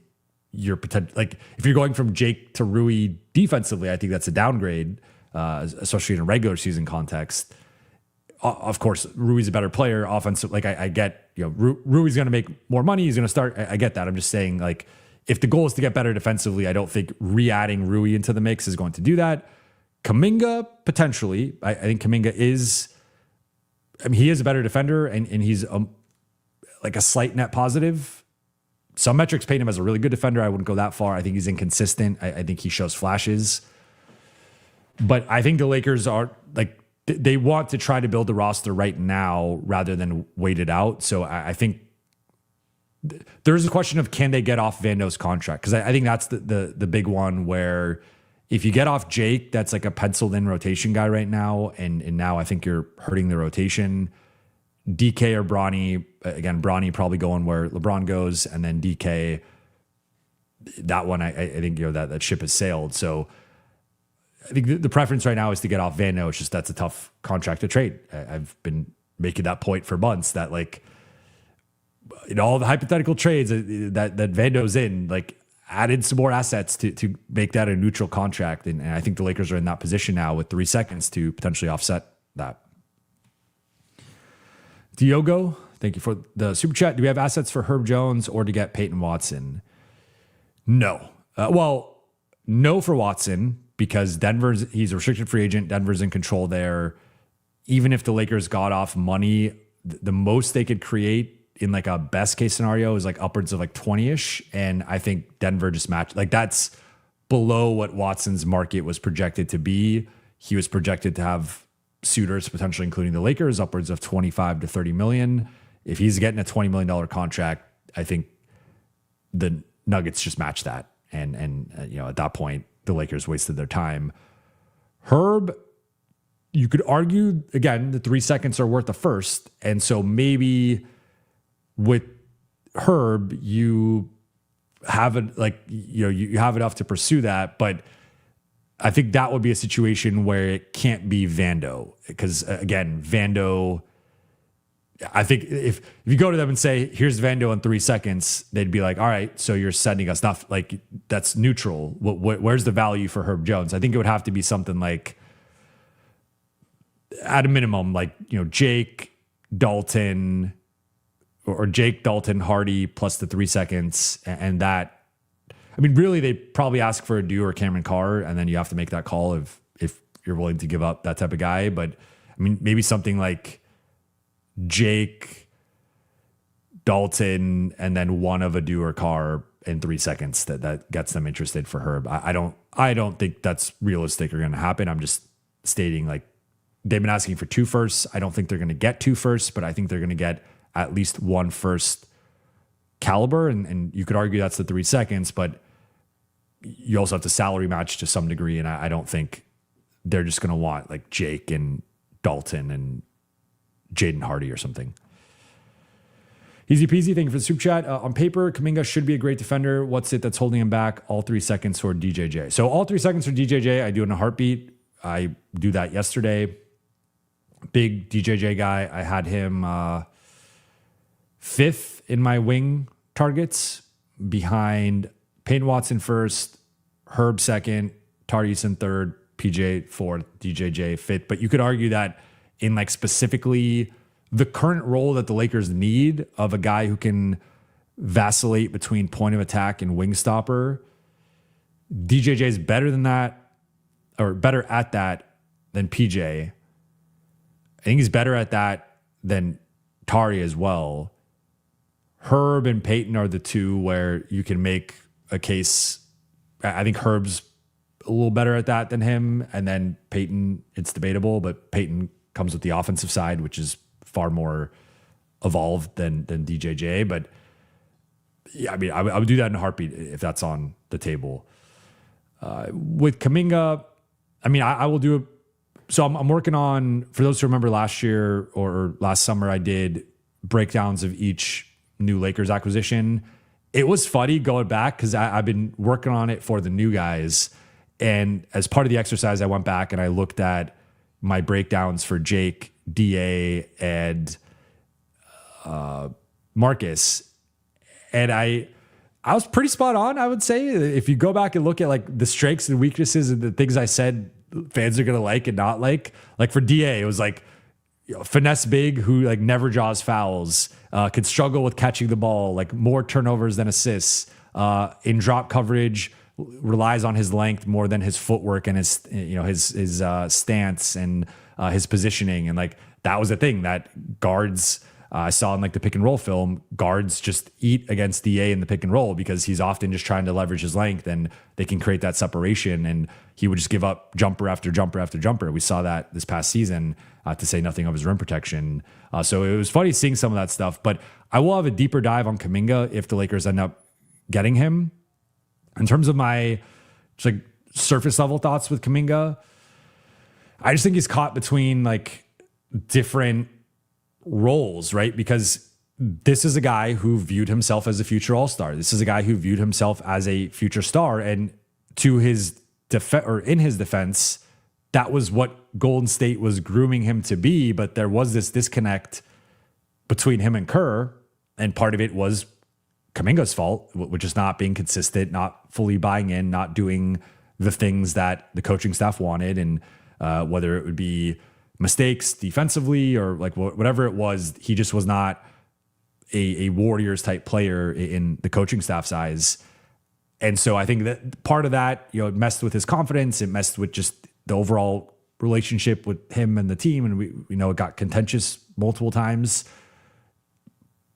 you're like if you're going from Jake to Rui defensively, I think that's a downgrade, especially in a regular season context. Of course, Rui's a better player. Offensive, like I get, Rui's going to make more money. He's going to start. I get that. I'm just saying, like, if the goal is to get better defensively, I don't think re-adding Rui into the mix is going to do that. Kuminga, potentially. I think Kuminga is, he is a better defender, and he's like a slight net positive. Some metrics paint him as a really good defender. I wouldn't go that far. I think he's inconsistent. I think he shows flashes. But I think the Lakers are, like, they want to try to build the roster right now rather than wait it out. So I think there's a question of, can they get off Vando's contract? Because I think that's the big one, where if you get off Jake, that's like a penciled in rotation guy right now. And now I think you're hurting the rotation. DK or Bronny, again, Bronny probably going where LeBron goes, and then DK, that one, I think, that ship has sailed. So I think the preference right now is to get off Vando. It's just, that's a tough contract to trade. I've been making that point for months, that, like, in all the hypothetical trades that Vando's in, like, added some more assets to make that a neutral contract. And I think the Lakers are in that position now with 3 seconds to potentially offset that. Diogo, thank you for the super chat. Do we have assets for Herb Jones or to get Peyton Watson? No. No for Watson, because he's a restricted free agent. Denver's in control there. Even if the Lakers got off money, the most they could create in like a best case scenario is like upwards of like 20-ish. And I think Denver just matched. Like, that's below what Watson's market was projected to be. He was projected to have suitors, potentially including the Lakers, upwards of 25 to 30 million. If he's getting a $20 million contract, I think the Nuggets just match that. And at that point, the Lakers wasted their time. Herb, you could argue, again, the 3 seconds are worth a first. And so maybe with Herb, you have it, like, you have enough to pursue that. But I think that would be a situation where it can't be Vando, because again, Vando, I think if you go to them and say, here's Vando in 3 seconds, they'd be like, all right, so you're sending us not, like, that's neutral. Where's the value for Herb Jones? I think it would have to be something like, at a minimum, like, Jake, Dalton, or Jake, Dalton, Hardy plus the 3 seconds. And that, I mean, really, they probably ask for a Dew or Cameron Carr, and then you have to make that call if you're willing to give up that type of guy. But I mean, maybe something like Jake, Dalton, and then one of a Dew or Carr in 3 seconds that gets them interested for Herb. I don't think that's realistic or going to happen. I'm just stating, like, they've been asking for 2 firsts. I don't think they're going to get 2 firsts, but I think they're going to get at least 1 first caliber. And you could argue that's the 3 seconds, but you also have to salary match to some degree. And I don't think they're just going to want like Jake and Dalton and Jaden Hardy or something. Easy peasy. Thank you for the super chat. On paper, Kuminga should be a great defender. What's it that's holding him back? All 3 seconds for DJJ. So all 3 seconds for DJJ, I do in a heartbeat. I do that yesterday. Big DJJ guy. I had him 5th in my wing targets, behind Peyton Watson 1st, Herb 2nd, Tardis 3rd, PJ 4th, DJJ 5th. But you could argue that in like specifically the current role that the Lakers need of a guy who can vacillate between point of attack and wing stopper, DJJ is better than that, or better at that than PJ. I think he's better at that than Tari as well. Herb and Peyton are the two where you can make a case. I think Herb's a little better at that than him. And then Peyton, it's debatable, but Peyton comes with the offensive side, which is far more evolved than DJJ. But yeah, I mean, I would do that in a heartbeat if that's on the table. With Kuminga, I mean, I will do it. So I'm working on, for those who remember last year or last summer, I did breakdowns of each new Lakers acquisition. It was funny going back because I've been working on it for the new guys. And as part of the exercise, I went back and I looked at my breakdowns for Jake, DA, and Marcus. And I was pretty spot on, I would say. If you go back and look at like the strengths and weaknesses and the things I said fans are going to like and not like for DA, it was like, finesse big who like never draws fouls, could struggle with catching the ball, like more turnovers than assists, in drop coverage, relies on his length more than his footwork and his stance and his positioning. And like, that was the thing that guards, I saw in like the pick and roll film, guards just eat against DA in the pick and roll because he's often just trying to leverage his length and they can create that separation. And he would just give up jumper after jumper after jumper. We saw that this past season, to say nothing of his rim protection. So it was funny seeing some of that stuff, but I will have a deeper dive on Kuminga if the Lakers end up getting him. In terms of my just like surface level thoughts with Kuminga, I just think he's caught between like different roles, right? Because this is a guy who viewed himself as a future all-star. This is a guy who viewed himself as a future star. And to his in his defense, that was what Golden State was grooming him to be. But there was this disconnect between him and Kerr. And part of it was Kuminga's fault, which is not being consistent, not fully buying in, not doing the things that the coaching staff wanted. And whether it would be mistakes defensively or like whatever it was, he just was not a Warriors type player in the coaching staff's eyes. And so I think that part of that, it messed with his confidence. It messed with just the overall relationship with him and the team. And we know it got contentious multiple times.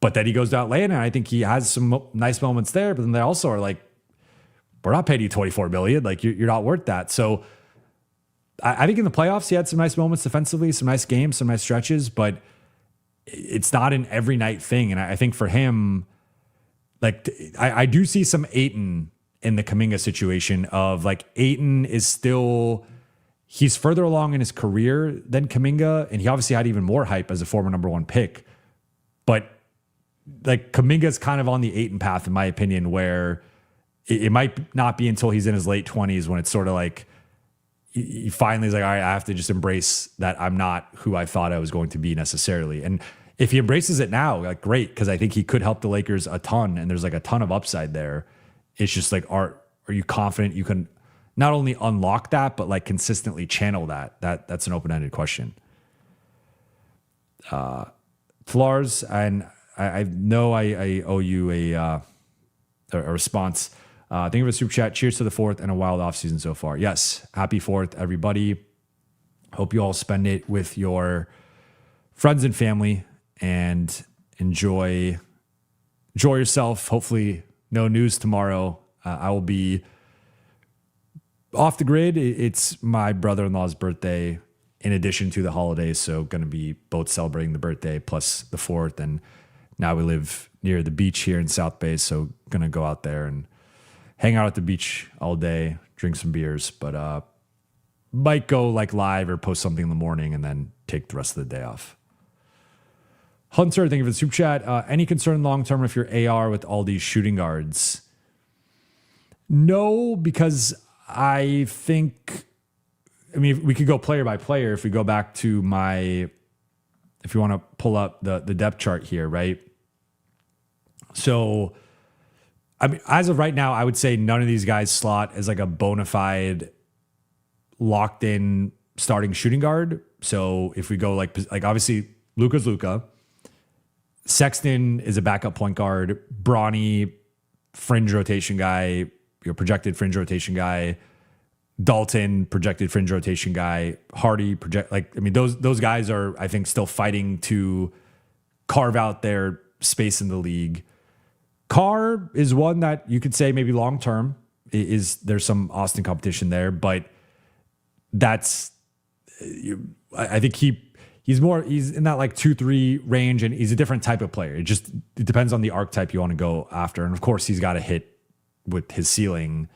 But then he goes to Atlanta, and I think he has some nice moments there. But then they also are like, we're not paying you $24 million. Like you're not worth that. So I think in the playoffs, he had some nice moments defensively, some nice games, some nice stretches, but it's not an every night thing. And I think for him, like I do see some Ayton in the Kuminga situation of like Ayton is still, he's further along in his career than Kuminga. And he obviously had even more hype as a former number one pick, but like Kuminga's kind of on the Ayton path, in my opinion, where it might not be until he's in his late 20s when it's sort of like, he finally is like, all right, I have to just embrace that I'm not who I thought I was going to be necessarily. And if he embraces it now, like great, because I think he could help the Lakers a ton, and there's like a ton of upside there. It's just like, are you confident you can not only unlock that, but like consistently channel that? That's an open-ended question. Flars, and I know I owe you a response. Thank you for the super chat. Cheers to the 4th and a wild offseason so far. Yes. Happy 4th, everybody. Hope you all spend it with your friends and family and enjoy yourself. Hopefully no news tomorrow. I will be off the grid. It's my brother-in-law's birthday in addition to the holidays. So going to be both celebrating the birthday plus the 4th. And now we live near the beach here in South Bay. So going to go out there and hang out at the beach all day, drink some beers, but might go like live or post something in the morning and then take the rest of the day off. Hunter, thank you for the super chat. Any concern long-term if you're AR with all these shooting guards? No, because I think, we could go player by player if we go back to if you want to pull up the depth chart here, right? So, as of right now, I would say none of these guys slot as like a bona fide locked in starting shooting guard. So if we go like obviously Luka's Luka, Sexton is a backup point guard, Bronny fringe rotation guy, projected fringe rotation guy, Dalton projected fringe rotation guy, Hardy those guys are, I think, still fighting to carve out their space in the league. Carr is one that you could say maybe long term there's some Austin competition there, but I think he's in that like 2-3 range, and he's a different type of player. It depends on the archetype you want to go after, and of course he's got to hit with his ceiling.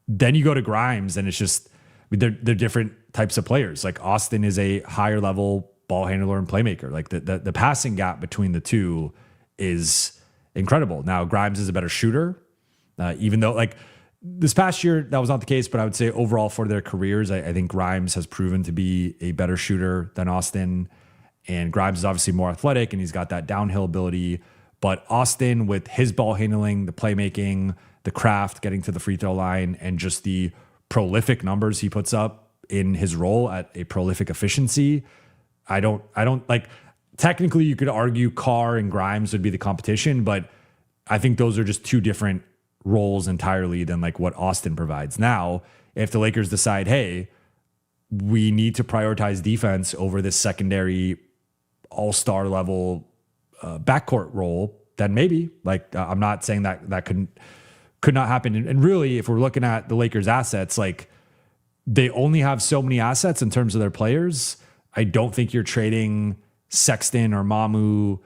Then you go to Grimes, and it's just they're different types of players. Like Austin is a higher level ball handler and playmaker. Like the passing gap between the two is incredible. Now Grimes is a better shooter, even though like this past year that was not the case. But I would say overall for their careers, I think Grimes has proven to be a better shooter than Austin. And Grimes is obviously more athletic, and he's got that downhill ability. But Austin, with his ball handling, the playmaking, the craft, getting to the free throw line, and just the prolific numbers he puts up in his role at a prolific efficiency, I don't like. Technically, you could argue Carr and Grimes would be the competition, but I think those are just two different roles entirely than like what Austin provides. Now, if the Lakers decide, hey, we need to prioritize defense over this secondary all-star level backcourt role, then maybe. Like I'm not saying that could not happen. And really, if we're looking at the Lakers' assets, like they only have so many assets in terms of their players. I don't think you're trading Sexton or Mamu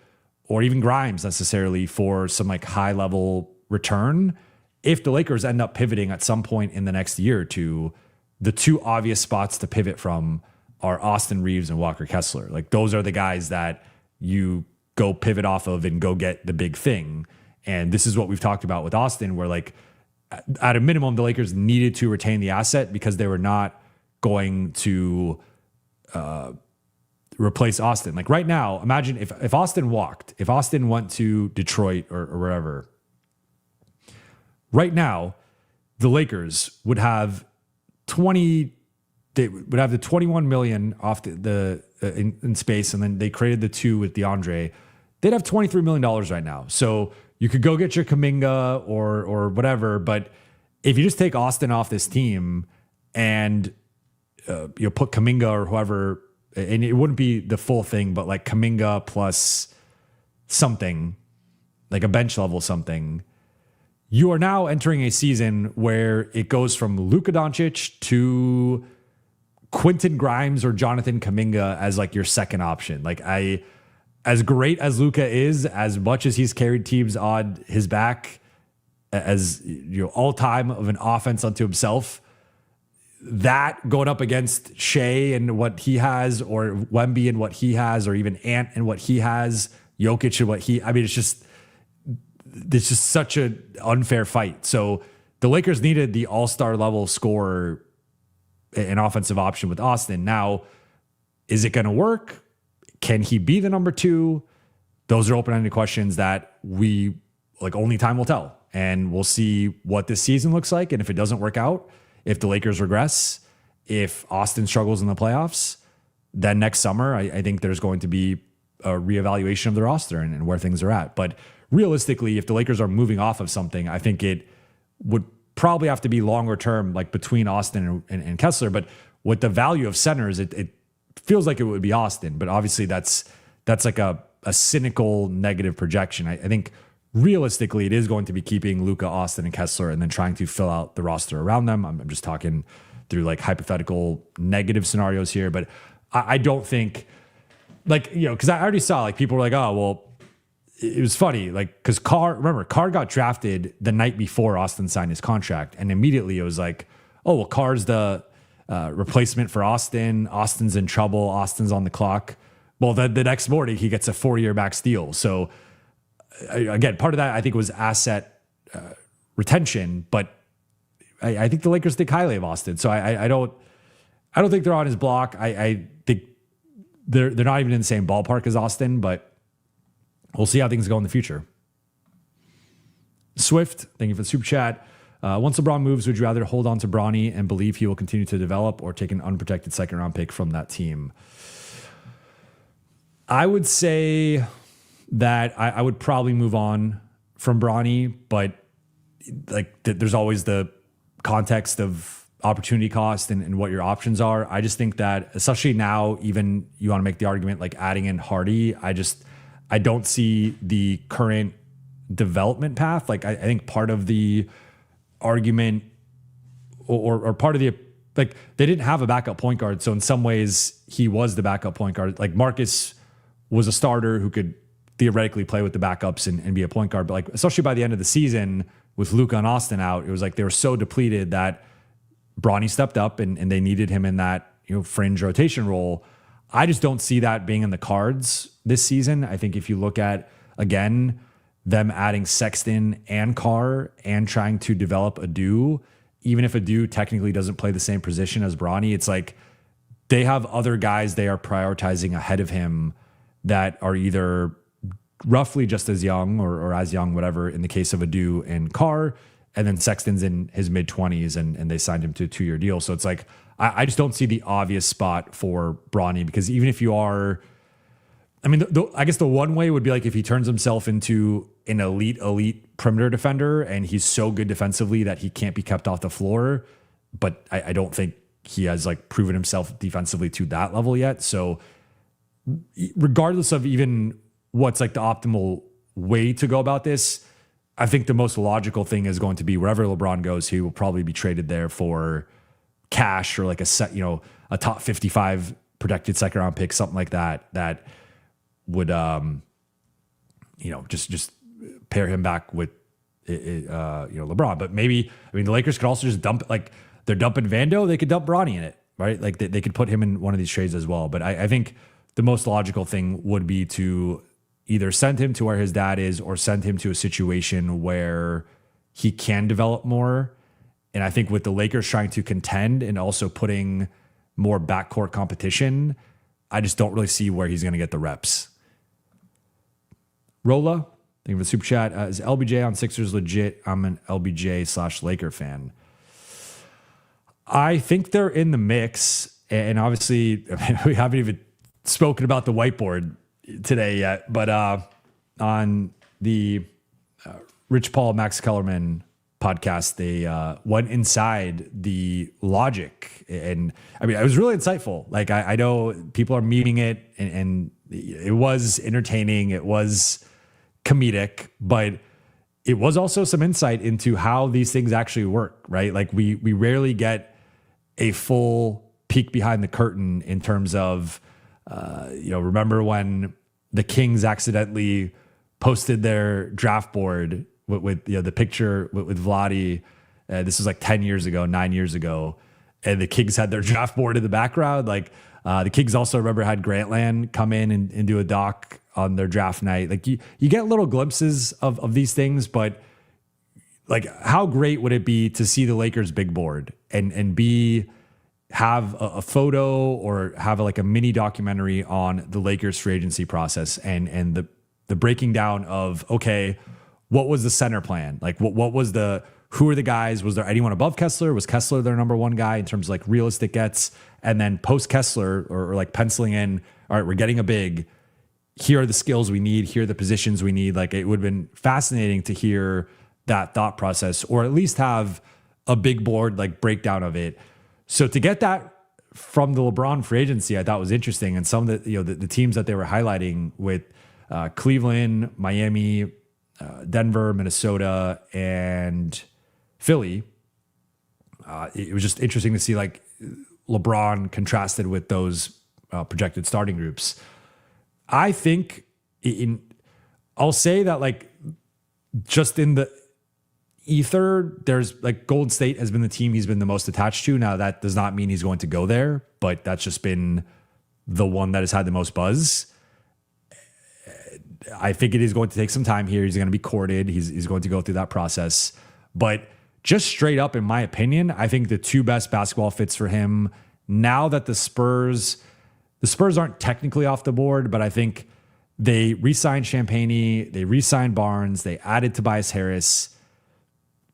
or even Grimes necessarily for some like high level return. If the Lakers end up pivoting at some point in the next year or two, the two obvious spots to pivot from are Austin Reeves and Walker Kessler. Like those are the guys that you go pivot off of and go get the big thing. And this is what we've talked about with Austin, where like at a minimum, the Lakers needed to retain the asset because they were not going to replace Austin. Like right now, imagine if Austin walked, if Austin went to Detroit or wherever, right now, the Lakers would have they would have the 21 million off in space, and then they created the 2 with DeAndre. They'd have $23 million right now. So you could go get your Kuminga or whatever, but if you just take Austin off this team and you put Kuminga or whoever, and it wouldn't be the full thing, but like Kuminga plus something, like a bench level something, you are now entering a season where it goes from Luka Doncic to Quentin Grimes or Jonathan Kuminga as like your second option. Like as great as Luka is, as much as he's carried teams on his back as all time of an offense unto himself, that going up against Shea and what he has, or Wemby and what he has, or even Ant and what he has, Jokic and what it's just such an unfair fight. So the Lakers needed the all-star level scorer, an offensive option with Austin. Now, is it going to work? Can he be the number 2? Those are open-ended questions that only time will tell. And we'll see what this season looks like. And if it doesn't work out, if the Lakers regress, if Austin struggles in the playoffs, then next summer, I think there's going to be a reevaluation of the roster and where things are at. But realistically, if the Lakers are moving off of something, I think it would probably have to be longer term, like between Austin and Kessler. But with the value of centers, it feels like it would be Austin. But obviously that's like a cynical negative projection. I think realistically, it is going to be keeping Luka, Austin, and Kessler, and then trying to fill out the roster around them. I'm just talking through like hypothetical negative scenarios here, but I don't think because I already saw like people were like, oh, well, it was funny. Like, because Carr got drafted the night before Austin signed his contract. And immediately it was like, oh, well, Carr's the replacement for Austin. Austin's in trouble. Austin's on the clock. Well, the next morning he gets a 4-year max deal. So again, part of that I think was asset retention, but I think the Lakers think highly of Austin. So I don't think they're on his block. I think they're not even in the same ballpark as Austin, but we'll see how things go in the future. Swift, thank you for the super chat. Once LeBron moves, would you rather hold on to Bronny and believe he will continue to develop, or take an unprotected second-round pick from that team? I would say that I would probably move on from Bronny, but there's always the context of opportunity cost and what your options are. I just think that, especially now, even you want to make the argument like adding in Hardy, I don't see the current development path. Like I think part of the argument or part of the, like they didn't have a backup point guard. So in some ways he was the backup point guard. Like Marcus was a starter who could theoretically play with the backups and be a point guard. But like, especially by the end of the season with Luka and Austin out, it was like they were so depleted that Bronny stepped up and they needed him in that, fringe rotation role. I just don't see that being in the cards this season. I think if you look at, again, them adding Sexton and Carr and trying to develop Adu, even if Adu technically doesn't play the same position as Bronny, it's like they have other guys they are prioritizing ahead of him that are either roughly just as young or as young, whatever, in the case of Adu and Carr, and then Sexton's in his mid-20s and they signed him to a 2-year deal. So it's like, I just don't see the obvious spot for Bronny, because even if you are, I mean, I guess the one way would be like if he turns himself into an elite perimeter defender and he's so good defensively that he can't be kept off the floor. But I don't think he has like proven himself defensively to that level yet. So regardless of even what's like the optimal way to go about this, I think the most logical thing is going to be wherever LeBron goes, he will probably be traded there for cash or like a top 55 protected second round pick, something like that would, just pair him back with, LeBron. But maybe, I mean, the Lakers could also just dump, like they're dumping Vando, they could dump Bronny in it, right? Like they could put him in one of these trades as well. But I think the most logical thing would be to either send him to where his dad is or send him to a situation where he can develop more. And I think with the Lakers trying to contend and also putting more backcourt competition, I just don't really see where he's going to get the reps. Rolla, thank you for the super chat. Is LBJ on Sixers legit? I'm an LBJ/Laker fan. I think they're in the mix. And obviously, we haven't even spoken about the whiteboard today yet. But on the Rich Paul, Max Kellerman podcast, they went inside the logic, and I mean, it was really insightful. Like I know people are memeing it, and it was entertaining, it was comedic, but it was also some insight into how these things actually work, right? Like we rarely get a full peek behind the curtain in terms of, remember when the Kings accidentally posted their draft board with the picture with Vlade. This was like 9 years ago. And the Kings had their draft board in the background. Like the Kings also, remember, had Grantland come in and do a doc on their draft night. Like you get little glimpses of these things, but like how great would it be to see the Lakers big board and have a photo or have like a mini documentary on the Lakers free agency process and the breaking down of, okay, what was the center plan? Like what was who are the guys? Was there anyone above Kessler? Was Kessler their number one guy in terms of like realistic gets? And then post Kessler or like penciling in, all right, we're getting a big, here are the skills we need. Here are the positions we need. Like it would have been fascinating to hear that thought process, or at least have a big board, like breakdown of it. So to get that from the LeBron free agency, I thought was interesting. And some of the teams that they were highlighting with Cleveland, Miami, Denver, Minnesota, and Philly, it was just interesting to see like LeBron contrasted with those projected starting groups. I think I'll say that like just in the ether, there's like Golden State has been the team he's been the most attached to. Now that does not mean he's going to go there, but that's just been the one that has had the most buzz. I think it is going to take some time here. He's going to be courted. He's going to go through that process. But just straight up, in my opinion, I think the two best basketball fits for him now that the Spurs aren't technically off the board, but I think they re-signed Champagnie, they re-signed Barnes, they added Tobias Harris.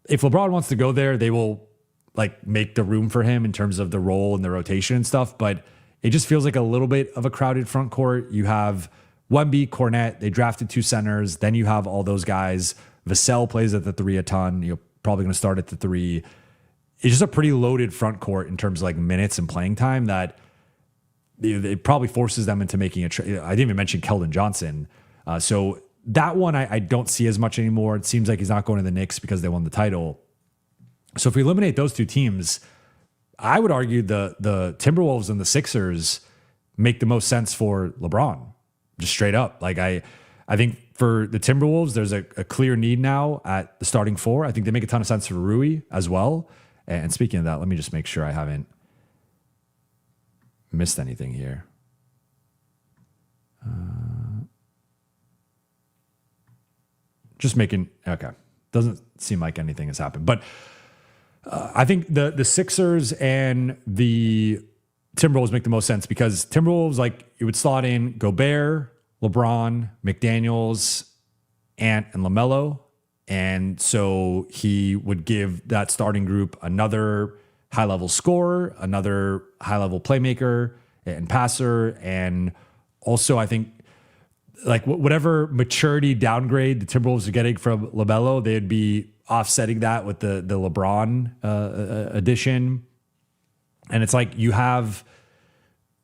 If LeBron wants to go there, they will like make the room for him in terms of the role and the rotation and stuff. But it just feels like a little bit of a crowded front court. You have Wemby, Cornette, they drafted two centers. Then you have all those guys. Vassell plays at the 3 a ton. You're probably going to start at the 3. It's just a pretty loaded front court in terms of like minutes and playing time that it probably forces them into making a trade. I didn't even mention Keldon Johnson. So that one I don't see as much anymore. It seems like he's not going to the Knicks because they won the title. So if we eliminate those two teams, I would argue the Timberwolves and the Sixers make the most sense for LeBron, just straight up. Like I think for the Timberwolves, there's a clear need now at the starting four. I think they make a ton of sense for Rui as well. And speaking of that, let me just make sure I haven't missed anything here. Okay. Doesn't seem like anything has happened. But I think the Sixers and the Timberwolves make the most sense because Timberwolves, like, it would slot in Gobert, LeBron, McDaniels, Ant, and LaMelo. And so he would give that starting group another high-level scorer, another high-level playmaker and passer. And also, I think, like, whatever maturity downgrade the Timberwolves are getting from LaMelo, they'd be offsetting that with the LeBron addition. And it's like you have,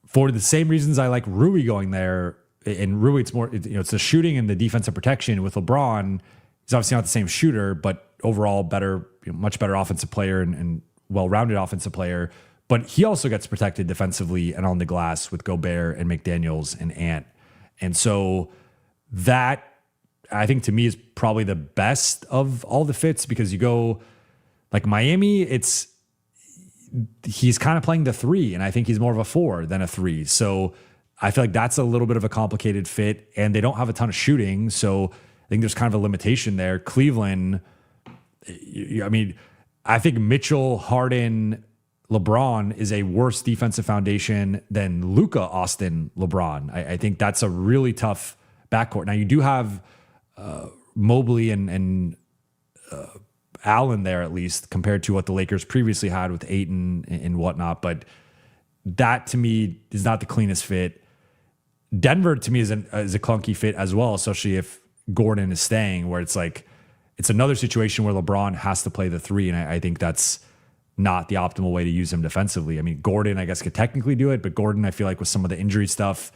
for the same reasons I like Rui going there, and Rui, it's more, it's the shooting and the defensive protection. With LeBron, he's obviously not the same shooter, but overall better, much better offensive player and well-rounded offensive player. But he also gets protected defensively and on the glass with Gobert and McDaniels and Ant. And so that, I think, to me, is probably the best of all the fits, because you go like Miami, he's kind of playing the three, and I think he's more of a four than a three. So I feel like that's a little bit of a complicated fit, and they don't have a ton of shooting. So I think there's kind of a limitation there. Cleveland, I mean, I think Mitchell, Harden, LeBron is a worse defensive foundation than Luka, Austin, LeBron. I think that's a really tough backcourt. Now you do have Mobley and Allen there, at least, compared to what the Lakers previously had with Ayton and whatnot. But that, to me, is not the cleanest fit. Denver, to me, is a clunky fit as well, especially if Gordon is staying, where it's like, it's another situation where LeBron has to play the three. And I think that's not the optimal way to use him defensively. I mean, Gordon, I guess, could technically do it, but Gordon, I feel like with some of the injury stuff,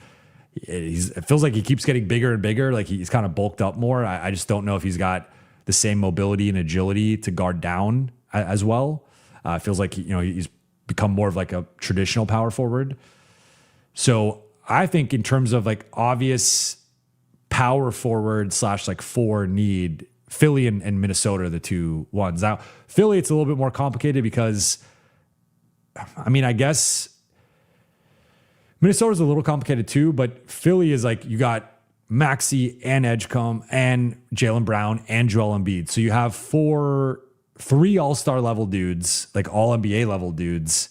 it feels like he keeps getting bigger and bigger. Like he's kind of bulked up more. I just don't know if he's got the same mobility and agility to guard down as well. It feels like, he's become more of like a traditional power forward. So I think in terms of like obvious power forward / like four need, Philly and Minnesota are the two ones. Now, Philly, it's a little bit more complicated because, I mean, I guess Minnesota's a little complicated too, but Philly is like, you got Maxey and Edgecombe and Jaylen Brown and Joel Embiid. So you have three all-star level dudes, like all NBA level dudes,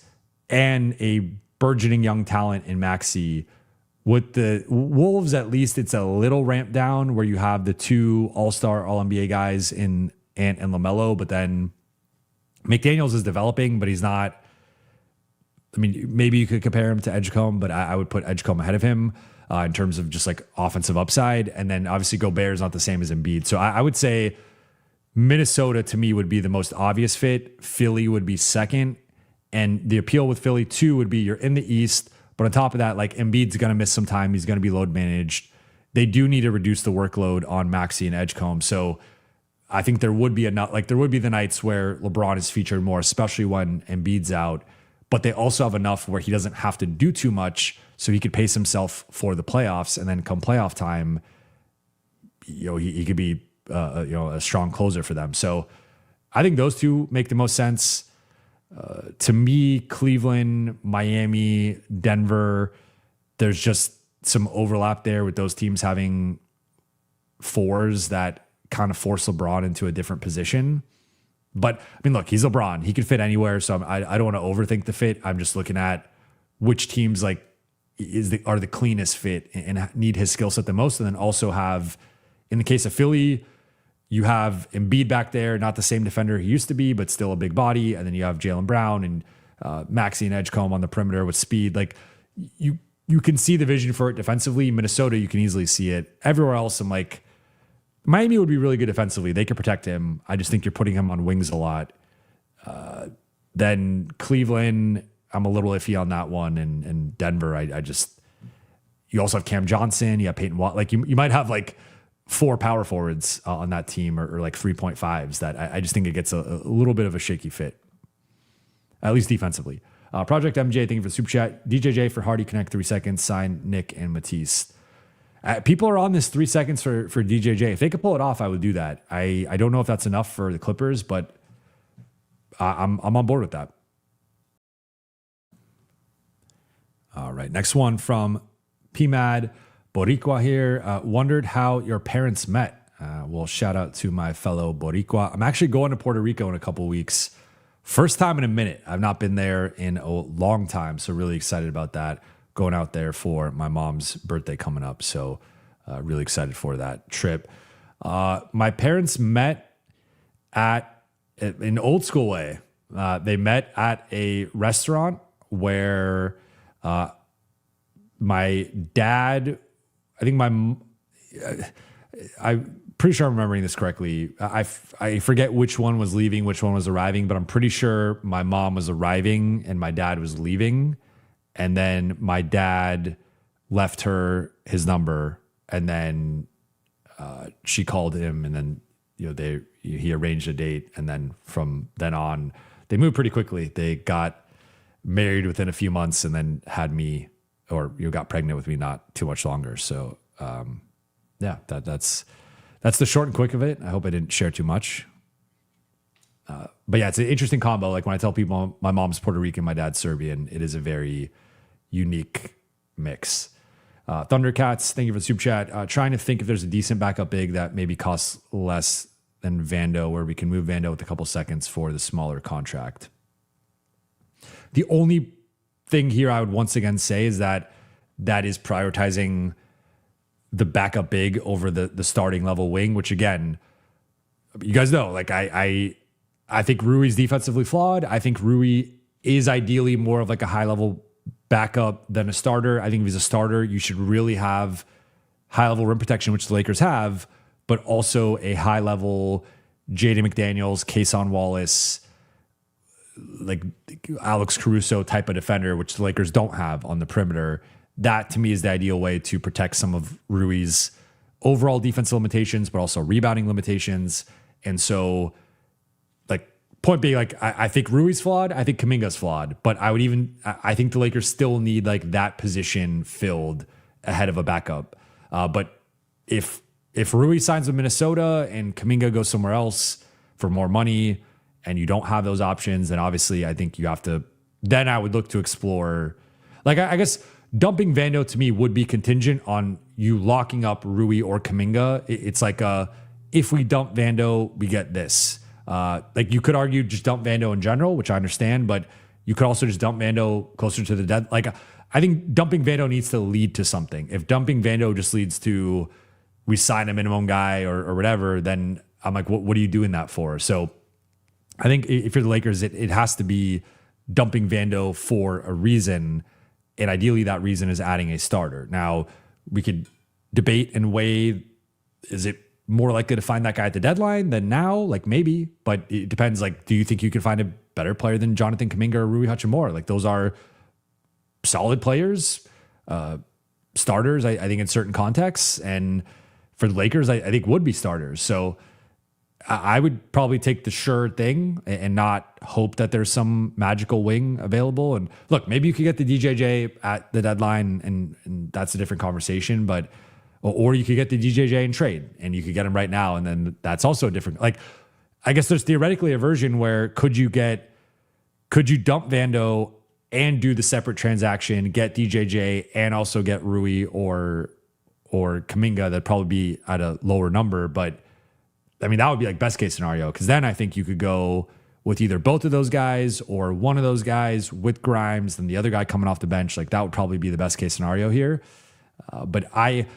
and a burgeoning young talent in Maxey. With the Wolves, at least it's a little ramped down where you have the two all-star, all-NBA guys in Ant and LaMelo, but then McDaniels is developing, but he's not. I mean, maybe you could compare him to Edgecombe, but I would put Edgecombe ahead of him in terms of just like offensive upside. And then obviously Gobert is not the same as Embiid. So I would say Minnesota, to me, would be the most obvious fit. Philly would be second. And the appeal with Philly, too, would be you're in the East. But on top of that, like, Embiid's going to miss some time. He's going to be load managed. They do need to reduce the workload on Maxey and Edgecombe. So I think there would be the nights where LeBron is featured more, especially when Embiid's out. But they also have enough where he doesn't have to do too much, so he could pace himself for the playoffs. And then come playoff time, he could be a strong closer for them. So I think those two make the most sense. To me, Cleveland, Miami, Denver, there's just some overlap there with those teams having fours that kind of force LeBron into a different position. But I mean, look, he's LeBron. He could fit anywhere. So I don't want to overthink the fit. I'm just looking at which teams are the cleanest fit and need his skill set the most. And then also have, in the case of Philly, you have Embiid back there, not the same defender he used to be, but still a big body. And then you have Jaylen Brown and Maxey and Edgecombe on the perimeter with speed. Like you can see the vision for it defensively. Minnesota, you can easily see it. Everywhere else, I'm like, Miami would be really good defensively. They could protect him. I just think you're putting him on wings a lot. Then Cleveland, I'm a little iffy on that one. And Denver, you also have Cam Johnson. You have Peyton Watt. Like you might have like 4 power forwards on that team or like 3.5s that I just think it gets a little bit of a shaky fit, at least defensively. Project MJ, thank you for the super chat. DJJ for Hardy Connect 3 seconds. Sign Nick and Matisse. People are on this 3 seconds for DJJ. If they could pull it off, I would do that. I don't know if that's enough for the Clippers, but I'm on board with that. All right, next one from PMAD Boricua here. Wondered how your parents met. Well, shout out to my fellow Boricua. I'm actually going to Puerto Rico in a couple weeks. First time in a minute. I've not been there in a long time, so really excited about that. Going out there for my mom's birthday coming up, so really excited for that trip. My parents met in old school way. They met at a restaurant where my dad, I'm pretty sure I'm remembering this correctly. I forget which one was leaving, which one was arriving, but I'm pretty sure my mom was arriving and my dad was leaving. And then my dad left her his number, and then she called him, and then he arranged a date, and then from then on, they moved pretty quickly. They got married within a few months, and then had me, or got pregnant with me not too much longer. So yeah, that's the short and quick of it. I hope I didn't share too much. But yeah, it's an interesting combo. Like when I tell people my mom's Puerto Rican, my dad's Serbian, it is a very unique mix. Thundercats, thank you for the super chat. Trying to think if there's a decent backup big that maybe costs less than Vando, where we can move Vando with a couple seconds for the smaller contract. The only thing here I would once again say is that is prioritizing the backup big over the starting level wing, which again, you guys know, like I think Rui's defensively flawed. I think Rui is ideally more of like a high level backup than a starter. I think if he's a starter, you should really have high level rim protection, which the Lakers have, but also a high level Jaden McDaniels, Kason Wallace, like Alex Caruso type of defender, which the Lakers don't have on the perimeter. That to me is the ideal way to protect some of Rui's overall defensive limitations, but also rebounding limitations. And so, like, point being, like, I think Rui's flawed. I think Kuminga's flawed. But I think the Lakers still need like that position filled ahead of a backup. But if Rui signs with Minnesota and Kuminga goes somewhere else for more money, and you don't have those options, then obviously I think you have to. Then I would look to explore. Like I guess dumping Vando to me would be contingent on you locking up Rui or Kuminga. It's like if we dump Vando, we get this. Like you could argue just dump Vando in general, which I understand, but you could also just dump Vando closer to the dead. Like I think dumping Vando needs to lead to something. If dumping Vando just leads to we sign a minimum guy or whatever, then I'm like, what are you doing that for? So I think if you're the Lakers, it has to be dumping Vando for a reason, and ideally that reason is adding a starter. Now, we could debate and weigh, is it more likely to find that guy at the deadline than now? Like maybe, but it depends. Like, do you think you can find a better player than Jonathan Kuminga or Rui Hachimura? Like those are solid players, starters, I think in certain contexts, and for the Lakers, I think would be starters. So I would probably take the sure thing and not hope that there's some magical wing available. And look, maybe you could get the DJJ at the deadline and that's a different conversation, but, or you could get the DJJ in trade and you could get him right now. And then that's also a different, like, I guess there's theoretically a version where could you dump Vando and do the separate transaction, get DJJ and also get Rui or Kuminga? That'd probably be at a lower number, but I mean, that would be like best case scenario, because then I think you could go with either both of those guys or one of those guys with Grimes and the other guy coming off the bench. Like that would probably be the best case scenario here. But I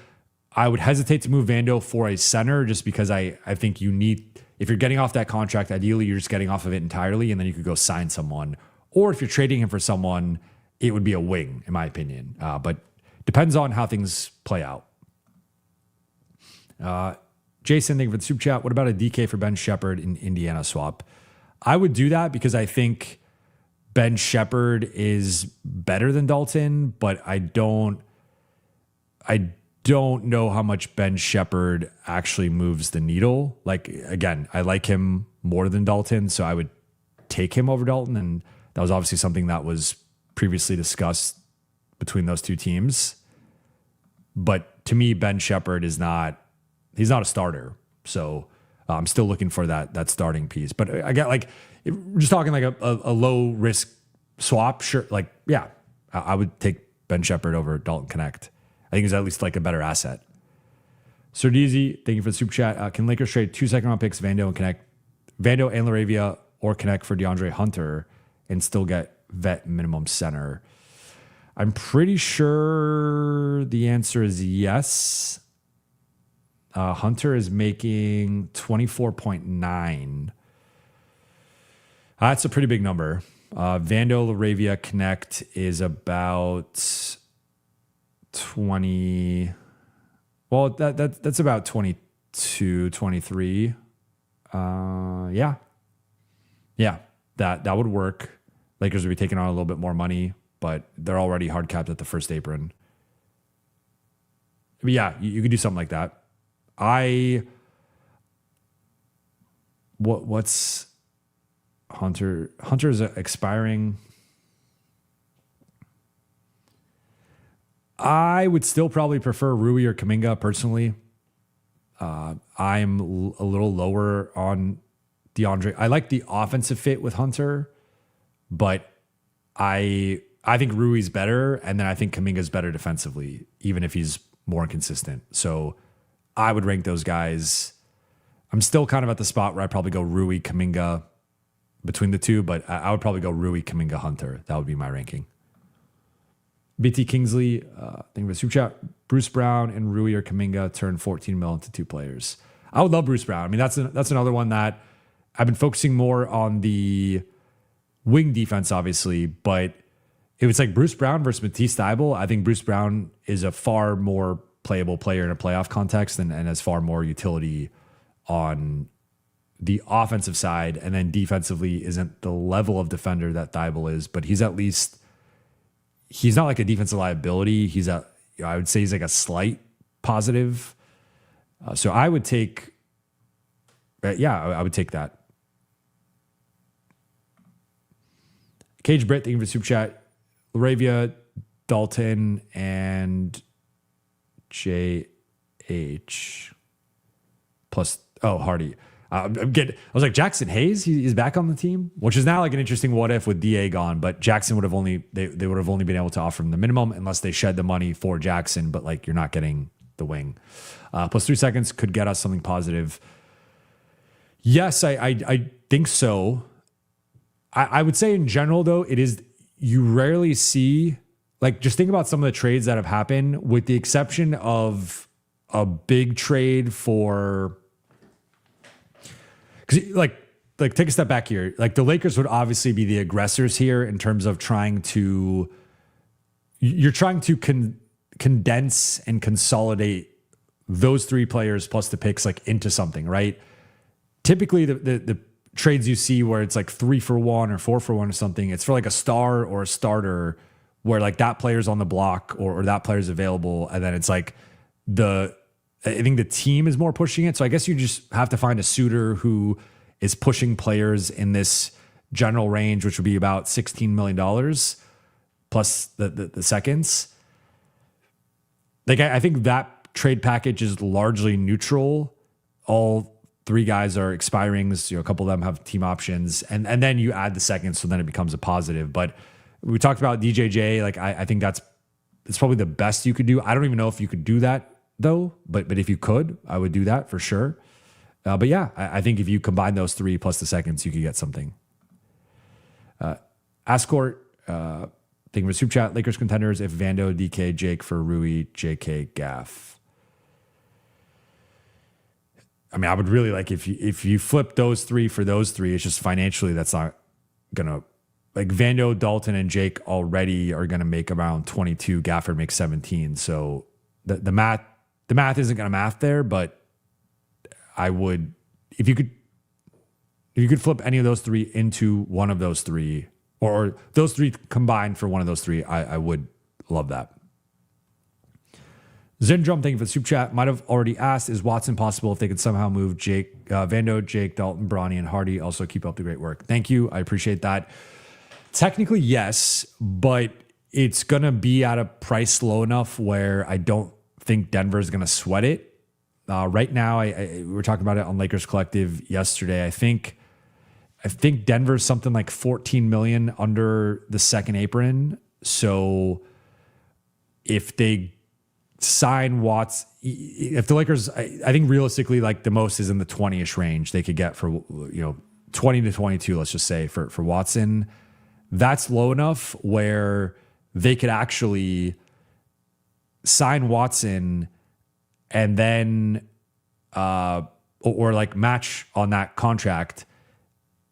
would hesitate to move Vando for a center just because I think you need, if you're getting off that contract, ideally you're just getting off of it entirely and then you could go sign someone. Or if you're trading him for someone, it would be a wing, in my opinion. But depends on how things play out. Jason, thank you for the super chat. What about a DK for Ben Shepherd in Indiana swap? I would do that because I think Ben Shepherd is better than Dalton, but I don't don't know how much Ben Shepherd actually moves the needle. Like, again, I like him more than Dalton, so I would take him over Dalton. And that was obviously something that was previously discussed between those two teams. But to me, Ben Shepherd he's not a starter. So I'm still looking for that starting piece. But I get like, we're just talking like a low risk swap. Sure. Like, yeah, I would take Ben Shepherd over Dalton Connect. I think he's at least like a better asset. Sardeezy, thank you for the super chat. Can Lakers trade 2 second-round picks, Vando and Laravia, or Connect for DeAndre Hunter and still get vet minimum center? I'm pretty sure the answer is yes. Hunter is making 24.9. That's a pretty big number. Vando, Laravia, Connect is about 20. Well, that's about 22, 23. Yeah, that would work. Lakers would be taking on a little bit more money, but they're already hard capped at the first apron. But yeah, you could do something like that. What's Hunter? Hunter's expiring. I would still probably prefer Rui or Kuminga personally. I'm a little lower on DeAndre. I like the offensive fit with Hunter, but I think Rui's better, and then I think Kuminga's better defensively, even if he's more inconsistent. So I would rank those guys. I'm still kind of at the spot where I probably go Rui, Kuminga between the two, but I would probably go Rui, Kuminga, Hunter. That would be my ranking. BT Kingsley, thank you for the super chat. Bruce Brown and Rui or Kuminga turned 14 mil into 2 players. I would love Bruce Brown. I mean, that's another one that I've been focusing more on the wing defense, obviously, but if it's like Bruce Brown versus Matisse Thybulle, I think Bruce Brown is a far more playable player in a playoff context and has far more utility on the offensive side, and then defensively isn't the level of defender that Thybulle is, but he's not like a defensive liability. I would say he's like a slight positive. So I would take, I would take that. Cage Britt, thank you for the super chat. Laravia, Dalton, and JH plus, Hardy. I was like, Jackson Hayes, he's back on the team, which is now like an interesting what if with DA gone, but Jackson would have they would have only been able to offer him the minimum unless they shed the money for Jackson, but like you're not getting the wing. Plus 3 seconds could get us something positive. Yes, I think so. I would say in general though, you rarely see, like, just think about some of the trades that have happened with the exception of a big trade for, because like take a step back here. Like the Lakers would obviously be the aggressors here in terms of you're trying to condense and consolidate those 3 players plus the picks like into something, right? Typically the trades you see where it's like 3 for 1 or 4 for 1 or something, it's for like a star or a starter where like that player's on the block or that player's available. And then it's like I think the team is more pushing it. So I guess you just have to find a suitor who is pushing players in this general range, which would be about $16 million plus the seconds. Like I think that trade package is largely neutral. All 3 guys are expirings. A couple of them have team options, and then you add the seconds, so then it becomes a positive. But we talked about DJJ. Like I think it's probably the best you could do. I don't even know if you could do that though, but if you could, I would do that for sure. But yeah, I think if you combine those 3 plus the seconds, you could get something. Ascourt, thank you for super chat. Lakers contenders if Vando, DK, Jake for Rui, JK, Gaff. I mean, I would really like if you flip those 3 for those 3, it's just financially that's not gonna, like Vando, Dalton, and Jake already are gonna make around 22. Gafford makes 17. So the math isn't gonna math there, but I would, if you could flip any of those 3 into one of those 3, or those 3 combined for one of those 3, I would love that. Zindrum, thank you for the super chat. Might have already asked, is Watson possible if they could somehow move Vando, Jake, Dalton, Bronny, and Hardy? Also, keep up the great work. Thank you. I appreciate that. Technically, yes, but it's going to be at a price low enough where I don't think Denver is going to sweat it. Right now, we were talking about it on Lakers Collective yesterday. I think Denver's something like 14 million under the second apron. So if they sign Watts, if the Lakers, I think realistically, like the most is in the 20-ish range they could get for, 20 to 22, let's just say for Watson. That's low enough where they could actually sign Watson and then, or like match on that contract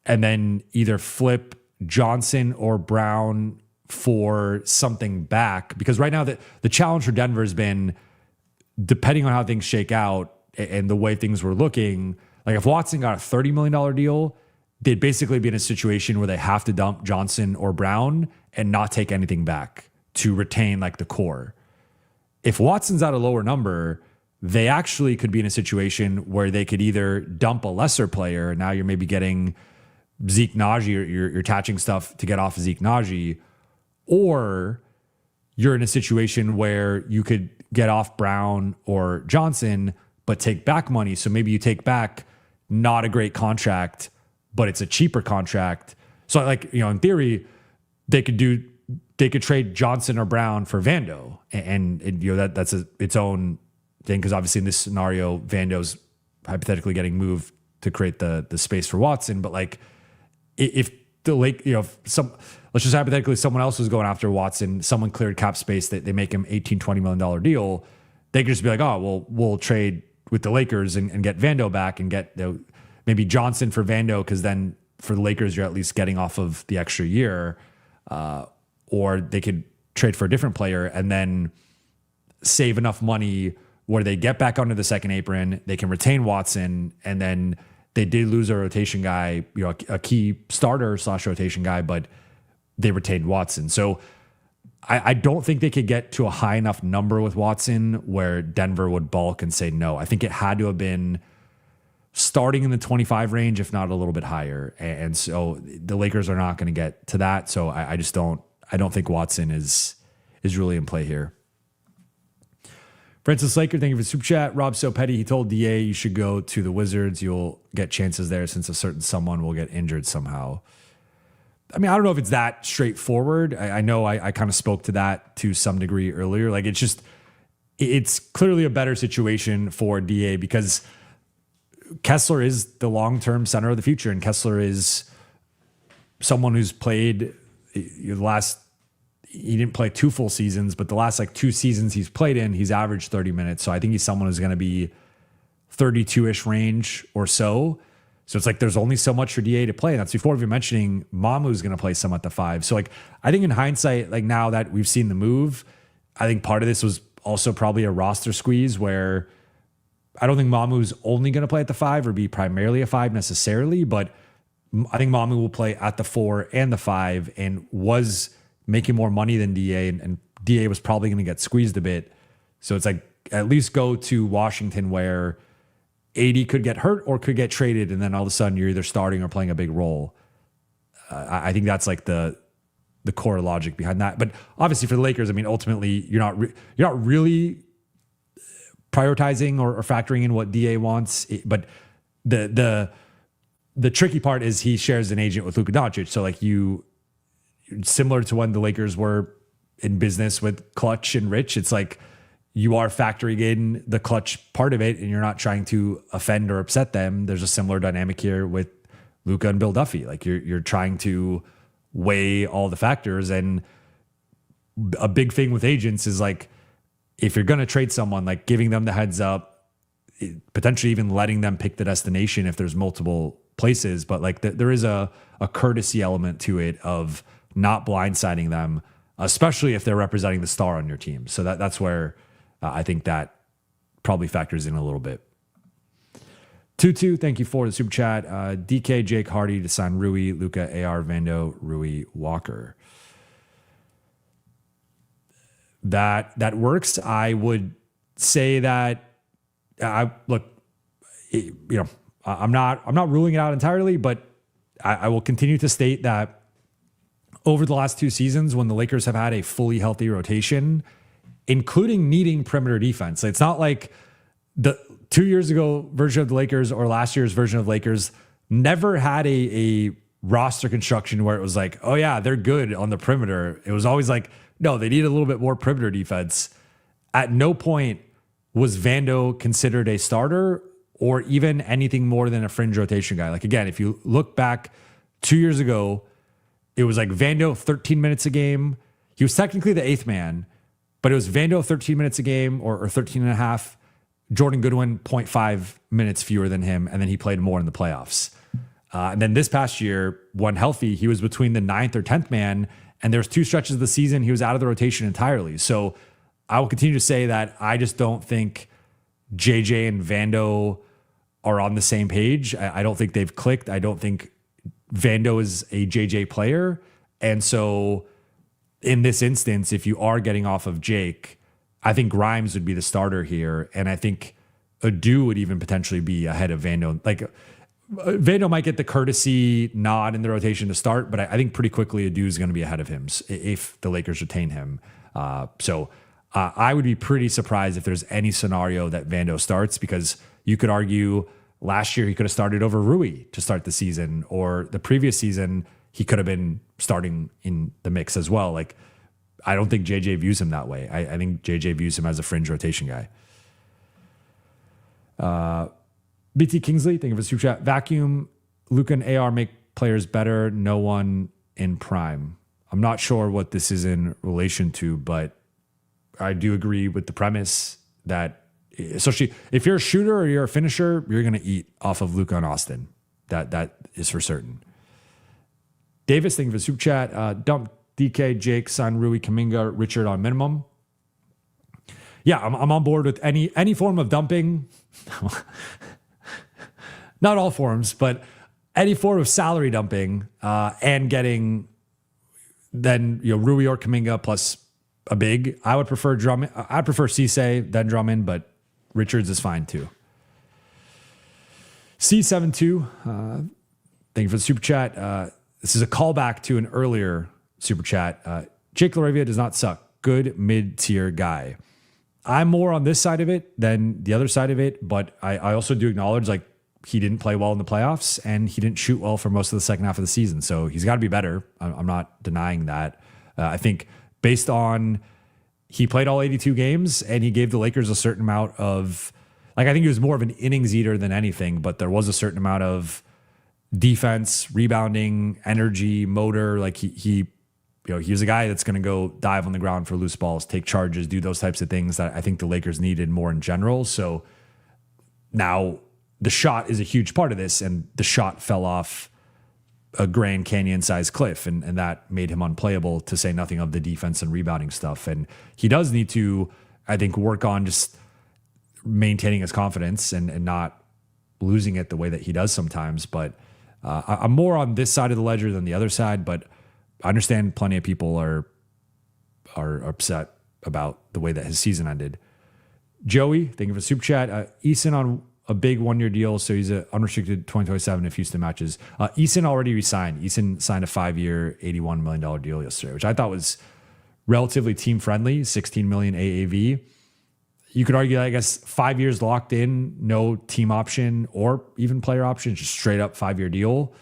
and then either flip Johnson or Brown for something back. Because right now the challenge for Denver has been, depending on how things shake out and the way things were looking, like if Watson got a $30 million deal, they'd basically be in a situation where they have to dump Johnson or Brown and not take anything back to retain like the core. If Watson's at a lower number, they actually could be in a situation where they could either dump a lesser player. Now you're maybe getting Zeke Naji, or you're attaching stuff to get off of Zeke Naji, or you're in a situation where you could get off Brown or Johnson, but take back money. So maybe you take back not a great contract, but it's a cheaper contract. So like, in theory, they could trade Johnson or Brown for Vando. And that's its own thing. Cause obviously in this scenario, Vando's hypothetically getting moved to create the space for Watson. But like if the let's just hypothetically someone else was going after Watson, someone cleared cap space that they make him $18-20 million deal, they could just be like, oh, well, we'll trade with the Lakers and get Vando back and get maybe Johnson for Vando, because then for the Lakers, you're at least getting off of the extra year. Or they could trade for a different player and then save enough money where they get back onto the second apron, they can retain Watson, and then they did lose a rotation guy, a key starter / rotation guy, but they retained Watson. So I don't think they could get to a high enough number with Watson where Denver would balk and say no. I think it had to have been starting in the 25 range, if not a little bit higher. And so the Lakers are not going to get to that. So I don't think Watson is really in play here. Francis Laker, thank you for the super chat. Rob So Petty, he told DA you should go to the Wizards. You'll get chances there since a certain someone will get injured somehow. I mean, I don't know if it's that straightforward. I know I kind of spoke to that to some degree earlier. Like it's clearly a better situation for DA because Kessler is the long-term center of the future, and Kessler is someone who's played he didn't play 2 full seasons, but the last 2 seasons he's played in, he's averaged 30 minutes. So I think he's someone who's going to be 32-ish range or so. So it's there's only so much for DA to play. And that's before even mentioning Mamu's going to play some at the 5. So I think in hindsight, now that we've seen the move, I think part of this was also probably a roster squeeze where I don't think Mamu's only going to play at the 5 or be primarily a 5 necessarily, but I think Mamu will play at the 4 and the 5 and was making more money than DA, and DA was probably going to get squeezed a bit. So it's at least go to Washington where AD could get hurt or could get traded, and then all of a sudden you're either starting or playing a big role. I think that's the core logic behind that. But obviously for the Lakers, I mean, ultimately you're not really prioritizing or factoring in what DA wants. But the tricky part is he shares an agent with Luka Doncic. So similar to when the Lakers were in business with Clutch and Rich, it's you are factoring in the Clutch part of it and you're not trying to offend or upset them. There's a similar dynamic here with Luka and Bill Duffy. You're trying to weigh all the factors, and a big thing with agents is if you're going to trade someone, giving them the heads up, potentially even letting them pick the destination if there's multiple places. But there is a courtesy element to it of not blindsiding them, especially if they're representing the star on your team. So that's where I think that probably factors in a little bit. 2-2, thank you for the super chat. DK, Jake Hardy to sign Rui, Luka, AR, Vando, Rui, Walker. That works. I would say that I'm not ruling it out entirely, but I will continue to state that over the last 2 seasons, when the Lakers have had a fully healthy rotation, including needing perimeter defense, it's not like the 2 years ago version of the Lakers or last year's version of Lakers never had a roster construction where it was like, oh yeah, they're good on the perimeter. It was always like, no, they need a little bit more perimeter defense. At no point was Vando considered a starter or even anything more than a fringe rotation guy. Like, again, if you look back 2 years ago, it was like Vando 13 minutes a game. He was technically the 8th man, but it was Vando 13 minutes a game or 13 and a half. Jordan Goodwin, 0.5 minutes fewer than him, and then he played more in the playoffs. And then this past year, when healthy, he was between the 9th or 10th man, and there's 2 stretches of the season he was out of the rotation entirely. So I will continue to say that I just don't think JJ and Vando are on the same page. I don't think they've clicked. I don't think Vando is a JJ player. And so in this instance, if you are getting off of Jake, I think Grimes would be the starter here. And I think Adu would even potentially be ahead of Vando. Like, Vando might get the courtesy nod in the rotation to start, but I think pretty quickly Adu is going to be ahead of him if the Lakers retain him. So I would be pretty surprised if there's any scenario that Vando starts, because you could argue last year he could have started over Rui to start the season, or the previous season he could have been starting in the mix as well. Like, I don't think JJ views him that way. I think JJ views him as a fringe rotation guy. BT Kingsley, thank you for the super chat. Vacuum, Luka and AR make players better. No one in prime. I'm not sure what this is in relation to, but I do agree with the premise that, especially if you're a shooter or you're a finisher, you're going to eat off of Luka and Austin. That is for certain. Davis, thank you for the super chat. Dump DK, Jake, sign Rui, Kuminga, Richard on minimum. Yeah, I'm on board with any form of dumping. Not all forms, but any form of salary dumping and getting then Rui or Kuminga plus a big. I would prefer Drummond. I'd prefer Cisse than Drummond, but Richards is fine too. C72, thank you for the super chat. This is a callback to an earlier super chat. Jake LaRavia does not suck. Good mid-tier guy. I'm more on this side of it than the other side of it, but I also do acknowledge, like, he didn't play well in the playoffs and he didn't shoot well for most of the second half of the season. So he's got to be better. I'm not denying that. I think based on he played all 82 games and he gave the Lakers a certain amount of, like, I think he was more of an innings eater than anything, but there was a certain amount of defense, rebounding, energy, motor. Like he was a guy that's going to go dive on the ground for loose balls, take charges, do those types of things that I think the Lakers needed more in general. So now the shot is a huge part of this, and the shot fell off a Grand Canyon-sized cliff, and that made him unplayable, to say nothing of the defense and rebounding stuff. And he does need to, I think, work on just maintaining his confidence and not losing it the way that he does sometimes. But I'm more on this side of the ledger than the other side, but I understand plenty of people are upset about the way that his season ended. Joey, thank you for the super chat. Eason on a big 1-year deal, so he's an unrestricted 2027 if Houston matches. Eason already resigned. Eason signed a 5-year, $81 million deal yesterday, which I thought was relatively team-friendly, $16 million AAV. You could argue that, I guess, 5 years locked in, no team option or even player option, just straight up 5-year deal.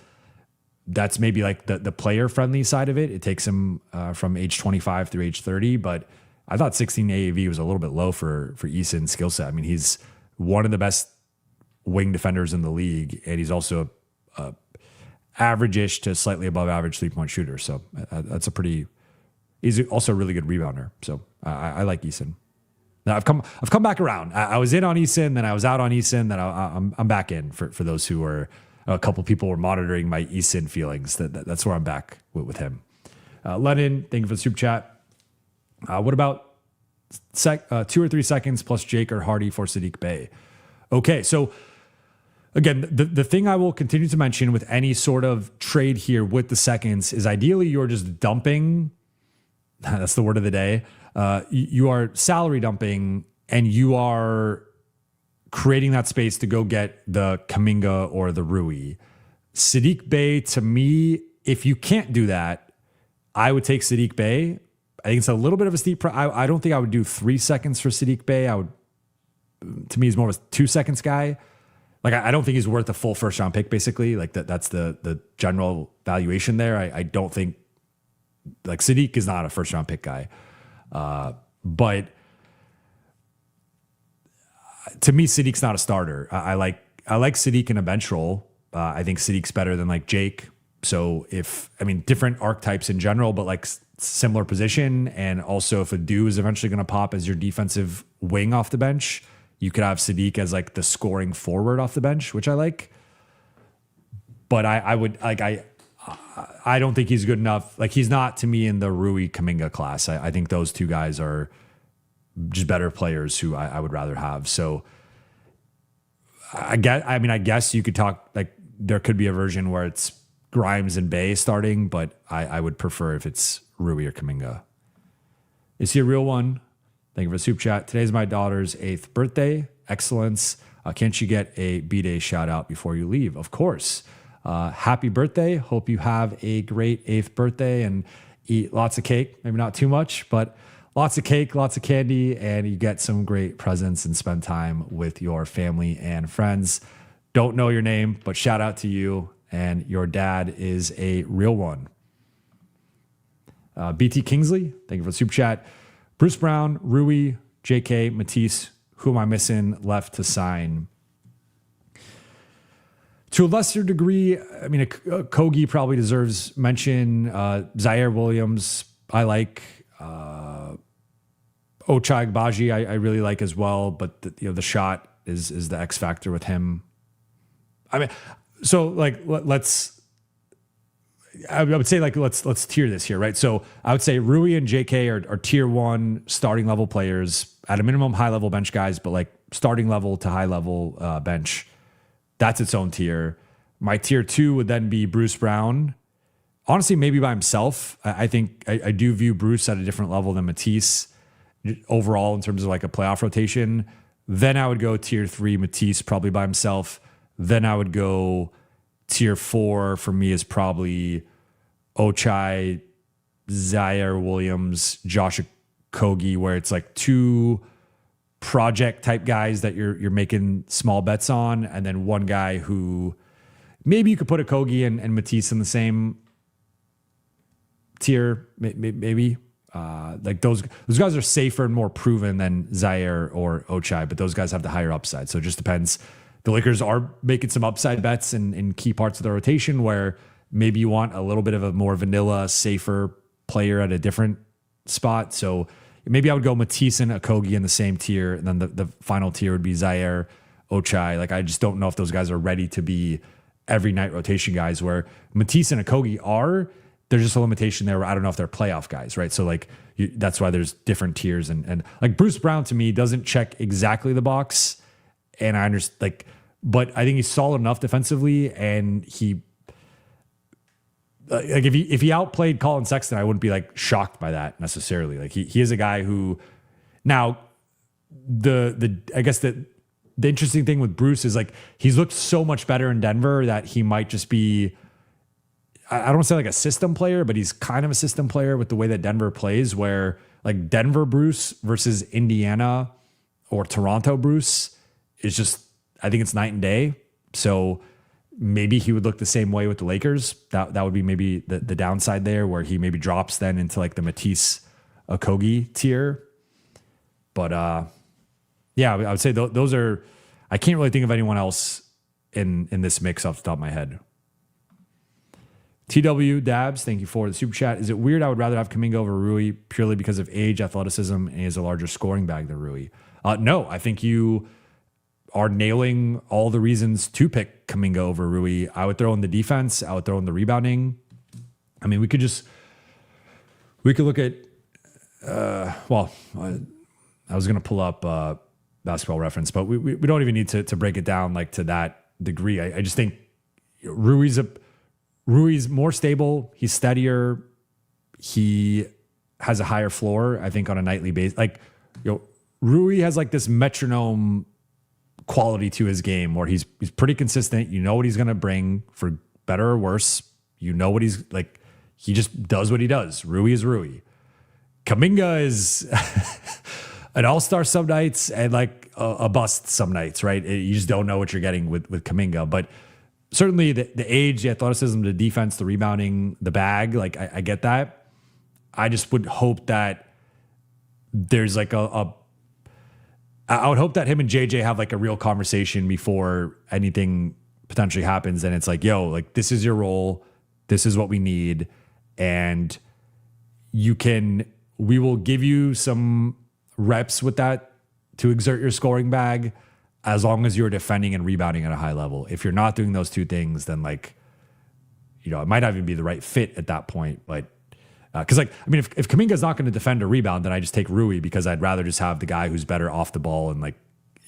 That's maybe like the player-friendly side of it. It takes him from age 25 through age 30, but I thought 16 AAV was a little bit low for Eason's skill set. I mean, he's one of the best wing defenders in the league, and he's also average-ish to slightly above average 3-point shooter. So that's he's also a really good rebounder. So I like Eason. Now I've come back around. I was in on Eason, then I was out on Eason, then I'm back in for those who were, a couple people were monitoring my Eason feelings. That's where I'm back with him. Lennon, thank you for the super chat. What about 2 or 3 seconds plus Jake or Hardy for Sadiq Bey? Okay, so again, the thing I will continue to mention with any sort of trade here with the seconds is ideally you're just dumping. That's the word of the day. You are salary dumping and you are creating that space to go get the Kuminga or the Rui. Saddiq Bey, to me, if you can't do that, I would take Saddiq Bey. I think it's a little bit of a steep price. I don't think I would do 3 seconds for Saddiq Bey. To me, he's more of a 2 seconds guy. Like, I don't think he's worth a full first round pick, basically. Like, that's the general valuation there. I don't think, like, Saddiq is not a first round pick guy. But to me, Sadiq's not a starter. I like Sadiq in a bench role. I think Sadiq's better than like Jake. So different archetypes in general, but like similar position. And also if Adu is eventually going to pop as your defensive wing off the bench, you could have Sadiq as like the scoring forward off the bench, which I like. But I don't think he's good enough. Like, he's not, to me, in the Rui Kuminga class. I think those two guys are just better players who I would rather have. So I guess you could talk, like, there could be a version where it's Grimes and Bey starting, but I would prefer if it's Rui or Kuminga. Is he a real one? Thank you for the soup chat. Today's my daughter's 8th birthday. Excellence. Can't you get a B-Day shout out before you leave? Of course. Happy birthday. Hope you have a great 8th birthday and eat lots of cake. Maybe not too much, but lots of cake, lots of candy, and you get some great presents and spend time with your family and friends. Don't know your name, but shout out to you, and your dad is a real one. BT Kingsley, thank you for the super chat. Bruce Brown, Rui, JK, Matisse, who am I missing left to sign? To a lesser degree, Kogi probably deserves mention. Zaire Williams, I like. Ochai Agbaji, I really like as well, but the shot is the X factor with him. I would say let's tier this here, right? So I would say Rui and JK are tier 1 starting level players, at a minimum high level bench guys, but like starting level to high level bench. That's its own tier. My tier 2 would then be Bruce Brown. Honestly, maybe by himself. I think I do view Bruce at a different level than Matisse overall in terms of like a playoff rotation. Then I would go tier 3, Matisse probably by himself. Then I would go tier 4 for me is probably Ochai, Zaire Williams, Josh Okogie, where it's like 2 project type guys that you're making small bets on, and then one guy who maybe you could put Okogie and Matisse in the same tier, maybe. Like those guys are safer and more proven than Zaire or Ochai, but those guys have the higher upside. So it just depends. The Lakers are making some upside bets in key parts of the rotation where maybe you want a little bit of a more vanilla, safer player at a different spot. So maybe I would go Matisse and Okogie in the same tier, and then the final tier would be Zaire, Ochai. Like, I just don't know if those guys are ready to be every night rotation guys, where Matisse and Okogie are. There's just a limitation there where I don't know if they're playoff guys, right? So like that's why there's different tiers, and like Bruce Brown to me doesn't check exactly the box, and I understand but I think he's solid enough defensively, and he like if he outplayed Colin Sexton, I wouldn't be like shocked by that necessarily. Like he is a guy who now I guess the interesting thing with Bruce is like he's looked so much better in Denver that he might just be, I don't want to say like a system player, but he's kind of a system player with the way that Denver plays, where like Denver Bruce versus Indiana or Toronto Bruce is just, I think it's night and day. So maybe he would look the same way with the Lakers. That would be maybe the downside there, where he maybe drops then into like the Matisse Okogie tier. But yeah, I would say those are, I can't really think of anyone else in this mix off the top of my head. TW Dabs, thank you for the super chat. Is it weird I would rather have Kuminga over Rui purely because of age, athleticism, and he has a larger scoring bag than Rui? No, I think you are nailing all the reasons to pick Kuminga over Rui. I would throw in the defense. I would throw in the rebounding. I mean, we could look at, I was going to pull up Basketball Reference, but we don't even need to break it down like to that degree. I just think Rui's more stable. He's steadier. He has a higher floor, I think, on a nightly basis. Like, Rui has like this metronome quality to his game where he's pretty consistent. You know what he's going to bring for better or worse. You know what he's like. He just does what he does. Rui is Rui. Kuminga is an all-star some nights and like a bust some nights, right? You just don't know what you're getting with Kuminga. But certainly the age, the athleticism, the defense, the rebounding, the bag, like I get that. I just would hope that there's like I would hope that him and JJ have like a real conversation before anything potentially happens. And it's like, yo, like this is your role. This is what we need. And we will give you some reps with that to exert your scoring bag as long as you're defending and rebounding at a high level. If you're not doing those two things, then like, it might not even be the right fit at that point. But because if Kuminga's not going to defend or rebound, then I just take Rui because I'd rather just have the guy who's better off the ball and like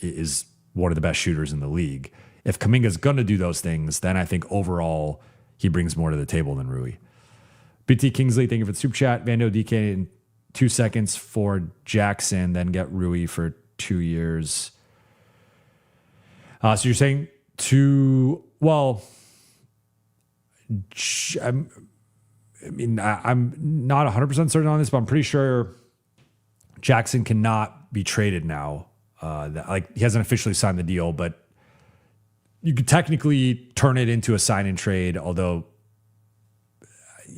is one of the best shooters in the league. If Kuminga's going to do those things, then I think overall he brings more to the table than Rui. BT Kingsley, thank you for the super chat. Vando DK in 2 seconds for Jackson, then get Rui for 2 years. So you're saying I'm not 100% certain on this, but I'm pretty sure Jackson cannot be traded now. He hasn't officially signed the deal, but you could technically turn it into a sign and trade, although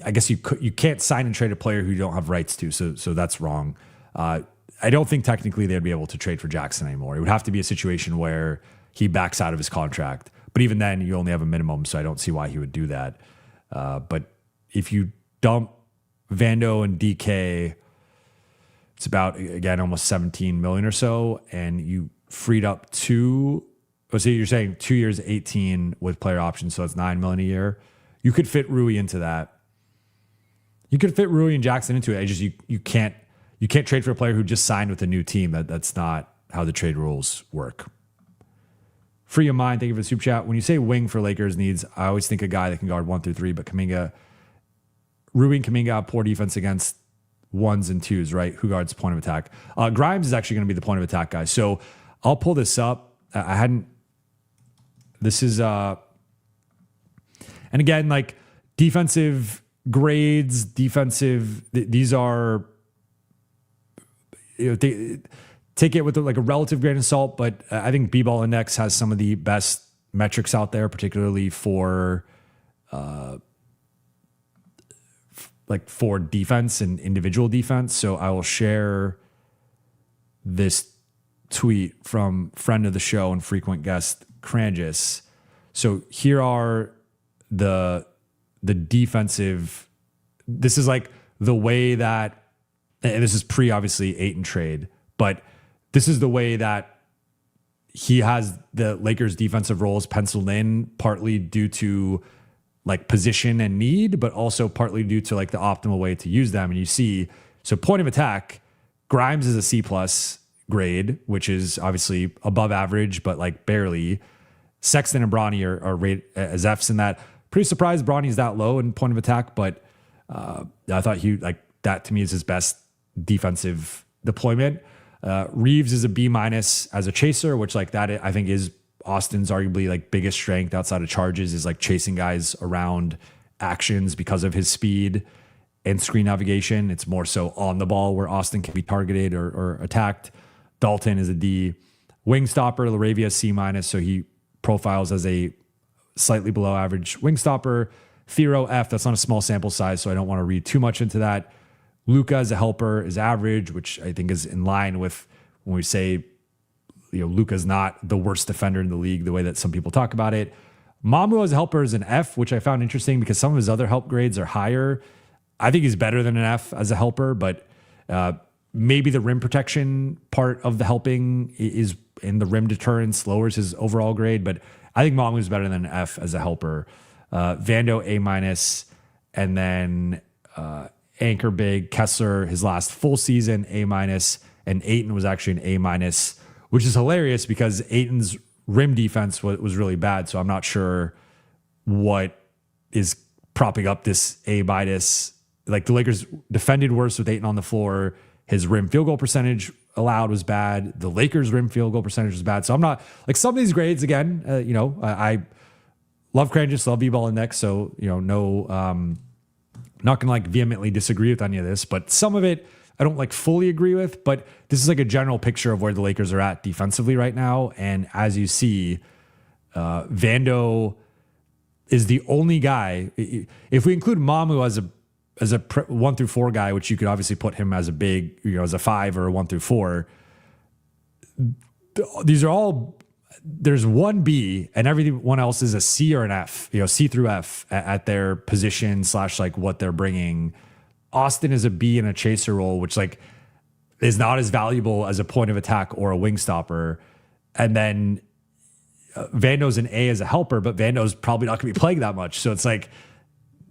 I guess you can't sign and trade a player who you don't have rights to. So that's wrong. I don't think technically they'd be able to trade for Jackson anymore. It would have to be a situation where he backs out of his contract. But even then, you only have a minimum, so I don't see why he would do that. But if you dump Vando and DK, it's about, again, almost 17 million or so, and you freed up so you're saying 2 years, 18 with player options, so it's 9 million a year. You could fit Rui into that. You could fit Rui and Jackson into it. You can't trade for a player who just signed with a new team. That's not how the trade rules work. Free your mind. Thank you for the super chat. When you say wing for Lakers needs, I always think a guy that can guard 1 through 3, but Rui and Kuminga have poor defense against 1s and 2s, right? Who guards point of attack? Grimes is actually going to be the point of attack guy. So I'll pull this up. This is, and again, like defensive grades, these are, take it with like a relative grain of salt, but I think B-Ball Index has some of the best metrics out there, particularly for for defense and individual defense. So I will share this tweet from friend of the show and frequent guest Crangus. So here are the defensive. This is like the way that, and this is pre obviously Ayton trade, but this is the way that he has the Lakers defensive roles penciled in, partly due to like position and need, but also partly due to like the optimal way to use them. And you see, so point of attack, Grimes is a C+ grade, which is obviously above average, but like barely. Sexton and Bronny are rated as Fs in that. Pretty surprised Bronny's that low in point of attack, but I thought that to me is his best defensive deployment. Reeves is a B- as a chaser, which like that I think is Austin's arguably like biggest strength outside of charges, is like chasing guys around actions because of his speed and screen navigation. It's more so on the ball where Austin can be targeted or attacked. Dalton is a D. Wing stopper, Laravia C-, so he profiles as a slightly below average wing stopper. Thero F, that's not a small sample size, so I don't want to read too much into that. Luka as a helper is average, which I think is in line with when we say, Luka's not the worst defender in the league, the way that some people talk about it. Mamu as a helper is an F, which I found interesting because some of his other help grades are higher. I think he's better than an F as a helper, but maybe the rim protection part of the helping is in the rim deterrence lowers his overall grade, but I think Mamu is better than an F as a helper. Vando A-, and then anchor big Kessler, his last full season A-, and Ayton was actually an A-, which is hilarious because Ayton's rim defense was really bad. So I'm not sure what is propping up this A-. Like the Lakers defended worse with Ayton on the floor. His rim field goal percentage allowed was bad. The Lakers' rim field goal percentage was bad. So I'm not like some of these grades again. I love Cranjis, love B-ball index. So not gonna like vehemently disagree with any of this, but some of it I don't like fully agree with. But this is like a general picture of where the Lakers are at defensively right now. And as you see, Vando is the only guy. If we include Mamu as a 1 through 4 guy, which you could obviously put him as a big, as a 5 or a 1 through 4. These are all, there's one B and everyone else is a C or an F, C through F at their position / like what they're bringing. Austin is a B in a chaser role, which like is not as valuable as a point of attack or a wing stopper. And then Vando's an A as a helper, but Vando's probably not going to be playing that much. So it's like,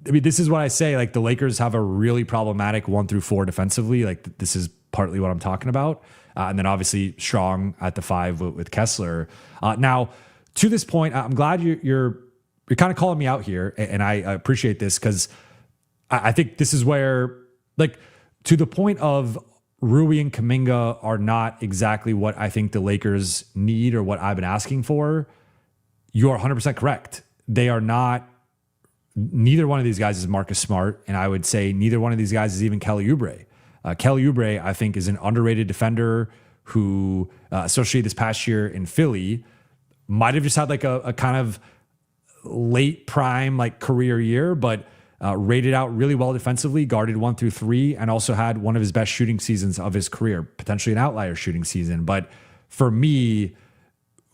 this is what I say, like the Lakers have a really problematic 1 through 4 defensively. Like this is partly what I'm talking about. And then obviously strong at the 5 with Kessler. Now to this point, I'm glad you're kind of calling me out here. And I appreciate this because I think this is where, like, to the point of Rui and Kuminga are not exactly what I think the Lakers need or what I've been asking for. You are 100% correct. They are not. Neither one of these guys is Marcus Smart, and I would say neither one of these guys is even Kelly Oubre. Kelly Oubre, I think, is an underrated defender who, especially this past year in Philly, might have just had like a kind of late prime like career year, but rated out really well defensively, guarded 1 through 3, and also had one of his best shooting seasons of his career, potentially an outlier shooting season. But for me,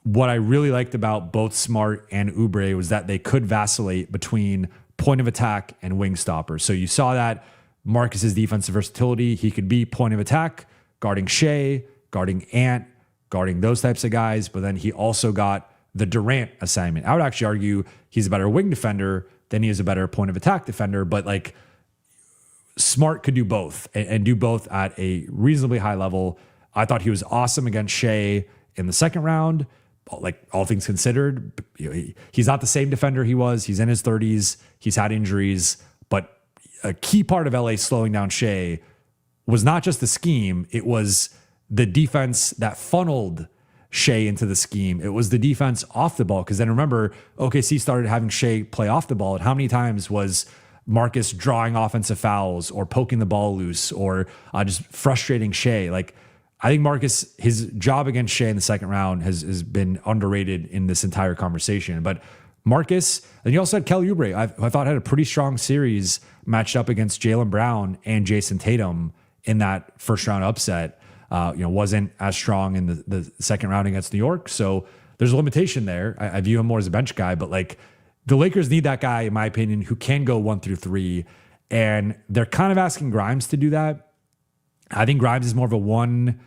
what I really liked about both Smart and Oubre was that they could vacillate between point of attack and wing stopper. So you saw that Marcus's defensive versatility. He could be point of attack, guarding Shea, guarding Ant, guarding those types of guys. But then he also got the Durant assignment. I would actually argue he's a better wing defender than he is a better point of attack defender. But like Smart could do both and do both at a reasonably high level. I thought he was awesome against Shea in the second round. Like all things considered, he's not the same defender he was. He's in his 30s. He's had injuries, but a key part of LA slowing down Shea was not just the scheme. It was the defense that funneled Shea into the scheme. It was the defense off the ball. Because then remember, OKC started having Shea play off the ball. And how many times was Marcus drawing offensive fouls or poking the ball loose or just frustrating Shea? Like, I think Marcus, his job against Shea in the second round has been underrated in this entire conversation. But Marcus, and you also had Kelly Oubre, I thought had a pretty strong series matched up against Jaylen Brown and Jason Tatum in that first round upset. Wasn't as strong in the second round against New York. So there's a limitation there. I view him more as a bench guy, but like the Lakers need that guy, in my opinion, who can go 1 through 3. And they're kind of asking Grimes to do that. I think Grimes is more of a 1.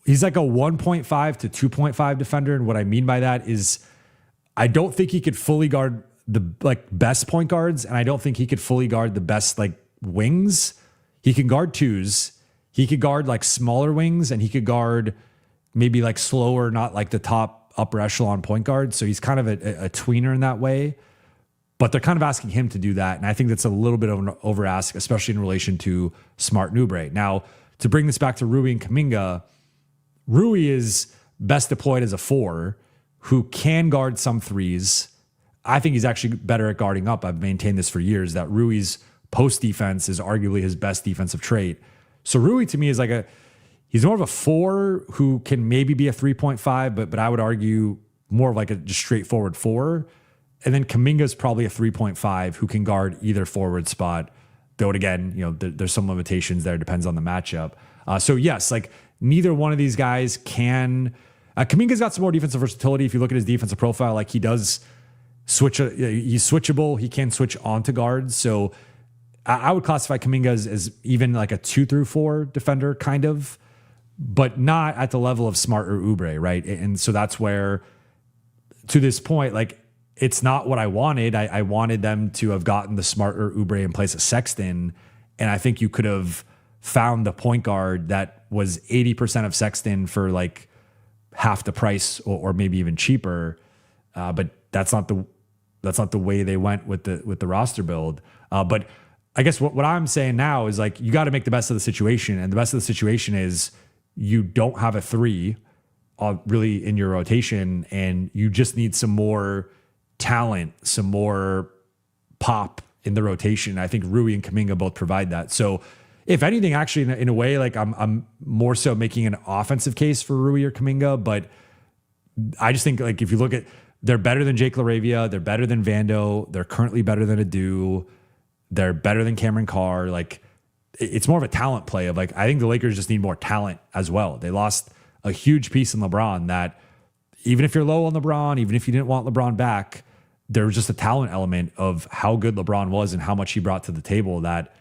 He's like a 1.5 to 2.5 defender. And what I mean by that is I don't think he could fully guard the like best point guards. And I don't think he could fully guard the best like wings. He can guard 2s. He could guard like smaller wings, and he could guard maybe like slower, not like the top upper echelon point guard. So he's kind of a tweener in that way, but they're kind of asking him to do that. And I think that's a little bit of an over ask, especially in relation to Smart and Oubre. Now, to bring this back to Rui and Kuminga, Rui is best deployed as a 4 who can guard some 3s. I think he's actually better at guarding up. I've maintained this for years, that Rui's post defense is arguably his best defensive trait. So Rui to me is like he's more of a 4 who can maybe be a 3.5, but I would argue more of like a just straightforward 4. And then Kuminga's probably a 3.5 who can guard either forward spot. Though again, there's some limitations there, depends on the matchup. So yes, like neither one of these guys can. Kuminga's got some more defensive versatility. If you look at his defensive profile, like he does switch. He's switchable. He can switch onto guards. So I would classify Kuminga as even like a 2 through 4 defender, kind of, but not at the level of Smart or Oubre, right? And so that's where, to this point, like it's not what I wanted. I wanted them to have gotten the Smart or Oubre in place of Sexton, and I think you could have found the point guard that was 80% of Sexton for like half the price or maybe even cheaper. But that's not the way they went with the roster build. But I guess what I'm saying now is like, you got to make the best of the situation. And the best of the situation is you don't have a three really in your rotation, and you just need some more talent, some more pop in the rotation. I think Rui and Kuminga both provide that. So if anything, actually in a way, like I'm more so making an offensive case for Rui or Kuminga, but I just think like if you look at, they're better than Jake LaRavia, they're better than Vando, they're currently better than Adu, they're better than Cameron Carr. Like it's more of a talent play of like, I think the Lakers just need more talent as well. They lost a huge piece in LeBron that even if you're low on LeBron, even if you didn't want LeBron back, there was just a talent element of how good LeBron was and how much he brought to the table that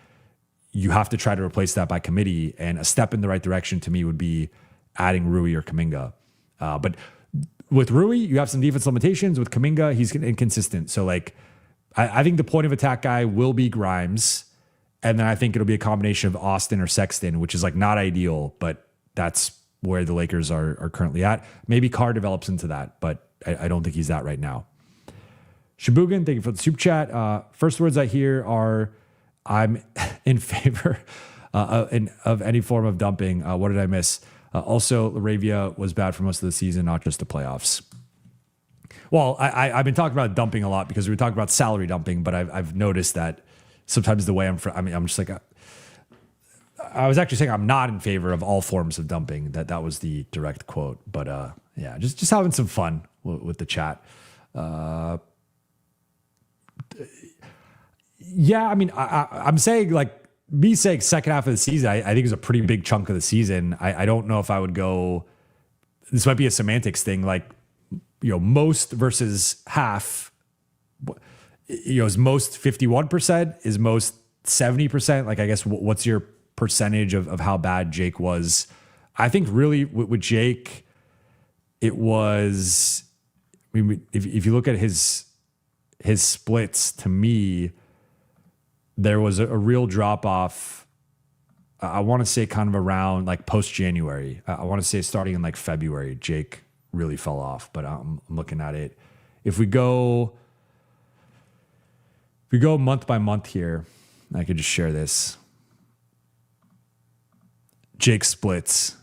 you have to try to replace that by committee. And a step in the right direction to me would be adding Rui or Kuminga. But with Rui, you have some defense limitations. With Kuminga, he's inconsistent. So like, I think the point of attack guy will be Grimes. And then I think it'll be a combination of Austin or Sexton, which is like not ideal, but that's where the Lakers are currently at. Maybe Carr develops into that, but I don't think he's that right now. Shabugan, thank you for the super chat. First words I hear are, I'm in favor of any form of dumping. What did I miss? Also, LaRavia was bad for most of the season, not just the playoffs. Well, I've been talking about dumping a lot because we talked about salary dumping, but I've noticed that sometimes the way I'm just like, I was actually saying I'm not in favor of all forms of dumping. That was the direct quote. But yeah, just having some fun with the chat. Yeah, I mean, I'm saying like me saying second half of the season, I think is a pretty big chunk of the season. I don't know if I would go, this might be a semantics thing, like, most versus half, is most 51%, is most 70%. Like, I guess what's your percentage of how bad Jake was? I think really with Jake, it was, I mean, if you look at his splits, to me, there was a real drop off. I want to say kind of around like post January. I want to say starting in like February, Jake really fell off, but I'm looking at it. If we go month by month here, I could just share this. Jake splits.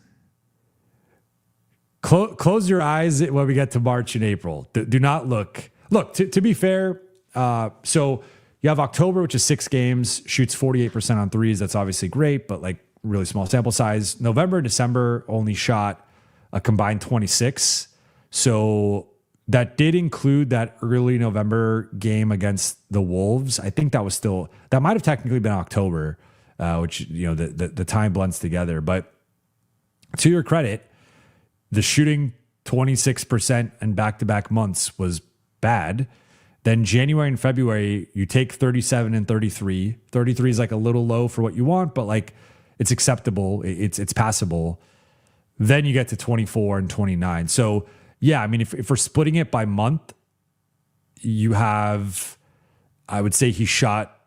Close your eyes when we get to March and April. Do not look. Look, to be fair, so you have October, which is 6 games, shoots 48% on threes. That's obviously great, but like really small sample size. November, December only shot a combined 26. So that did include that early November game against the Wolves. I think that might have technically been October, which, the time blends together. But to your credit, the shooting 26% in back-to-back months was bad. Then January and February, you take 37 and 33. 33 is like a little low for what you want, but like it's acceptable. It's passable. Then you get to 24 and 29. So yeah, I mean, if we're splitting it by month, you have, I would say he shot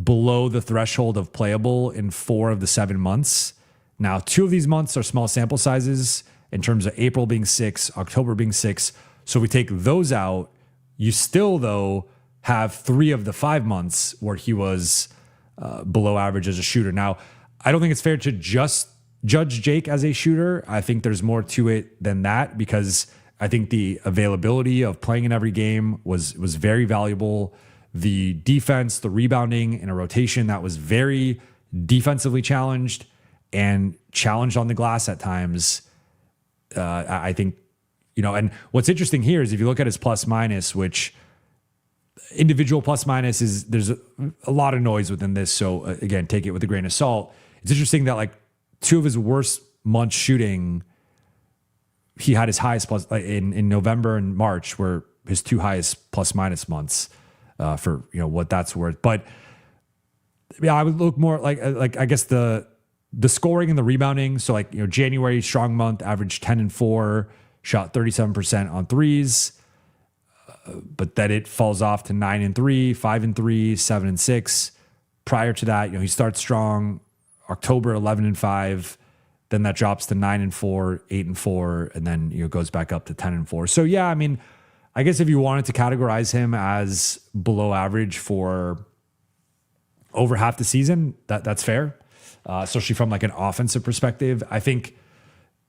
below the threshold of playable in 4 of the 7 months. Now, 2 of these months are small sample sizes in terms of April being 6, October being 6. So we take those out. You still, though, have 3 of the 5 months where he was below average as a shooter. Now, I don't think it's fair to just judge Jake as a shooter. I think there's more to it than that, because I think the availability of playing in every game was very valuable. The defense, the rebounding in a rotation that was very defensively challenged and challenged on the glass at times. I think, and what's interesting here is if you look at his plus minus, which individual plus minus there's a lot of noise within this. So again, take it with a grain of salt. It's interesting that like 2 of his worst months shooting, he had his highest plus in November and March were his 2 highest plus minus months for what that's worth. But yeah, I would look more like I guess the scoring and the rebounding. So like January, strong month, averaged 10 and 4, shot 37% on threes, but then it falls off to 9 and 3, 5 and 3, 7 and 6. Prior to that, he starts strong. October 11 and 5, then that drops to 9 and 4, 8 and 4, and then goes back up to 10 and 4. So yeah, I mean, I guess if you wanted to categorize him as below average for over half the season, that's fair. especially from like an offensive perspective. I think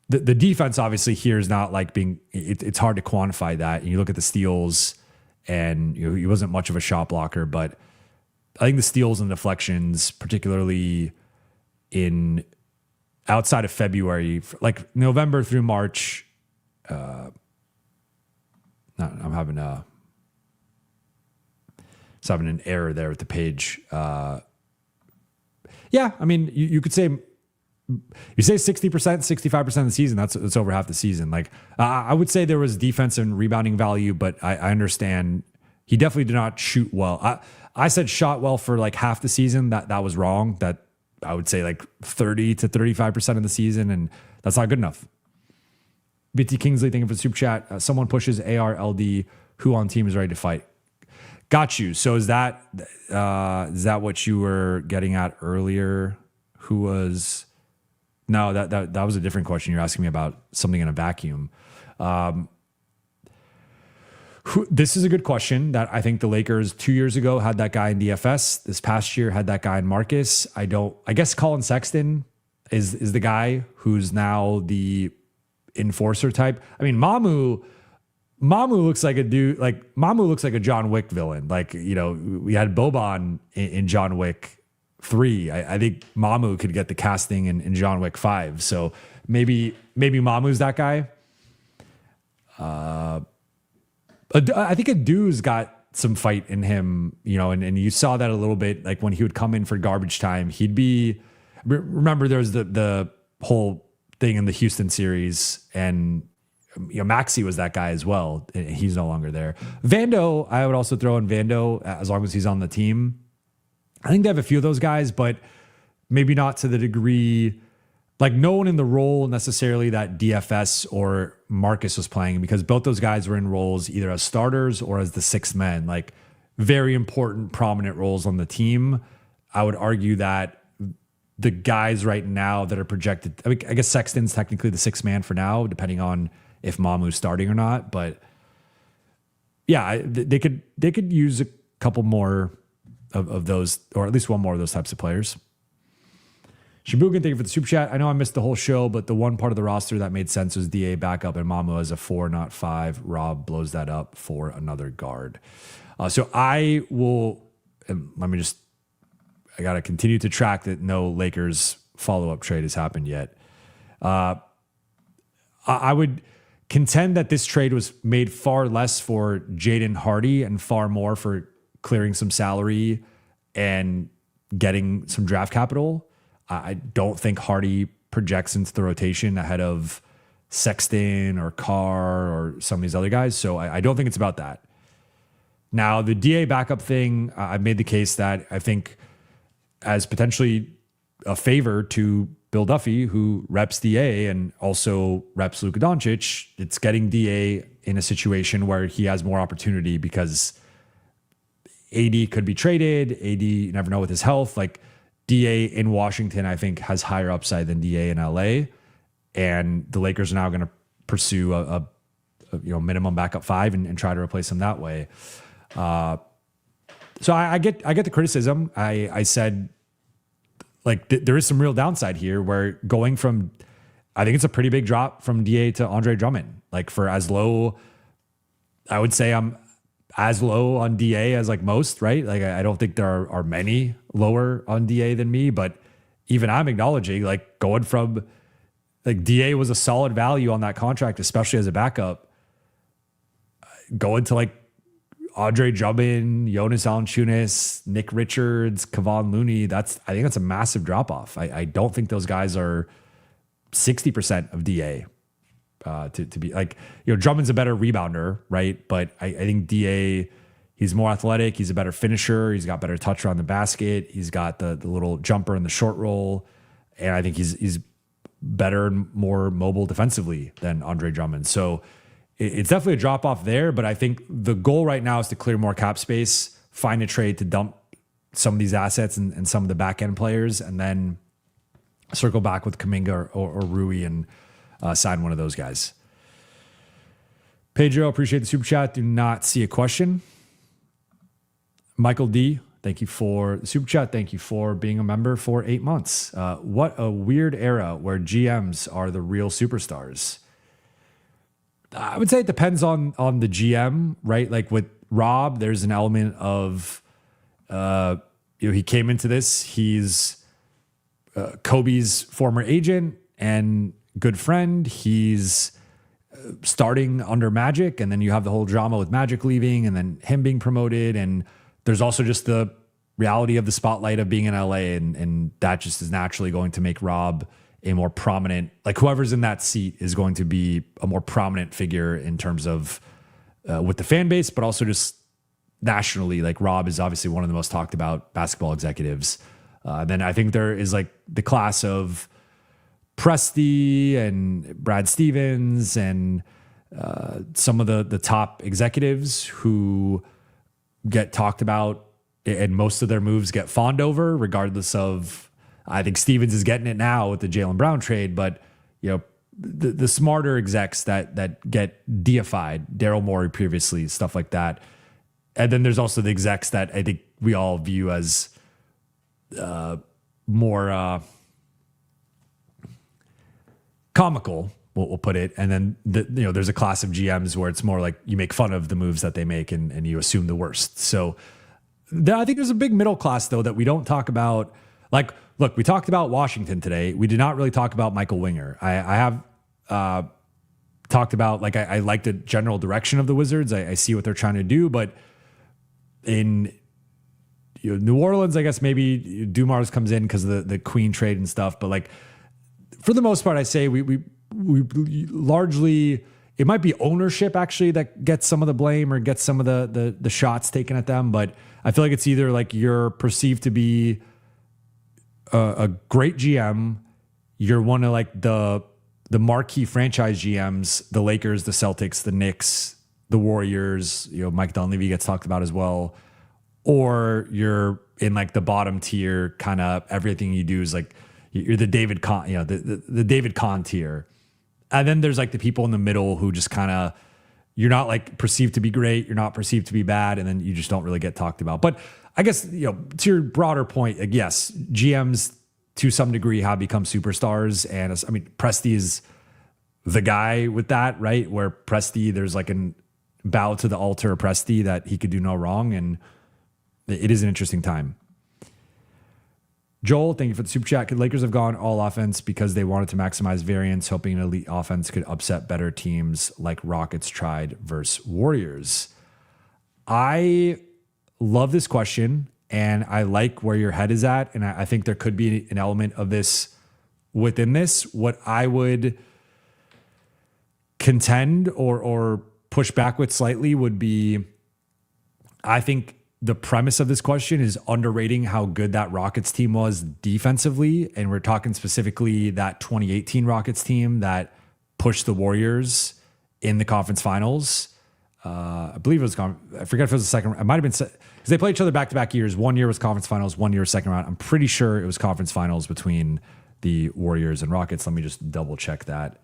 the defense obviously here is not like it's hard to quantify that. And you look at the steals, and he wasn't much of a shot blocker, but I think the steals and deflections, particularly in outside of February, like November through March, I'm having an error there with the page. Yeah, I mean, you could say 60%, 65% of the season. That's over half the season. Like I would say there was defense and rebounding value, but I understand he definitely did not shoot well. I said shot well for like half the season. That was wrong. That I would say like 30 to 35% of the season, and that's not good enough. BT Kingsley, thank you for the super chat. Someone pushes ARLD. Who on team is ready to fight? Got you. So is that what you were getting at earlier? Who was? No, that was a different question. You're asking me about something in a vacuum. This is a good question that I think the Lakers 2 years ago had that guy in DFS. This past year had that guy in Marcus. I guess Colin Sexton is the guy who's now the enforcer type. I mean, Mamu looks like a dude, like Mamu looks like a John Wick villain. Like, we had Boban in John Wick 3. I think Mamu could get the casting in John Wick 5. So maybe Mamu's that guy. I think Adu's got some fight in him, and you saw that a little bit, like when he would come in for garbage time, remember there was the whole thing in the Houston series, and Maxey was that guy as well. And he's no longer there. Vando, I would also throw in Vando as long as he's on the team. I think they have a few of those guys, but maybe not to the degree, like no one in the role necessarily that DFS or Marcus was playing, because both those guys were in roles either as starters or as the sixth men, like very important, prominent roles on the team. I would argue that the guys right now that are projected, I guess Sexton's technically the sixth man for now, depending on if Mamu's starting or not. But yeah, they could use a couple more of those, or at least one more of those types of players. Shibugan, thank you for the super chat. I know I missed the whole show, but the one part of the roster that made sense was DA backup and Mamu as a 4, not 5. Rob blows that up for another guard. So I will, I got to continue to track that no Lakers follow-up trade has happened yet. I would contend that this trade was made far less for Jaden Hardy and far more for clearing some salary and getting some draft capital. I don't think Hardy projects into the rotation ahead of Sexton or Carr or some of these other guys. So I don't think it's about that. Now, the DA backup thing, I've made the case that I think as potentially a favor to Bill Duffy, who reps DA and also reps Luka Doncic, it's getting DA in a situation where he has more opportunity because AD could be traded. AD, you never know with his health. Like, DA in Washington, I think, has higher upside than DA in LA, and the Lakers are now going to pursue a minimum backup 5 and try to replace him that way. So I get the criticism. I said, like, there is some real downside here where going from, I think it's a pretty big drop from DA to Andre Drummond. Like, for as low, I would say I'm as low on DA as like most, right? Like, I don't think there are many lower on DA than me, but even I'm acknowledging, like, going from, like, DA was a solid value on that contract, especially as a backup, going to like Andre Drummond, Jonas Valanciunas, Nick Richards, Kevon Looney. I think that's a massive drop off. I don't think those guys are 60% of DA. To be like, Drummond's a better rebounder, right? But I think DA, he's more athletic. He's a better finisher. He's got better touch around the basket. He's got the little jumper in the short roll. And I think he's better and more mobile defensively than Andre Drummond. So it's definitely a drop off there. But I think the goal right now is to clear more cap space, find a trade to dump some of these assets and some of the back end players, and then circle back with Kuminga or Rui and sign one of those guys. Pedro, appreciate the super chat. Do not see a question. Michael D, Thank you for the super chat. Thank you for being a member for 8 months. What a weird era where GMs are the real superstars. I would say it depends on the GM, right? Like with Rob, there's an element of, he came into this. He's Kobe's former agent and good friend. He's starting under Magic, and then you have the whole drama with Magic leaving and then him being promoted. And there's also just the reality of the spotlight of being in LA, and that just is naturally going to make Rob a more prominent, like whoever's in that seat is going to be a more prominent figure in terms of with the fan base, but also just nationally. Like Rob is obviously one of the most talked about basketball executives. Then I think there is like the class of Presti and Brad Stevens and some of the top executives who get talked about, and most of their moves get fawned over, regardless of, I think Stevens is getting it now with the Jaylen Brown trade, but the smarter execs that get deified, Daryl Morey previously, stuff like that. And then there's also the execs that I think we all view as more comical, we'll put it. And then there's a class of GMs where it's more like you make fun of the moves that they make and you assume the worst. So I think there's a big middle class though that we don't talk about. Like, look, we talked about Washington today. We did not really talk about Michael Winger. I have talked about, like, I like the general direction of the Wizards. I see what they're trying to do, but in New Orleans, I guess maybe Dumars comes in because of the Queen trade and stuff. But like, for the most part, I say we largely, it might be ownership actually that gets some of the blame or gets some of the shots taken at them. But I feel like it's either like you're perceived to be a great GM, you're one of like the marquee franchise GMs, the Lakers, the Celtics, the Knicks, the Warriors, Mike Dunleavy gets talked about as well, or you're in like the bottom tier, kind of everything you do is like you're the David Kahn, the David Kahn tier. And then there's like the people in the middle who just kind of, you're not like perceived to be great, you're not perceived to be bad, and then you just don't really get talked about. But I guess, to your broader point, like, yes, GMs to some degree have become superstars. And I mean, Presti is the guy with that, right? Where Presti, there's like an bow to the altar of Presti that he could do no wrong. And it is an interesting time. Joel, thank you for the super chat. Could Lakers have gone all offense because they wanted to maximize variance, hoping an elite offense could upset better teams like Rockets tried versus Warriors? I love this question, and I like where your head is at, and I think there could be an element of this within this. What I would contend or push back with slightly would be, I think the premise of this question is underrating how good that Rockets team was defensively, and we're talking specifically that 2018 Rockets team that pushed the Warriors in the conference finals. I believe it was, I forget if it was the second, it might've been, because they played each other back-to-back years. 1 year was conference finals, 1 year was second round. I'm pretty sure it was conference finals between the Warriors and Rockets. Let me just double check that.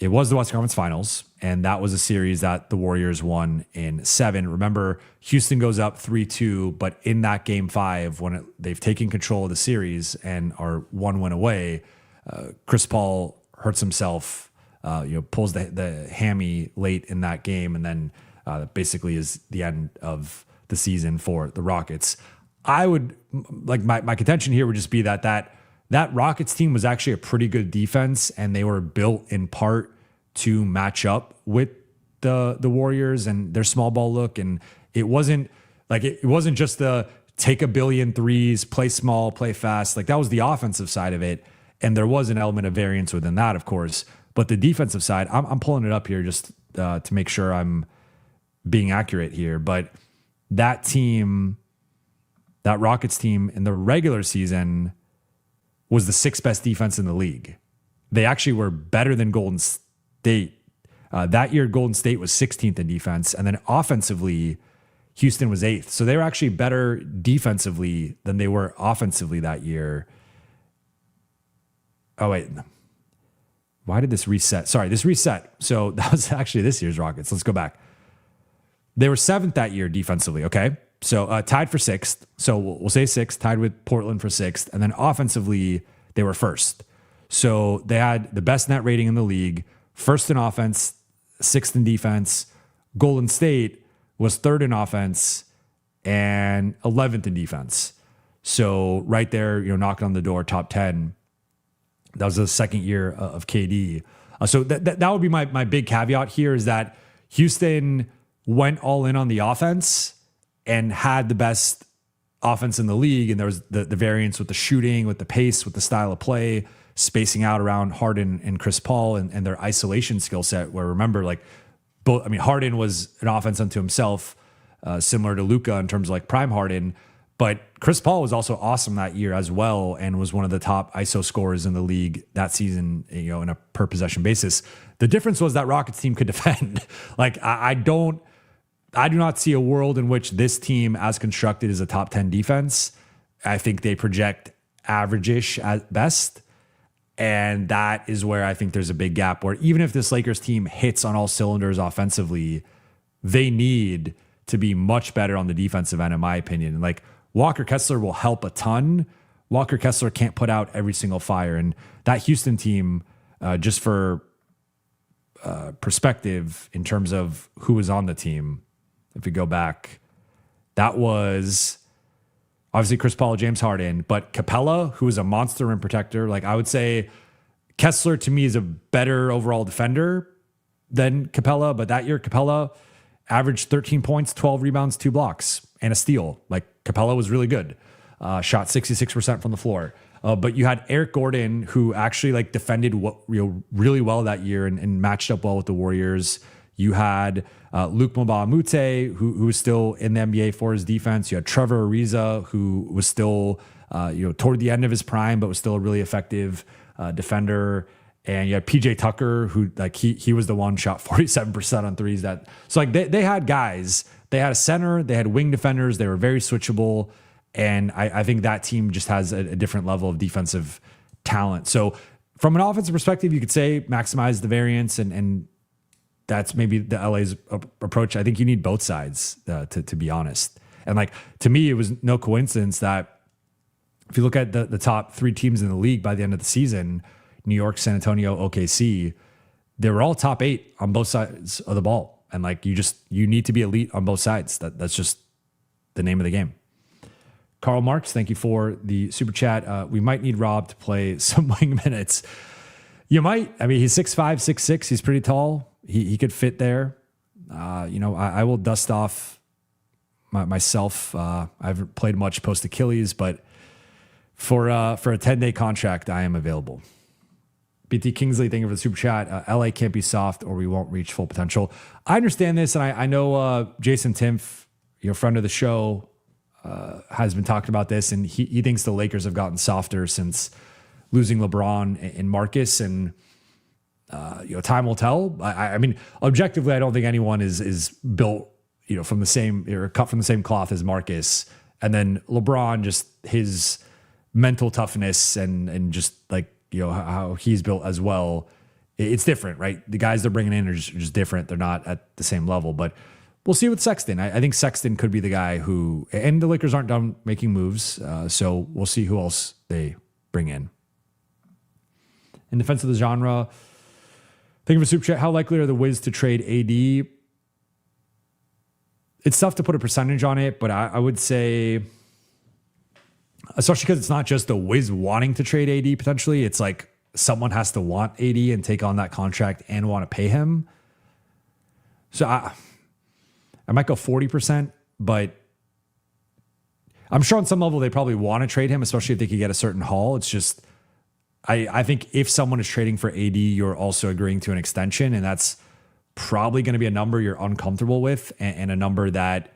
It was the Western Conference Finals, and that was a series that the Warriors won in 7. Remember, Houston goes up 3-2, but in that game 5, when they've taken control of the series and are 1 win away, Chris Paul hurts himself, pulls the hammy late in that game, and then basically is the end of the season for the Rockets. I would, like, my contention here would just be that Rockets team was actually a pretty good defense, and they were built in part to match up with the Warriors and their small ball look. And it wasn't just the take a billion threes, play small, play fast. Like, that was the offensive side of it. And there was an element of variance within that, of course. But the defensive side, I'm pulling it up here just to make sure I'm being accurate here. But that team, that Rockets team in the regular season was the 6th best defense in the league. They actually were better than Golden State. That year, Golden State was 16th in defense. And then offensively, Houston was 8th. So they were actually better defensively than they were offensively that year. Oh, wait. Why did this reset? Sorry, this reset. So that was actually this year's Rockets. Let's go back. They were 7th that year defensively, okay? So tied for sixth. So we'll say sixth, tied with Portland for sixth. And then offensively, they were first. So they had the best net rating in the league, first in offense, sixth in defense. Golden State was third in offense and 11th in defense. So right there, knocking on the door, top 10. That was the second year of KD. So that would be my big caveat here, is that Houston went all in on the offense and had the best offense in the league. And there was the variance with the shooting, with the pace, with the style of play, spacing out around Harden and Chris Paul and their isolation skill set, where remember, Harden was an offense unto himself, similar to Luka in terms of like prime Harden, but Chris Paul was also awesome that year as well and was one of the top ISO scorers in the league that season, in a per possession basis. The difference was that Rockets team could defend. I do not see a world in which this team, as constructed, is a top 10 defense. I think they project average-ish at best. And that is where I think there's a big gap, where even if this Lakers team hits on all cylinders offensively, they need to be much better on the defensive end, in my opinion. Like, Walker Kessler will help a ton. Walker Kessler can't put out every single fire. And that Houston team, just for perspective in terms of who was on the team, if we go back, that was obviously Chris Paul, James Harden, but Capella, who is a monster rim protector. Like, I would say Kessler to me is a better overall defender than Capella, but that year Capella averaged 13 points, 12 rebounds, 2 blocks, and a steal. Like, Capella was really good. Shot 66% from the floor. But you had Eric Gordon, who actually defended really well that year and matched up well with the Warriors. You had Luke Mbah-a-Moute, who was still in the NBA for his defense. You had Trevor Ariza, who was still toward the end of his prime, but was still a really effective defender. And you had PJ Tucker, who he was the one shot 47% on threes. They had guys. They had a center. They had wing defenders. They were very switchable. And I think that team just has a different level of defensive talent. So from an offensive perspective, you could say maximize the variance, and that's maybe the LA's approach. I think you need both sides, to be honest. And to me, it was no coincidence that if you look at the top 3 teams in the league by the end of the season, New York, San Antonio, OKC, they were all top 8 on both sides of the ball. And you need to be elite on both sides. That's just the name of the game. Karl Marx, thank you for the super chat. We might need Rob to play some wing minutes. You might. I mean, he's 6'5", 6'6". He's pretty tall. He could fit there. I will dust off myself. I haven't played much post Achilles, but for a 10-day contract, I am available. BT Kingsley, thank you for the super chat. LA can't be soft or we won't reach full potential. I understand this, and I know Jason Timpf, friend of the show, has been talking about this, and he thinks the Lakers have gotten softer since losing LeBron and Marcus, and time will tell. I mean, objectively, I don't think anyone is built from the same or cut from the same cloth as Marcus, and then LeBron, just his mental toughness and just how he's built as well. It's different, right? The guys they're bringing in are just different. They're not at the same level, but we'll see with Sexton. I think Sexton could be the guy who, and the Lakers aren't done making moves. So we'll see who else they bring in. In defense of the genre, think of a super chat. How likely are the Wiz to trade AD? It's tough to put a percentage on it, but I would say, especially because it's not just the Wiz wanting to trade AD potentially. It's someone has to want AD and take on that contract and want to pay him. So I might go 40%, but I'm sure on some level they probably want to trade him, especially if they could get a certain haul. It's just, I think if someone is trading for AD, you're also agreeing to an extension, and that's probably going to be a number you're uncomfortable with, and a number that,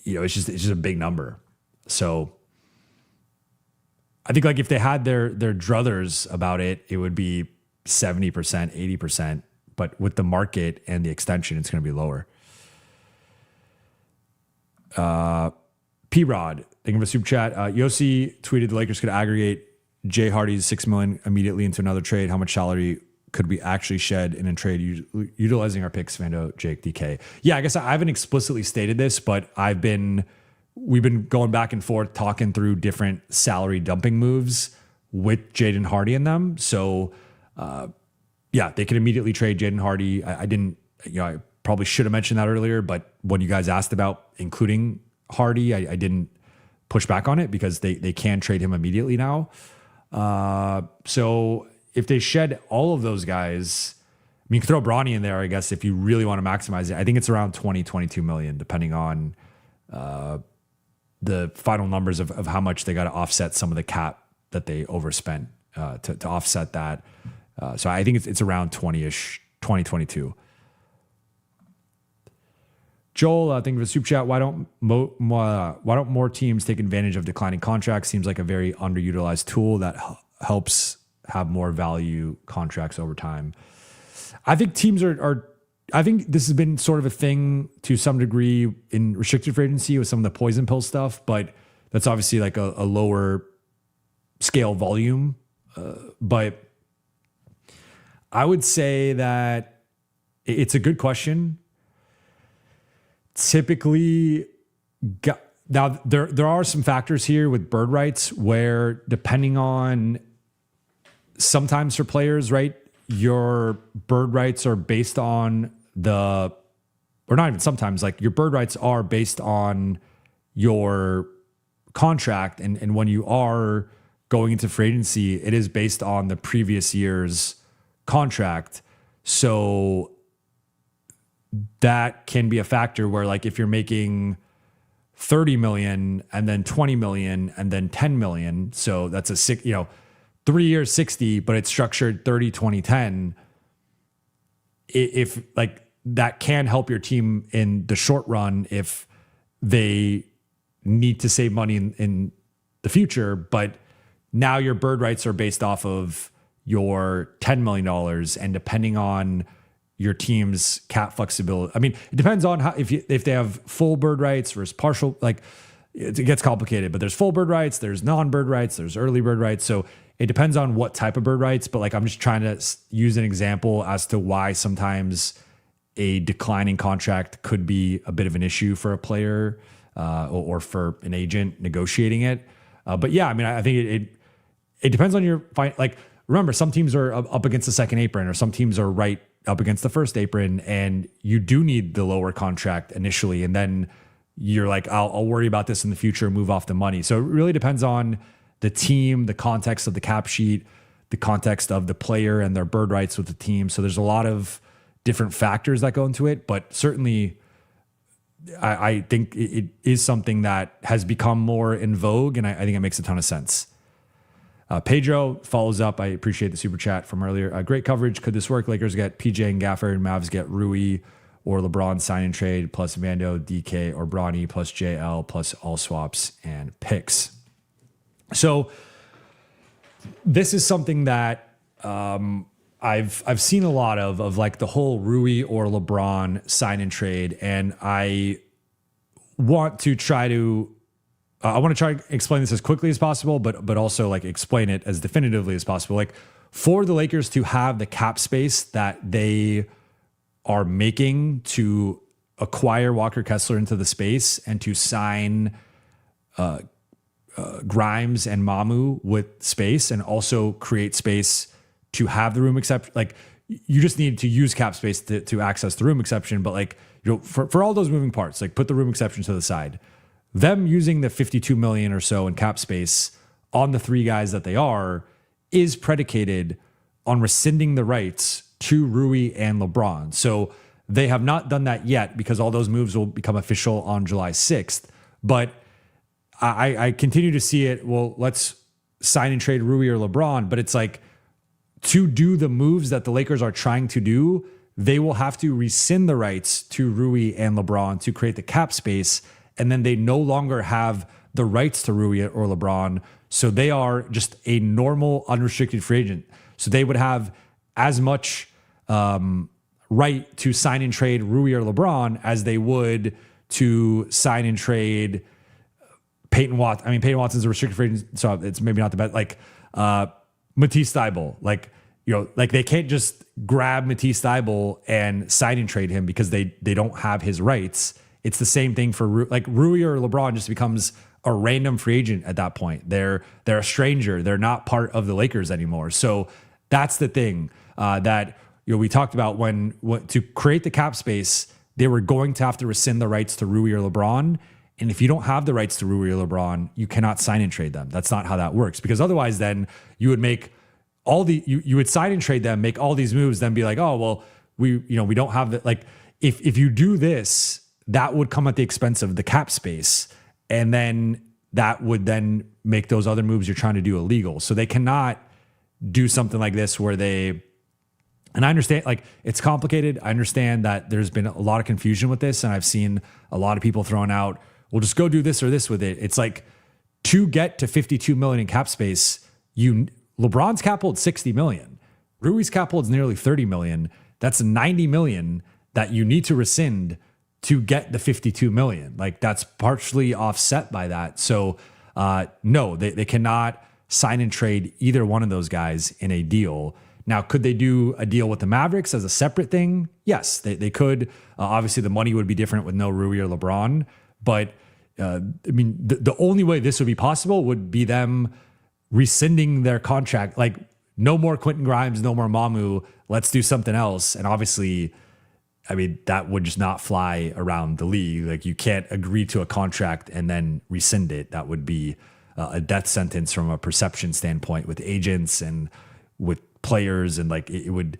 it's just a big number. So I think if they had their druthers about it, it would be 70%, 80%. But with the market and the extension, it's going to be lower. P-Rod, thank you for the super chat. Yossi tweeted the Lakers could aggregate Jay Hardy's $6 million immediately into another trade. How much salary could we actually shed in a trade utilizing our picks, Vando, Jake, DK? Yeah, I guess I haven't explicitly stated this, but we've been going back and forth talking through different salary dumping moves with Jaden Hardy in them. So, yeah, they can immediately trade Jaden Hardy. I probably should have mentioned that earlier, but when you guys asked about including Hardy, I didn't push back on it because they can trade him immediately now. So if they shed all of those guys, I mean, you can throw Bronny in there, I guess, if you really want to maximize it. I think it's around 22 million, depending on the final numbers of how much they got to offset some of the cap that they overspent to offset that. So I think it's around 20-ish, 2022. Joel, thank you for the super chat. Why don't more teams take advantage of declining contracts? Seems like a very underutilized tool that helps have more value contracts over time. I think teams I think this has been sort of a thing to some degree in restricted free agency with some of the poison pill stuff, but that's obviously like a lower scale volume. But I would say that it's a good question. Typically, now there are some factors here with bird rights where depending on sometimes for players, right, your bird rights are based on or not even sometimes, like your bird rights are based on your contract. And when you are going into free agency, it is based on the previous year's contract. So that can be a factor where, like, if you're making 30 million and then 20 million and then 10 million, so that's 3 years, 60, but it's structured 30, 20, 10. If like that can help your team in the short run if they need to save money in the future, but now your bird rights are based off of your $10 million, and depending on your team's cap flexibility. I mean, it depends on how, if they have full bird rights versus partial, like it gets complicated, but there's full bird rights, there's non-bird rights, there's early bird rights. So it depends on what type of bird rights, but like, I'm just trying to use an example as to why sometimes a declining contract could be a bit of an issue for a player or for an agent negotiating it. But yeah, I mean, I think it depends on your like, remember, some teams are up against the second apron, or some teams are right up against the first apron, and you do need the lower contract initially. And then you're like, I'll worry about this in the future, move off the money. So it really depends on the team, the context of the cap sheet, the context of the player and their bird rights with the team. So there's a lot of different factors that go into it, but certainly I think it is something that has become more in vogue, and I think it makes a ton of sense. Pedro follows up. I appreciate the super chat from earlier. Great coverage. Could this work? Lakers get PJ and Gafford, and Mavs get Rui or LeBron sign and trade plus Vando, DK, or Bronny plus JL plus all swaps and picks. So this is something that I've seen a lot of like the whole Rui or LeBron sign and trade, and I want to try to explain this as quickly as possible, but also like explain it as definitively as possible. Like, for the Lakers to have the cap space that they are making to acquire Walker Kessler into the space and to sign Grimes and Mamu with space, and also create space to have the room exception. Like, you just need to use cap space to access the room exception. But like, for all those moving parts, like put the room exception to the side. Them using the 52 million or so in cap space on the three guys that they are is predicated on rescinding the rights to Rui and LeBron. So they have not done that yet, because all those moves will become official on July 6th. But I continue to see it. Well, let's sign and trade Rui or LeBron. But it's like, to do the moves that the Lakers are trying to do, they will have to rescind the rights to Rui and LeBron to create the cap space. And then they no longer have the rights to Rui or LeBron. So they are just a normal unrestricted free agent. So they would have as much right to sign and trade Rui or LeBron as they would to sign and trade Peyton Watson. I mean, Peyton Watson's a restricted free agent, so it's maybe not the best. Like Matisse Thybulle. Like, like they can't just grab Matisse Thybulle and sign and trade him because they don't have his rights. It's the same thing for like Rui or LeBron just becomes a random free agent at that point. They're a stranger. They're not part of the Lakers anymore. So that's the thing that we talked about when to create the cap space, they were going to have to rescind the rights to Rui or LeBron. And if you don't have the rights to Rui or LeBron, you cannot sign and trade them. That's not how that works, because otherwise then you would make you would sign and trade them, make all these moves, then be like, oh, well, we don't have the, like, if you do this, that would come at the expense of the cap space. And then that would then make those other moves you're trying to do illegal. So they cannot do something like this where they, and I understand, like, it's complicated. I understand that there's been a lot of confusion with this. And I've seen a lot of people throwing out, well, just go do this or this with it. It's like, to get to 52 million in cap space, LeBron's cap hold 60 million. Rui's cap holds nearly 30 million. That's 90 million that you need to rescind to get the 52 million. Like, that's partially offset by that. So no, they cannot sign and trade either one of those guys in a deal. Now, could they do a deal with the Mavericks as a separate thing? Yes, they could. Obviously, the money would be different with no Rui or LeBron. But I mean, the only way this would be possible would be them rescinding their contract. Like, no more Quentin Grimes, no more Mamu. Let's do something else. And obviously, I mean, that would just not fly around the league. Like, you can't agree to a contract and then rescind it. That would be a death sentence from a perception standpoint with agents and with players. And like, it would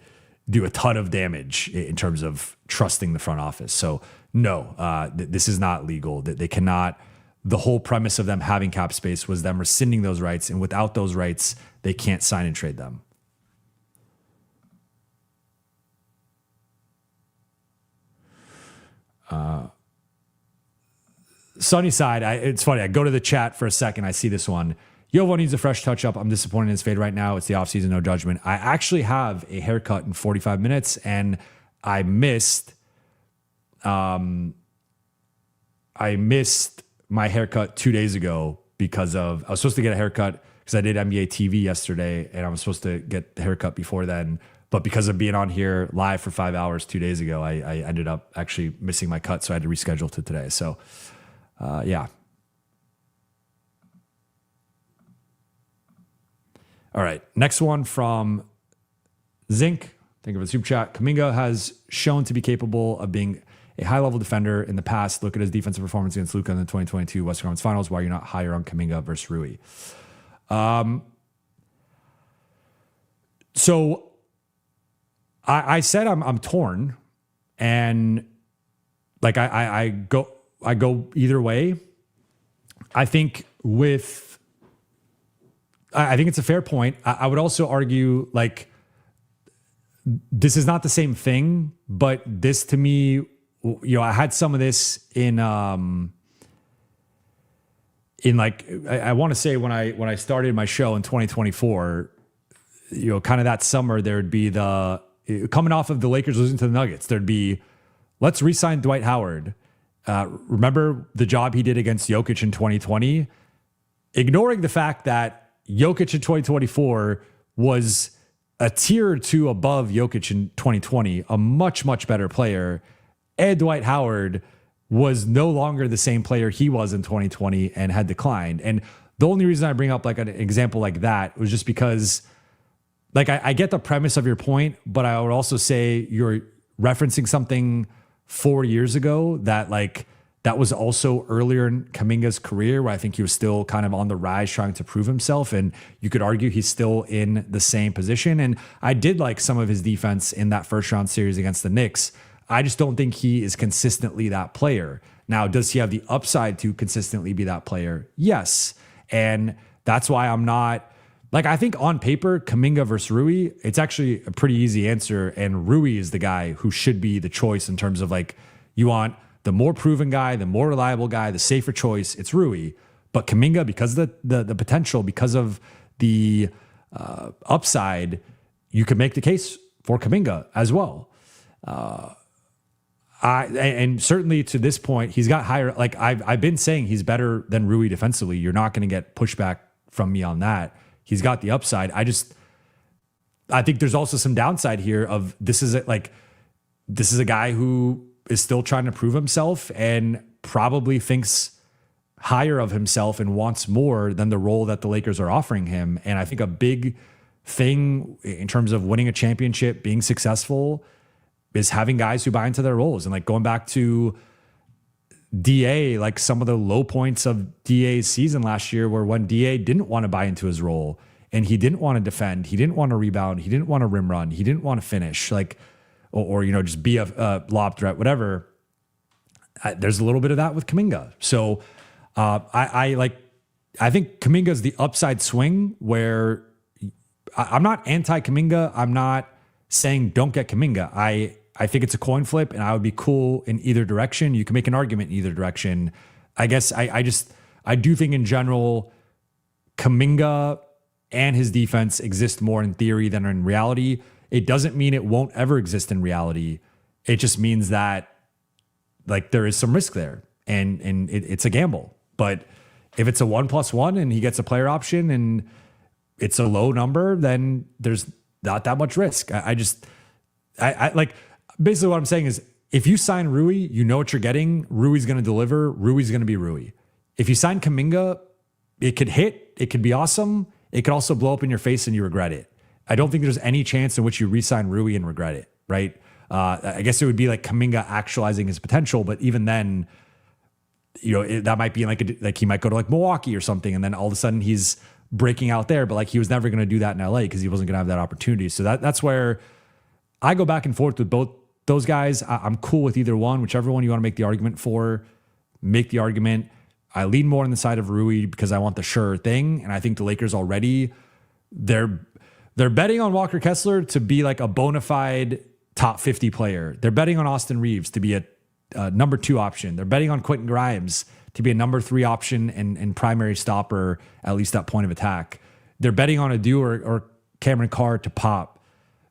do a ton of damage in terms of trusting the front office. So no, this is not legal. They cannot. The whole premise of them having cap space was them rescinding those rights. And without those rights, they can't sign and trade them. Sunny side, it's funny. I go to the chat for a second. I see this one. Jovan needs a fresh touch up. I'm disappointed in his fade right now. It's the offseason, no judgment. I actually have a haircut in 45 minutes, and I missed my haircut 2 days ago because I was supposed to get a haircut because I did NBA TV yesterday, and I was supposed to get the haircut before then. But because of being on here live for 5 hours 2 days ago, I ended up actually missing my cut, so I had to reschedule to today. So, yeah. All right, next one from Zinc. Think of a super chat. Kuminga has shown to be capable of being a high-level defender in the past. Look at his defensive performance against Luka in the 2022 Western Conference Finals. Why you're not higher on Kuminga versus Rui? So I said I'm torn, and like I go either way. I think it's a fair point. I would also argue, like, this is not the same thing, but this to me, I had some of this in like, I want to say when I started my show in 2024, kind of that summer, there'd be coming off of the Lakers losing to the Nuggets, there'd be, let's re-sign Dwight Howard. Remember the job he did against Jokic in 2020? Ignoring the fact that Jokic in 2024 was a tier or two above Jokic in 2020, a much, much better player. And Dwight Howard was no longer the same player he was in 2020 and had declined. And the only reason I bring up like an example like that was just because, like, I get the premise of your point, but I would also say you're referencing something 4 years ago that was also earlier in Kuminga's career, where I think he was still kind of on the rise trying to prove himself. And you could argue he's still in the same position. And I did like some of his defense in that first round series against the Knicks. I just don't think he is consistently that player. Now, does he have the upside to consistently be that player? Yes. And that's why I'm not, like, I think on paper, Kuminga versus Rui, it's actually a pretty easy answer. And Rui is the guy who should be the choice in terms of, like, you want the more proven guy, the more reliable guy, the safer choice, it's Rui. But Kuminga, because of the potential, because of the upside, you could make the case for Kuminga as well. And certainly to this point, he's got higher. Like, I've been saying he's better than Rui defensively. You're not going to get pushback from me on that. He's got the upside. I think there's also some downside here of this is a guy who is still trying to prove himself and probably thinks higher of himself and wants more than the role that the Lakers are offering him. And I think a big thing in terms of winning a championship, being successful, is having guys who buy into their roles. And like going back to DA, like some of the low points of DA's season last year were when DA didn't want to buy into his role and he didn't want to defend, he didn't want to rebound, he didn't want to rim run, he didn't want to finish, like, or just be a lob threat, whatever. There's a little bit of that with Kuminga. So I think Kuminga is the upside swing where I'm not anti-Kuminga. I'm not saying don't get Kuminga. I think it's a coin flip and I would be cool in either direction. You can make an argument in either direction. I guess I do think in general, Kuminga and his defense exist more in theory than in reality. It doesn't mean it won't ever exist in reality. It just means that like there is some risk there and it's a gamble. But if it's a 1+1 and he gets a player option and it's a low number, then there's not that much risk. I like basically what I'm saying is if you sign Rui, you know what you're getting. Rui's going to deliver. Rui's going to be Rui. If you sign Kuminga, it could hit. It could be awesome. It could also blow up in your face and you regret it. I don't think there's any chance in which you re-sign Rui and regret it, right? I guess it would be like Kuminga actualizing his potential, but even then, that might be like he might go to like Milwaukee or something, and then all of a sudden he's breaking out there. But like he was never going to do that in LA because he wasn't going to have that opportunity. So that's where I go back and forth with both those guys. I'm cool with either one, whichever one you want to make the argument for. Make the argument. I lean more on the side of Rui because I want the sure thing, and I think the Lakers already they're betting on Walker Kessler to be like a bona fide top 50 player. They're betting on Austin Reeves to be a number 2 option. They're betting on Quentin Grimes to be a number 3 option and primary stopper, at least at point of attack. They're betting on Adu or Cameron Carr to pop.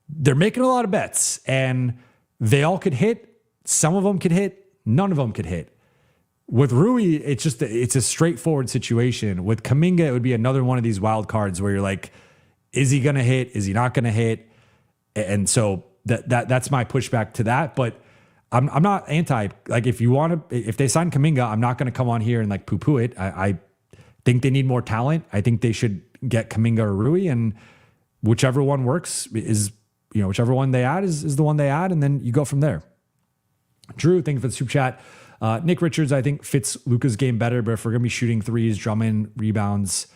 They're making a lot of bets, and they all could hit. Some of them could hit. None of them could hit. With Rui, it's a straightforward situation. With Kuminga, it would be another one of these wild cards where you're like, is he going to hit? Is he not going to hit? And so that's my pushback to that. But I'm not anti, like if they sign Kuminga, I'm not going to come on here and like poo-poo it. I think they need more talent. I think they should get Kuminga or Rui, and whichever one works is, whichever one they add is the one they add. And then you go from there. Drew, thank you for the super chat. Nick Richards, I think fits Luka's game better, but if we're going to be shooting threes, Drummond rebounds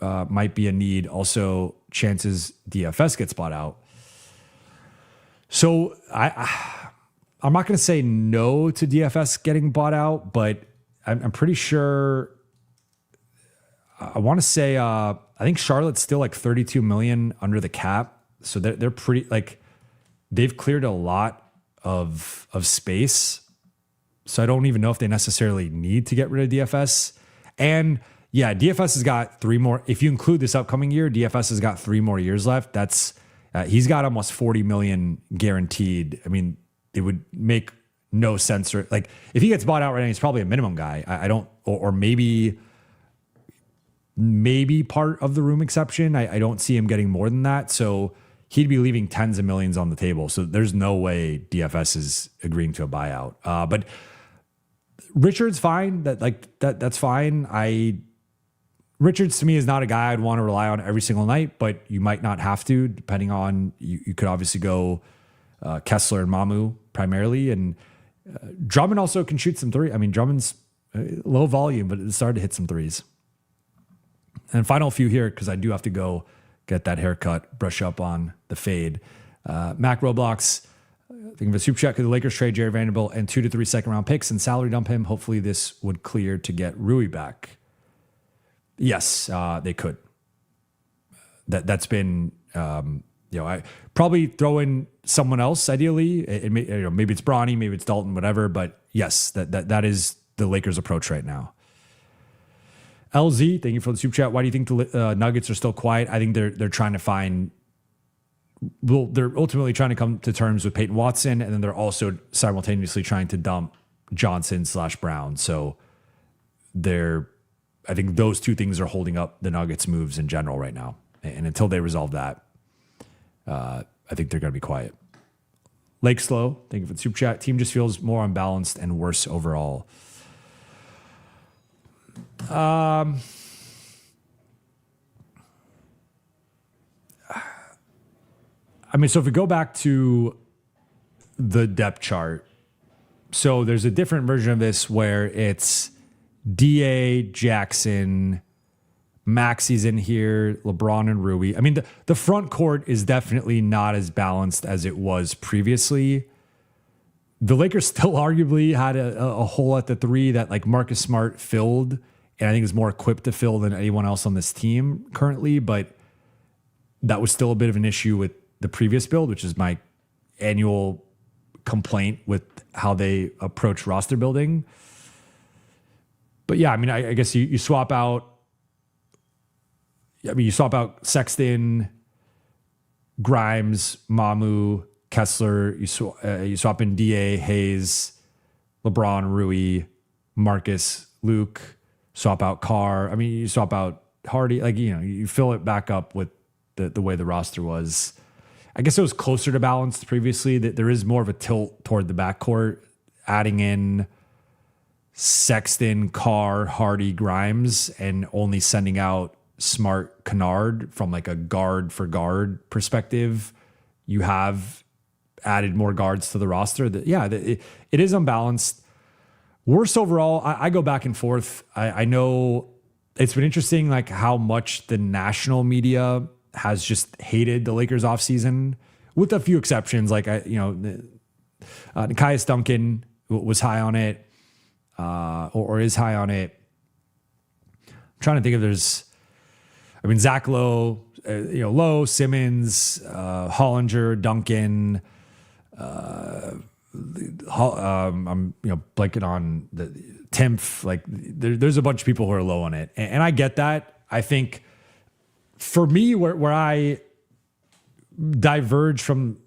might be a need. Also, chances DFS gets bought out. So I'm not going to say no to DFS getting bought out, but I'm pretty sure. I want to say I think Charlotte's still like 32 million under the cap, so they're pretty like they've cleared a lot of space. So I don't even know if they necessarily need to get rid of DFS. And yeah, DFS has got 3 more. If you include this upcoming year, DFS has got 3 more years left. That's he's got almost 40 million guaranteed. I mean, it would make no sense. Or like if he gets bought out right now, he's probably a minimum guy. I don't, or maybe part of the room exception. I don't see him getting more than that. So he'd be leaving tens of millions on the table. So there's no way DFS is agreeing to a buyout. But Richards, fine. That's fine. Richards to me is not a guy I'd want to rely on every single night, but you might not have to, depending on you could obviously go Kessler and Mamu primarily, and Drummond also can shoot some threes. I mean, Drummond's low volume, but it started to hit some threes. And final few here because I do have to go get that haircut, brush up on the fade. Mac Roblox. Think of a super chat. Could the Lakers trade Jared Vanderbilt and 2 to 3 second round picks and salary dump him? Hopefully this would clear to get Rui back. Yes, they could. That's been, I probably throw in someone else ideally. Maybe it's Bronny, maybe it's Dalton, whatever. But yes, that is the Lakers' approach right now. LZ, thank you for the super chat. Why do you think the Nuggets are still quiet? I think they're trying to find. Well, they're ultimately trying to come to terms with Peyton Watson, and then they're also simultaneously trying to dump Johnson/Brown. So I think those two things are holding up the Nuggets' moves in general right now. And until they resolve that, I think they're going to be quiet. Lake Slow, thank you for the super chat. Team just feels more unbalanced and worse overall. I mean, so if we go back to the depth chart, so there's a different version of this where it's DA, Jackson, Maxi's in here, LeBron and Rui. I mean, the front court is definitely not as balanced as it was previously. The Lakers still arguably had a hole at the three that like Marcus Smart filled, and I think is more equipped to fill than anyone else on this team currently, but that was still a bit of an issue with the previous build, which is my annual complaint with how they approach roster building. But yeah, I mean, I guess you swap out. I mean, you swap out Sexton, Grimes, Mamu, Kessler. You swap in DA, Hayes, LeBron, Rui, Marcus, Luke. Swap out Carr. I mean, you swap out Hardy. Like, you know, you fill it back up with the way the roster was. I guess it was closer to balanced previously. That there is more of a tilt toward the backcourt, adding in Sexton, Carr, Hardy, Grimes, and only sending out Smart, Kennard from like a guard for guard perspective. You have added more guards to the roster. It is unbalanced. Worst overall, I go back and forth. I know it's been interesting, like how much the national media has just hated the Lakers offseason, with a few exceptions. Like Nekias Duncan was high on it, or is high on it. I'm trying to think if there's. I mean, Zach Lowe, Lowe, Simmons, Hollinger, Duncan. I'm blanking on the Timph. Like there's a bunch of people who are low on it, and I get that. I think for me, where I diverge from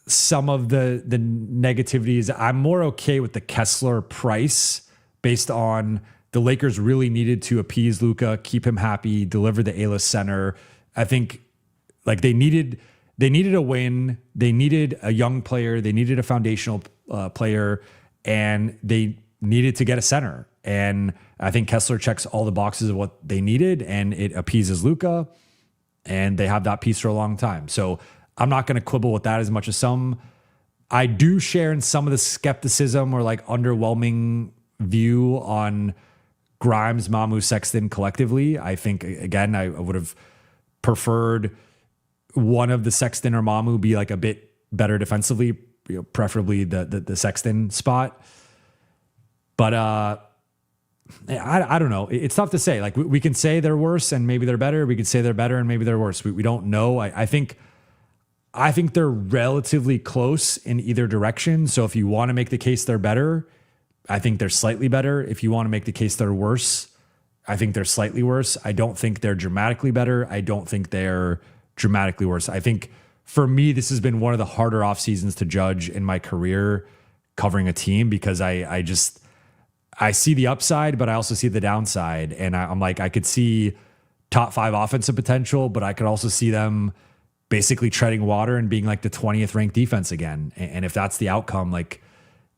some of the negativity is I'm more okay with the Kessler price based on the Lakers really needed to appease Luka, keep him happy, deliver the A-list center. I think like they needed a win. They needed a young player. They needed a foundational player, and they needed to get a center. And I think Kessler checks all the boxes of what they needed, and it appeases Luka, and they have that piece for a long time. So I'm not going to quibble with that as much as some. I do share in some of the skepticism or like underwhelming view on Grimes, Mamu, Sexton collectively. I think, again, I would have preferred one of the Sexton or Mamu be like a bit better defensively, preferably the Sexton spot. But I don't know. It's tough to say. Like we can say they're worse and maybe they're better. We could say they're better and maybe they're worse. We don't know. I think they're relatively close in either direction. So if you want to make the case they're better, I think they're slightly better. If you want to make the case they're worse, I think they're slightly worse. I don't think they're dramatically better. I don't think they're dramatically worse. I think for me, this has been one of the harder off seasons to judge in my career covering a team, because I see the upside, but I also see the downside. And I'm like, I could see top 5 offensive potential, but I could also see them basically treading water and being like the 20th ranked defense again. And if that's the outcome, like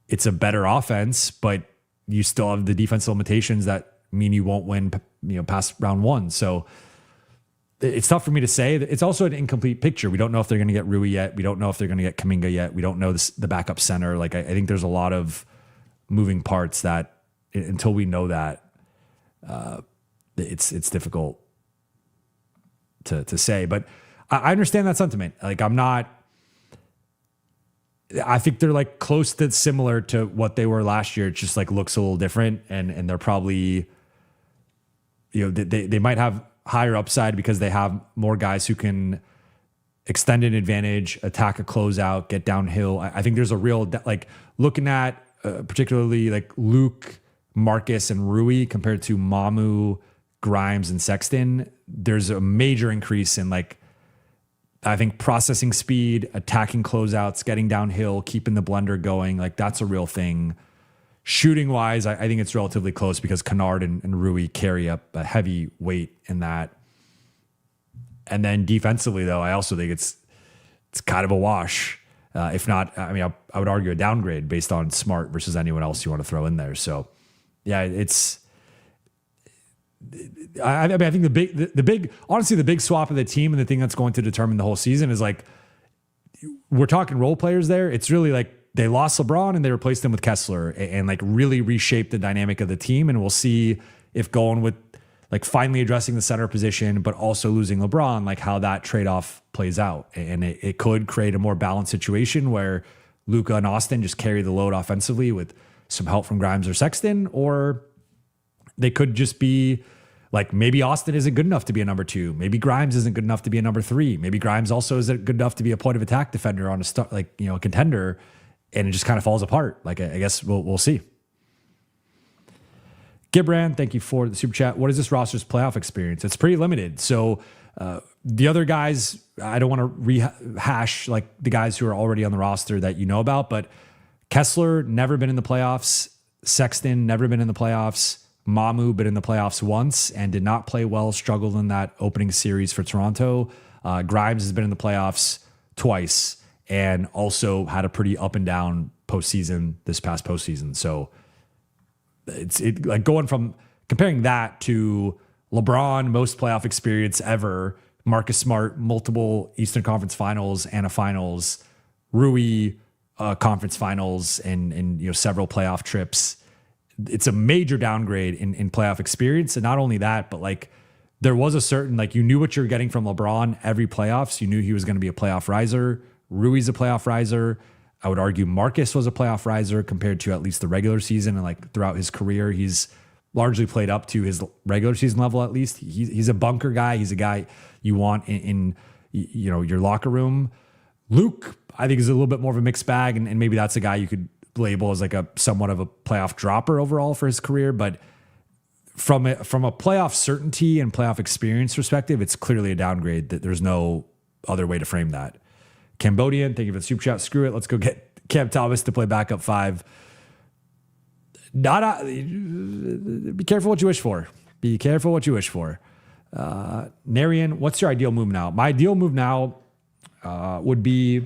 it's a better offense, but you still have the defensive limitations that mean you won't win, past round 1. So it's tough for me to say. It's also an incomplete picture. We don't know if they're going to get Rui yet. We don't know if they're going to get Kuminga yet. We don't know the backup center. Like I think there's a lot of moving parts that until we know that, it's difficult to say. But I understand that sentiment. Like I think they're like close to similar to what they were last year. It just like looks a little different, and they're probably, they might have higher upside because they have more guys who can extend an advantage, attack a closeout, get downhill. I think there's a real like looking at particularly like Luke, Marcus, and Rui compared to Mamu, Grimes, and Sexton. There's a major increase in like, I think processing speed, attacking closeouts, getting downhill, keeping the blender going. Like that's a real thing. Shooting wise, I think it's relatively close because Kennard and Rui carry up a heavy weight in that. And then defensively though, I also think it's kind of a wash. If not, I mean, I would argue a downgrade based on Smart versus anyone else you want to throw in there. So, yeah, I mean, I think honestly, the big swap of the team and the thing that's going to determine the whole season is like, we're talking role players there. It's really like they lost LeBron and they replaced him with Kessler and like really reshaped the dynamic of the team. And we'll see if going with like finally addressing the center position, but also losing LeBron, like how that trade-off plays out. And it could create a more balanced situation where Luka and Austin just carry the load offensively with some help from Grimes or Sexton, or they could just be like, maybe Austin isn't good enough to be a number 2. Maybe Grimes isn't good enough to be a number 3. Maybe Grimes also isn't good enough to be a point of attack defender on a contender, and it just kind of falls apart. Like, I guess we'll see. Gibran, thank you for the super chat. What is this roster's playoff experience? It's pretty limited. So the other guys, I don't want to rehash like the guys who are already on the roster that you know about, but Kessler, never been in the playoffs. Sexton, never been in the playoffs. Mamu, been in the playoffs once and did not play well, struggled in that opening series for Toronto. Grimes has been in the playoffs twice and also had a pretty up and down postseason this past postseason. So it's like going from comparing that to LeBron, most playoff experience ever, Marcus Smart, multiple Eastern Conference Finals and a Finals, Rui conference finals and several playoff trips. It's a major downgrade in playoff experience. And not only that, but like there was a certain, like you knew what you're getting from LeBron every playoffs. You knew he was going to be a playoff riser. Rui's a playoff riser. I would argue Marcus was a playoff riser compared to at least the regular season. And like throughout his career, he's largely played up to his regular season level. At least he's a bunker guy. He's a guy you want in your locker room. Luke, I think, is a little bit more of a mixed bag. And maybe that's a guy you could label as like a somewhat of a playoff dropper overall for his career. But from a playoff certainty and playoff experience perspective, it's clearly a downgrade. That there's no other way to frame that. Cambodian, thank you for the super chat. Screw it. Let's go get Cam Thomas to play backup 5. Be careful what you wish for. Be careful what you wish for. Narian, what's your ideal move now? My ideal move now would be,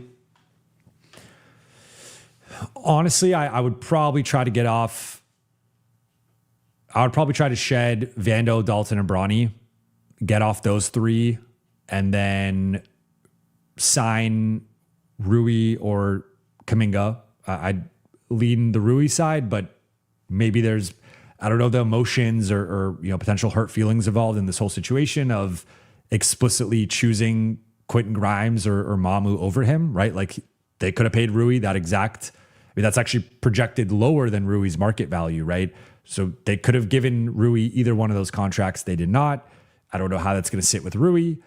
honestly, I would probably try to get off. I would probably try to shed Vando, Dalton, and Bronny, get off those 3, and then sign Rui or Kuminga. I'd lean the Rui side, but maybe there's, I don't know, the emotions or potential hurt feelings involved in this whole situation of explicitly choosing Quentin Grimes or Mamu over him, right? Like they could have paid Rui that exact. I mean, that's actually projected lower than Rui's market value, right? So they could have given Rui either one of those contracts. They did not. I don't know how that's going to sit with Rui.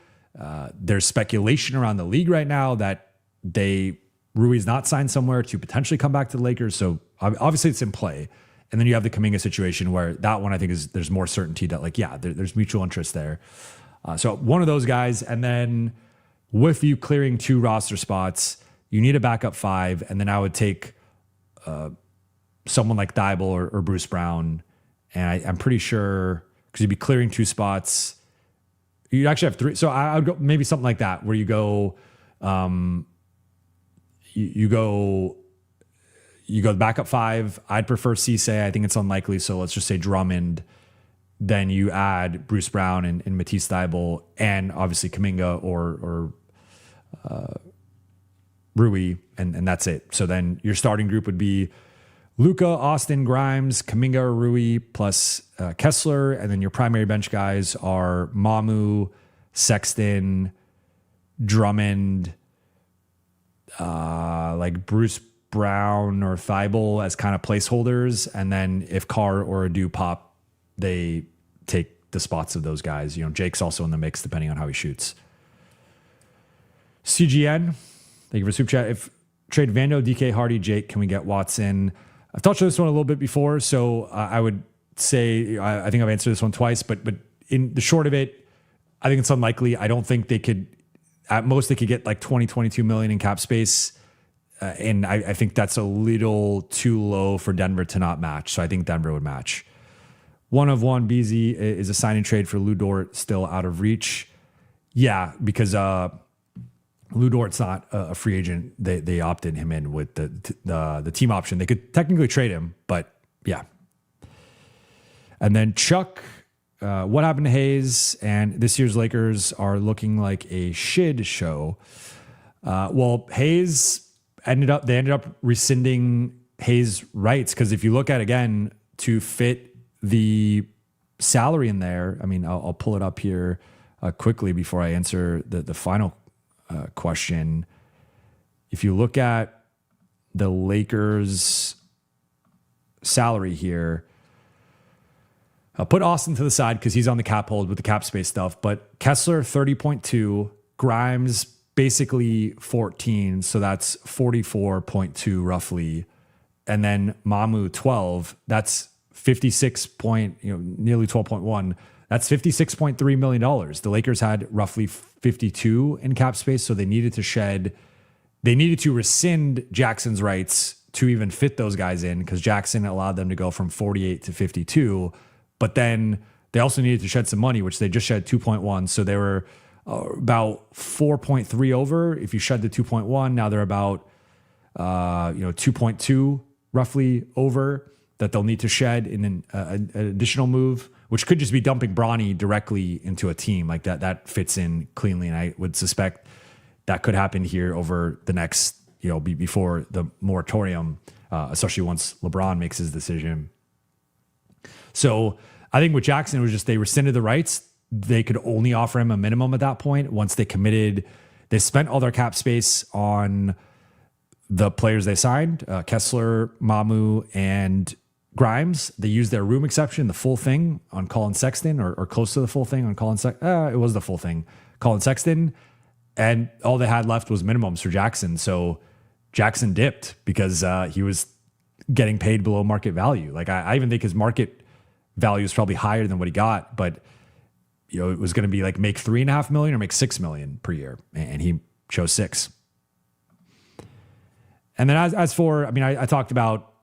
There's speculation around the league right now that Rui's not signed somewhere to potentially come back to the Lakers. So obviously it's in play. And then you have the Kuminga situation where that one I think there's more certainty that like, yeah, there's mutual interest there. So one of those guys. And then with you clearing 2 roster spots, you need a backup 5. And then I would take someone like Thibault or Bruce Brown. And I'm pretty sure because you'd be clearing 2 spots. You'd actually have 3. So I would go maybe something like that where you go, you go the backup 5. I'd prefer Cisse. I think it's unlikely. So let's just say Drummond. Then you add Bruce Brown and Matisse Thybulle and obviously Kuminga or Rui, and that's it. So then your starting group would be Luka, Austin, Grimes, Kuminga or Rui plus Kessler. And then your primary bench guys are Mamu, Sexton, Drummond, like Bruce Brown or Thibault as kind of placeholders. And then if Carr or Adu pop, they take the spots of those guys. Jake's also in the mix depending on how he shoots. CGN, thank you for super chat. If trade Vando, DK, Hardy, Jake, can we get Watson? I've touched on this one a little bit before, so I would say I think I've answered this one twice, but in the short of it, I think it's unlikely. I don't think they could, at most they could get like 22 million in cap space. And I think that's a little too low for Denver to not match. So I think Denver would match. One of one, BZ, is a sign and trade for Lou Dort still out of reach? Yeah, because Lou Dort's not a free agent. They opted him in with the team option. They could technically trade him, but yeah. And then Chuck, what happened to Hayes? And this year's Lakers are looking like a shit show. Well, Hayes ended up rescinding Hayes' rights, because if you look at, again, to fit the salary in there, I mean, I'll pull it up here quickly before I answer the final question. If you look at the Lakers' salary here, I'll put Austin to the side because he's on the cap hold with the cap space stuff, but Kessler 30.2, Grimes basically 14, so that's 44.2 roughly, and then Mamu 12, that's 56 nearly 12.1. That's $56.3 million. The Lakers had roughly 52 in cap space, so they needed to rescind Jackson's rights to even fit those guys in, because Jackson allowed them to go from 48 to 52. But then they also needed to shed some money, which they just shed 2.1. So they were about 4.3 over. If you shed the 2.1, now they're about 2.2 roughly over that they'll need to shed in an additional move, which could just be dumping Bronny directly into a team like that. That fits in cleanly, and I would suspect that could happen here over the next, before the moratorium, especially once LeBron makes his decision. So I think with Jackson, it was just they rescinded the rights. They could only offer him a minimum at that point. Once they committed, they spent all their cap space on the players they signed, Kessler, Mamu, and Grimes. They used their room exception, the full thing on Colin Sexton, or close to the full thing on Colin Sexton. It was the full thing, Colin Sexton. And all they had left was minimums for Jackson. So Jackson dipped because he was getting paid below market value. Like I even think his market value is probably higher than what he got, but it was going to be like make $3.5 million or make $6 million per year, and he chose 6. And then as for, I talked about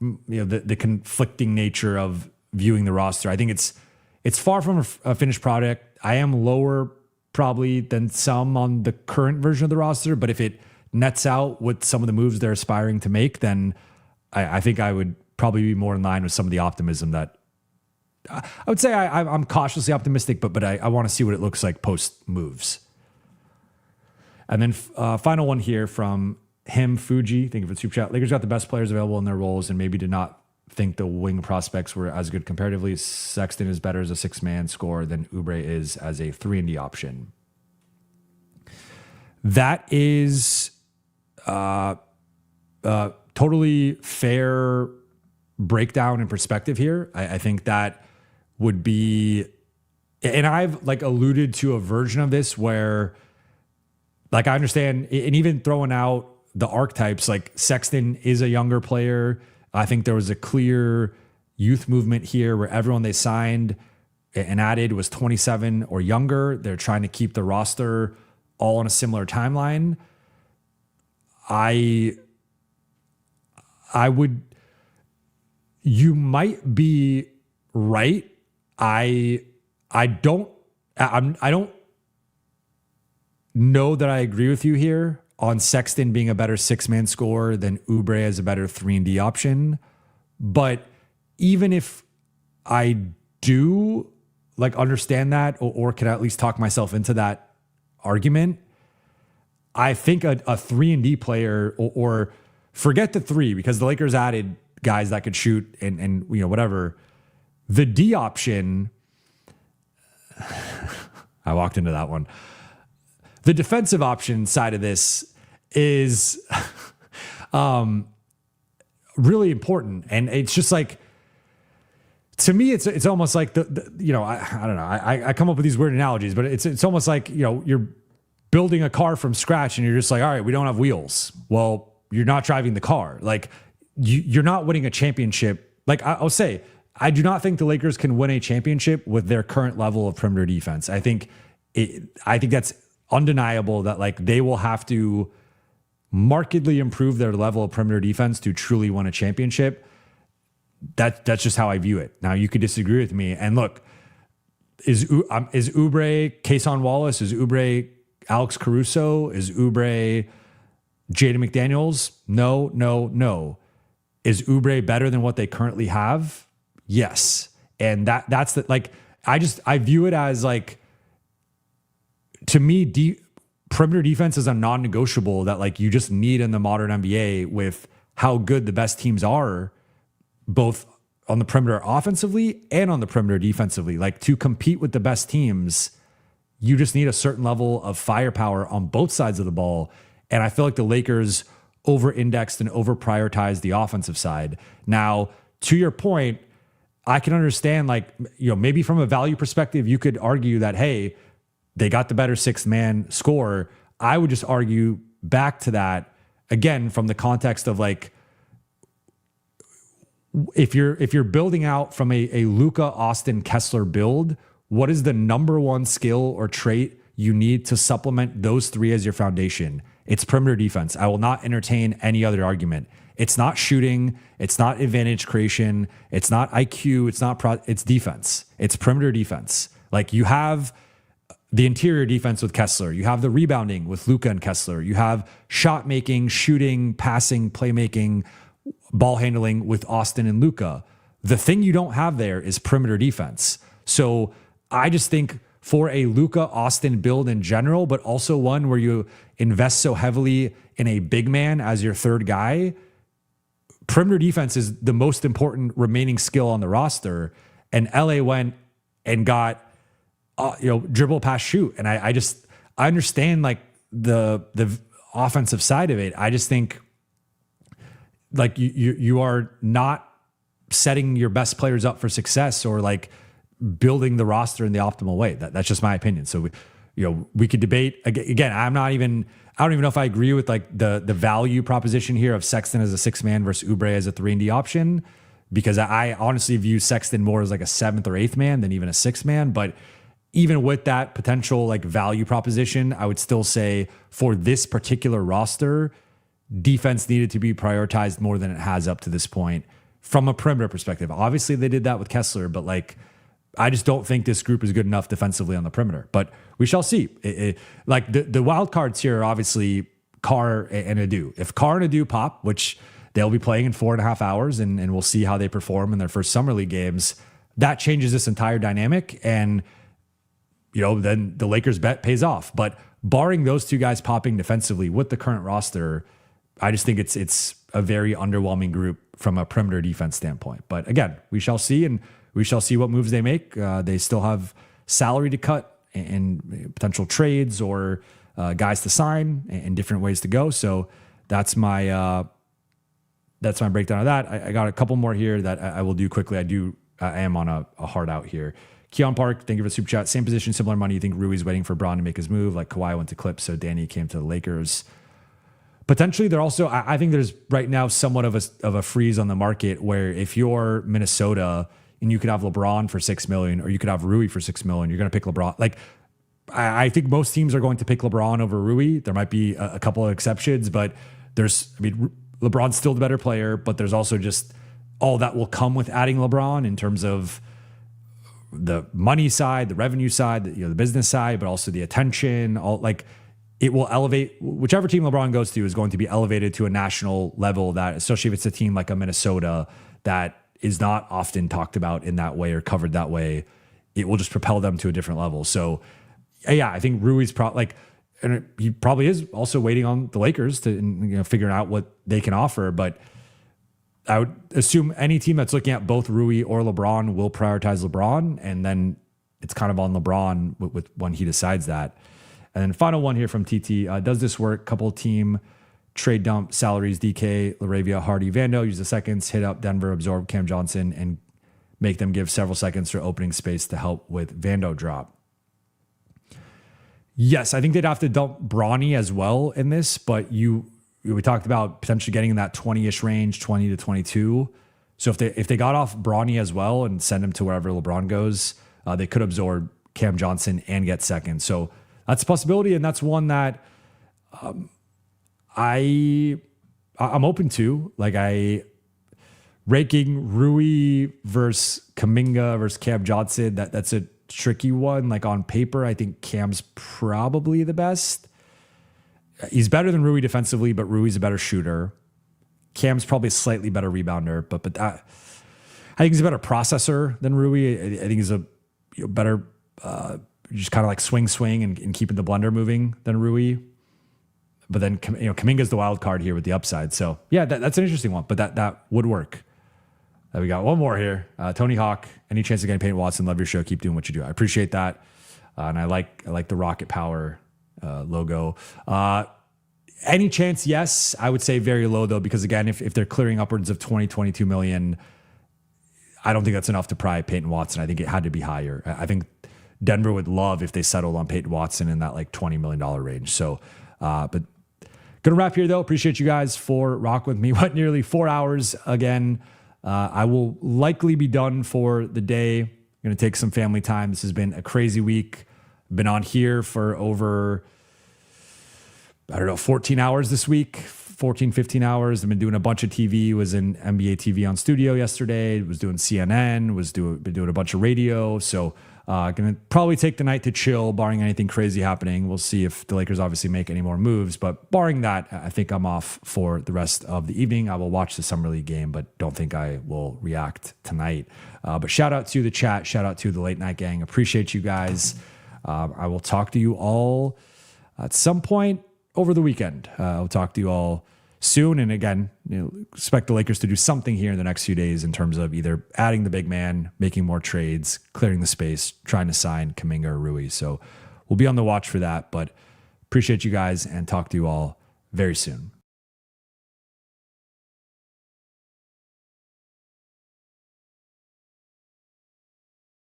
the conflicting nature of viewing the roster. I think it's far from a finished product. I am lower probably than some on the current version of the roster, but if it nets out with some of the moves they're aspiring to make, then I think I would probably be more in line with some of the optimism that I would say I'm cautiously optimistic, but I want to see what it looks like post moves. And then final one here from Fuji. Thank you for the super chat. Lakers got the best players available in their roles and maybe did not think the wing prospects were as good comparatively. Sexton is better as a 6-man scorer than Oubre is as a 3-and-D option. That is totally fair breakdown and perspective here. I think that would be, and I've alluded to a version of this where I understand, and even throwing out the archetypes, Sexton is a younger player. I think there was a clear youth movement here where everyone they signed and added was 27 or younger. They're trying to keep the roster all on a similar timeline. I would, you might be right. I don't know that I agree with you here on Sexton being a better 6-man scorer than Oubre as a better 3-and-D option. But even if I do understand that, or can at least talk myself into that argument, I think a 3-and-D player, or forget the 3, because the Lakers added guys that could shoot and whatever. The D option, I walked into that one. The defensive option side of this is really important. And it's just to me, it's almost like I don't know. I come up with these weird analogies, but it's almost like, you're building a car from scratch and you're just all right, we don't have wheels. Well, you're not driving the car. You're not winning a championship. I'll say, I do not think the Lakers can win a championship with their current level of perimeter defense. I think that's undeniable that they will have to markedly improve their level of perimeter defense to truly win a championship. That's just how I view it. Now you could disagree with me. And look, is Oubre Cason Wallace? Is Oubre Alex Caruso? Is Oubre Jaden McDaniels? No, no, no. Is Oubre better than what they currently have? Yes. And that's the, like, I view it as like, to me, perimeter defense is a non-negotiable that like you just need in the modern NBA with how good the best teams are, both on the perimeter offensively and on the perimeter defensively. Like, to compete with the best teams, you just need a certain level of firepower on both sides of the ball. And I feel like the Lakers over-indexed and over-prioritized the offensive side. Now, to your point, I can understand, like, you know, maybe from a value perspective, you could argue that, hey, they got the better sixth man score. I would just argue back to that again from the context of like, if you're building out from a Luka, Austin, Kessler build, what is the number one skill or trait you need to supplement those three as your foundation? It's perimeter defense. I will not entertain any other argument. It's not shooting. It's not advantage creation. It's not IQ. It's defense. It's perimeter defense. Like, you have the interior defense with Kessler. You have the rebounding with Luka and Kessler. You have shot making, shooting, passing, playmaking, ball handling with Austin and Luka. The thing you don't have there is perimeter defense. So I just think for a Luka Austin build in general, but also one where you invest so heavily in a big man as your third guy, perimeter defense is the most important remaining skill on the roster. And LA went and got, dribble, pass, shoot. And I understand like the offensive side of it. I just think like you are not setting your best players up for success or like building the roster in the optimal way. That's just my opinion. So we could debate again. I don't even know if I agree with like the value proposition here of Sexton as a six man versus Oubre as a 3-and-D option, because I honestly view Sexton more as like a seventh or eighth man than even a sixth man. But even with that potential like value proposition, I would still say for this particular roster, defense needed to be prioritized more than it has up to this point from a perimeter perspective. Obviously they did that with Kessler, but like, I just don't think this group is good enough defensively on the perimeter, but we shall see. Like the wild cards here are obviously Carr and Adu. If Carr and Adu pop, which they'll be playing in 4.5 hours, and we'll see how they perform in their first summer league games, that changes this entire dynamic. And, then the Lakers bet pays off. But barring those two guys popping defensively with the current roster, I just think it's a very underwhelming group from a perimeter defense standpoint. But again, we shall see, and we shall see what moves they make. They still have salary to cut and potential trades or guys to sign and different ways to go. So that's my breakdown of that. I got a couple more here that I will do quickly. I am on a hard out here. Keon Park, thank you for the super chat. Same position, similar money. You think Rui's waiting for Braun to make his move, like Kawhi went to Clips, so Danny came to the Lakers. Potentially, they're also. I think there's right now somewhat of a freeze on the market where if you're Minnesota and you could have LeBron for $6 million, or you could have Rui for $6 million, you're going to pick LeBron. Like, I think most teams are going to pick LeBron over Rui. There might be a couple of exceptions, but LeBron's still the better player, but there's also just all that will come with adding LeBron in terms of the money side, the revenue side, the business side, but also the attention. It will elevate whichever team LeBron goes to is going to be elevated to a national level that, especially if it's a team like a Minnesota that is not often talked about in that way or covered that way, it will just propel them to a different level. So yeah, I think Rui's and he probably is also waiting on the Lakers to figuring out what they can offer. But I would assume any team that's looking at both Rui or LeBron will prioritize LeBron, and then it's kind of on LeBron with when he decides that. And then final one here from TT. Does this work? Couple team trade dump salaries, DK, Laravia, Hardy, Vando, use the seconds, hit up Denver, absorb Cam Johnson, and make them give several seconds for opening space to help with Vando drop. Yes, I think they'd have to dump Bronny as well in this, but we talked about potentially getting in that 20-ish range, 20 to 22. So if they got off Bronny as well and send him to wherever LeBron goes, they could absorb Cam Johnson and get seconds. So that's a possibility, and that's one that I'm open to. Like ranking Rui versus Kuminga versus Cam Johnson. That's a tricky one. Like on paper, I think Cam's probably the best. He's better than Rui defensively, but Rui's a better shooter. Cam's probably a slightly better rebounder, but that, I think he's a better processor than Rui. I think he's a better, just kind of like swing and keeping the blender moving than Rui. But then, Kuminga's the wild card here with the upside. So yeah, that's an interesting one, but that would work. We got one more here. Tony Hawk, any chance of getting Peyton Watson? Love your show. Keep doing what you do. I appreciate that. And I like the Rocket Power logo. Any chance? Yes. I would say very low though, because again, if they're clearing upwards of 22 million, I don't think that's enough to pry Peyton Watson. I think it had to be higher. I think Denver would love if they settled on Peyton Watson in that like $20 million range. So, but gonna wrap here though. Appreciate you guys for rocking with me. Nearly 4 hours again. I will likely be done for the day. I'm gonna take some family time. This has been a crazy week. Been on here for over, 14 hours this week, 14, 15 hours. I've been doing a bunch of TV, was in NBA TV on Studio yesterday, was doing CNN, been doing a bunch of radio. So going to probably take the night to chill, barring anything crazy happening. We'll see if the Lakers obviously make any more moves, but barring that, I think I'm off for the rest of the evening. I will watch the Summer League game, but don't think I will react tonight. But shout out to the chat, shout out to the late night gang. Appreciate you guys. I will talk to you all at some point over the weekend. I'll talk to you all soon. And again, expect the Lakers to do something here in the next few days in terms of either adding the big man, making more trades, clearing the space, trying to sign Kuminga or Rui. So we'll be on the watch for that, but appreciate you guys and talk to you all very soon.